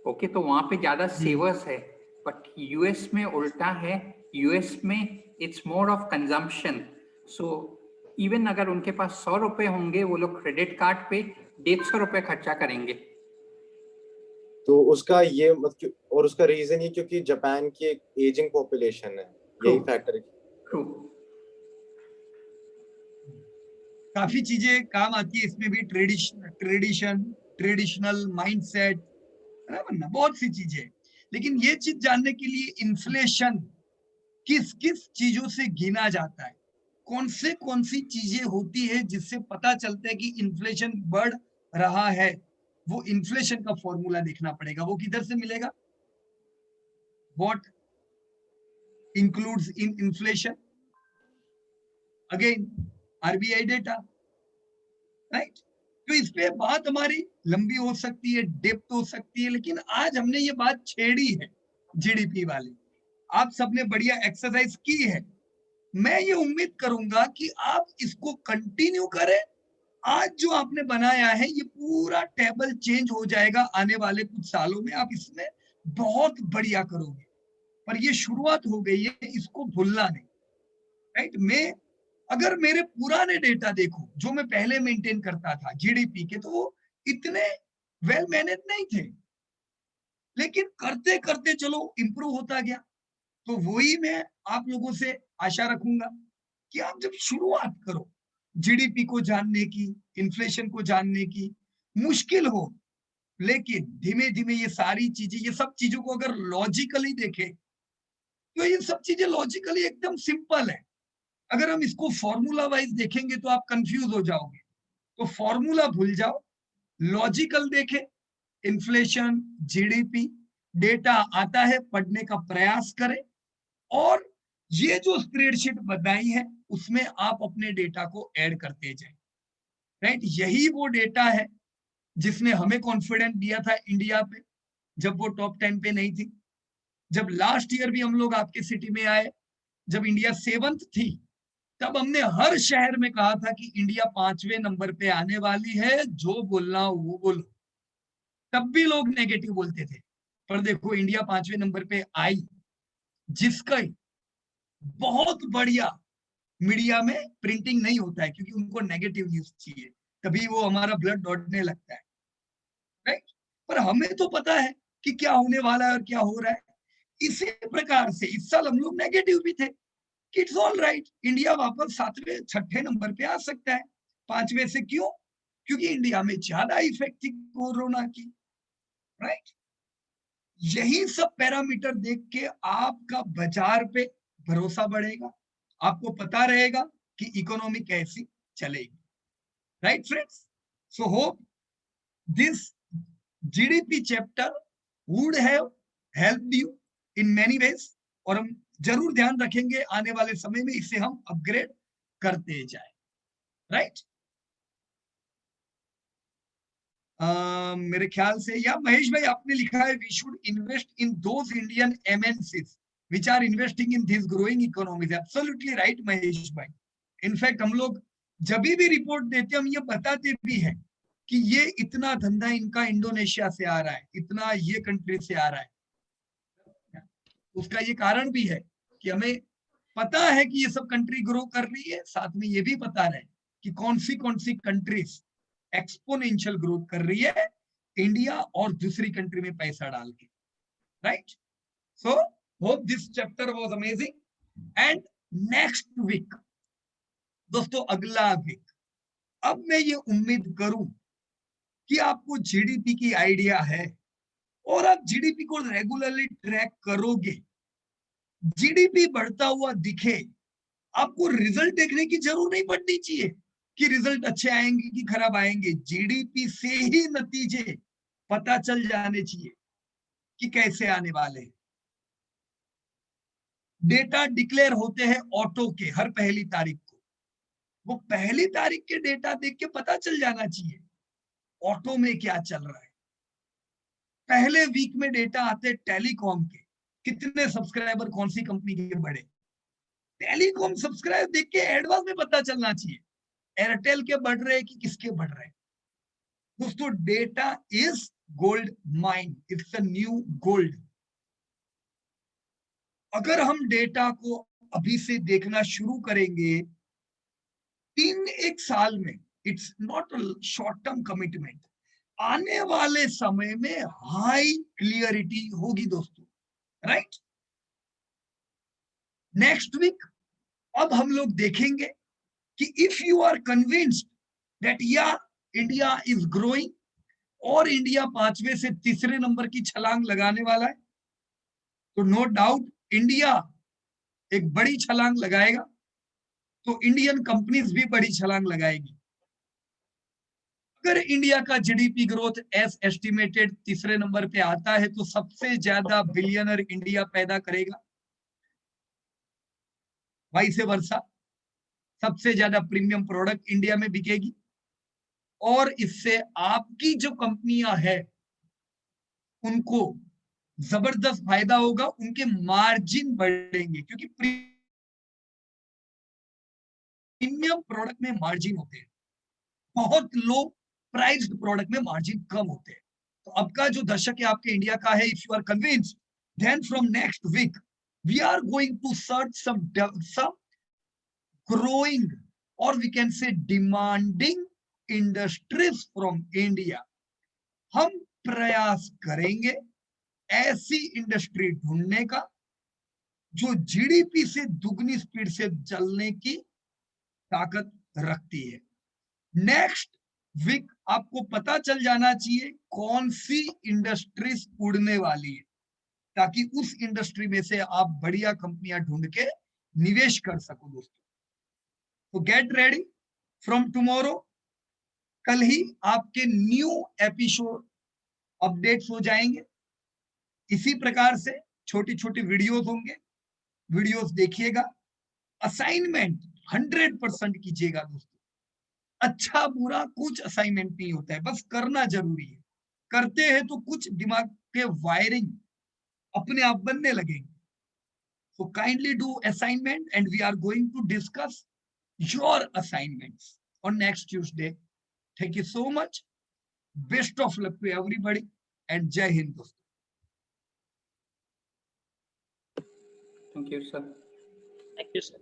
okay, तो वहां पे ज्यादा सेवर्स है, बट यूएस में उल्टा है यूएस में it's more of consumption, so even अगर उनके पास 100 रुपए होंगे, वो लोग क्रेडिट कार्ड पे 150 रुपए खर्चा करेंगे। तो उसका ये और उसका रीजन ये क्योंकि जापान की एक एजिंग पॉपुलेशन है, यही फैक्टर है। ट्रू, काफी चीजें काम आती है इसमें भी, ट्रेडिशनल माइंडसेट, बराबर ना, बहुत सी चीजें। लेकिन ये चीज जानने के लिए इन्फ्लेशन किस किस चीजों से गिना जाता है, कौन सी चीजें होती है जिससे पता चलता है कि इन्फ्लेशन बढ़ रहा है, वो इन्फ्लेशन का फॉर्मूला देखना पड़ेगा। वो किधर से मिलेगा? What includes in inflation? Again RBI data, right? तो इस पे बात हमारी लंबी हो सकती है, डेप्थ हो सकती है, लेकिन आज हमने ये बात छेड़ी है जीडीपी वाली, आप सबने बढ़िया एक्सरसाइज की है। मैं ये उम्मीद करूंगा कि आप इसको कंटिन्यू करें। आज जो आपने बनाया है ये पूरा टेबल चेंज हो जाएगा आने वाले कुछ सालों में, आप इसमें बहुत बढ़िया करोगे। पर ये शुरुआत हो गई है, इसको भूलना नहीं, राइट? मैं अगर मेरे पुराने डेटा देखो जो मैं पहले मेंटेन करता था जीडीपी के, तो वो इतने वेल मैनेज नहीं थे, लेकिन करते करते चलो इंप्रूव होता गया। तो वही मैं आप लोगों से आशा रखूंगा कि आप जब शुरुआत करो जीडीपी को जानने की, इन्फ्लेशन को जानने की, मुश्किल हो, लेकिन धीमे धीमे ये सारी चीजें, ये सब चीजों को अगर लॉजिकली देखें तो ये सब चीजें लॉजिकली एकदम सिंपल है। अगर हम इसको फॉर्मूला वाइज देखेंगे तो आप कंफ्यूज हो जाओगे, तो फॉर्मूला भूल जाओ, लॉजिकल देखें। इन्फ्लेशन, जीडीपी, डेटा आता है, पढ़ने का प्रयास करें, और ये जो स्प्रेडशीट बनाई है उसमें आप अपने डेटा को ऐड करते जाएं, राइट? यही वो डेटा है जिसने हमें कॉन्फिडेंस दिया था इंडिया पे जब वो टॉप 10 पे नहीं थी। जब लास्ट ईयर भी हम लोग आपके सिटी में आए, जब इंडिया 7th थी, तब हमने हर शहर में कहा था कि इंडिया 5वें नंबर पे आने वाली है, जो बोलना वो बोलो। तब भी लोग नेगेटिव बोलते थे, पर देखो इंडिया 5वें नंबर पे आई, जिसका बहुत बढ़िया मीडिया में प्रिंटिंग नहीं होता है क्योंकि उनको नेगेटिव न्यूज चाहिए, तभी वो हमारा ब्लड दौड़ने लगता है, राइट? पर हमें तो पता है कि क्या होने वाला है और क्या हो रहा है। इसी प्रकार से इस साल हम लोग नेगेटिव भी थे, इट्स ऑल राइट, इंडिया वापस 7वें 6ठे नंबर पे आ सकता है, 5वें से क्यों? क्योंकि इंडिया में ज्यादा इफेक्ट थी कोरोना की, राइट? यही सब पैरामीटर देख के आपका बाजार पे भरोसा बढ़ेगा, आपको पता रहेगा कि इकोनॉमी कैसी चलेगी, right friends? So hope this GDP chapter would have helped you in many ways, और हम जरूर ध्यान रखेंगे आने वाले समय में इसे हम अपग्रेड करते जाए, राइट? मेरे ख्याल से, या महेश भाई आपने लिखा है we should invest in those Indian MNCs which are investing in these growing economies. Absolutely right Mahesh भाई। इनफैक्ट हम लोग जब भी रिपोर्ट देते हम ये बताते भी हैं कि ये इतना धंधा इनका इंडोनेशिया से आ रहा है, इतना ये कंट्री से आ रहा है। उसका ये कारण भी है कि हमें पता है कि ये सब कंट्री ग्रो कर रही है, साथ में ये भी पता रहे कि कौन सी कंट्रीज एक्सपोनेंशियल ग्रोथ कर रही है इंडिया और दूसरी कंट्री में पैसा डाल के, right? So hope this chapter was amazing, and next week दोस्तों, अगला वीक, अब मैं ये उम्मीद करूं कि आपको जीडीपी की आइडिया है और आप जीडीपी को रेगुलरली ट्रैक करोगे। जीडीपी बढ़ता हुआ दिखे, आपको रिजल्ट देखने की जरूरत नहीं पड़नी चाहिए कि रिजल्ट अच्छे आएंगे कि खराब आएंगे। जीडीपी से ही नतीजे पता चल जाने चाहिए कि कैसे आने वाले हैं। डेटा डिक्लेयर होते हैं ऑटो के हर पहली तारीख को, वो पहली तारीख के डेटा देख के पता चल जाना चाहिए ऑटो में क्या चल रहा है। पहले वीक में डेटा आते टेलीकॉम के, कितने सब्सक्राइबर कौन सी कंपनी के बढ़े, टेलीकॉम सब्सक्राइबर देख के एडवांस में पता चलना चाहिए एयरटेल के बढ़ रहे कि किसके बढ़ रहे। दोस्तों, data is gold mine, it's a new gold. अगर हम डेटा को अभी से देखना शुरू करेंगे 3-1 साल में, it's not a short term commitment, आने वाले समय में हाई क्लियरिटी होगी दोस्तों, राइट। नेक्स्ट वीक अब हम लोग देखेंगे कि if you are convinced that या इंडिया इज ग्रोइंग और इंडिया 5वें से 3रे नंबर की छलांग लगाने वाला है, तो नो डाउट इंडिया एक बड़ी छलांग लगाएगा, तो इंडियन कंपनीज भी बड़ी छलांग लगाएगी। अगर इंडिया का जीडीपी ग्रोथ एज एस्टिमेटेड 3रे नंबर पे आता है तो सबसे ज्यादा बिलियनर इंडिया पैदा करेगा, वाइस वर्सा सबसे ज्यादा प्रीमियम प्रोडक्ट इंडिया में बिकेगी, और इससे आपकी जो कंपनियां हैं उनको जबरदस्त फायदा होगा, उनके मार्जिन बढ़ेंगे, क्योंकि प्रीमियम प्रोडक्ट में मार्जिन होते हैं, बहुत लो प्राइस्ड प्रोडक्ट में मार्जिन कम होते हैं। तो अब का जो दशक है आपके इंडिया का है, if you are convinced, then from next week we are going to search some growing or we can say demanding industries from India। हम प्रयास करेंगे ऐसी इंडस्ट्री ढूंढने का जो जीडीपी से दुगनी स्पीड से चलने की ताकत रखती है। नेक्स्ट वीक आपको पता चल जाना चाहिए कौन सी इंडस्ट्रीज उड़ने वाली है, ताकि उस इंडस्ट्री में से आप बढ़िया कंपनियां ढूंढ के निवेश कर सको दोस्तों। तो गेट रेडी फ्रॉम टुमारो, कल ही आपके न्यू एपिसोड अपडेट्स हो जाएंगे। इसी प्रकार से छोटी छोटी वीडियोस होंगे, वीडियोस देखिएगा। असाइनमेंट 100% कीजिएगा दोस्तों। अच्छा बुरा कुछ असाइनमेंट नहीं होता है, बस करना जरूरी है। करते हैं तो कुछ दिमाग के वायरिंग अपने आप बनने लगेंगे। So kindly do assignment and we are going to discuss your assignments on next Tuesday. Thank you so much. Best of luck to everybody and Jai Hind दोस्तों। Thank you, sir. Thank you, sir.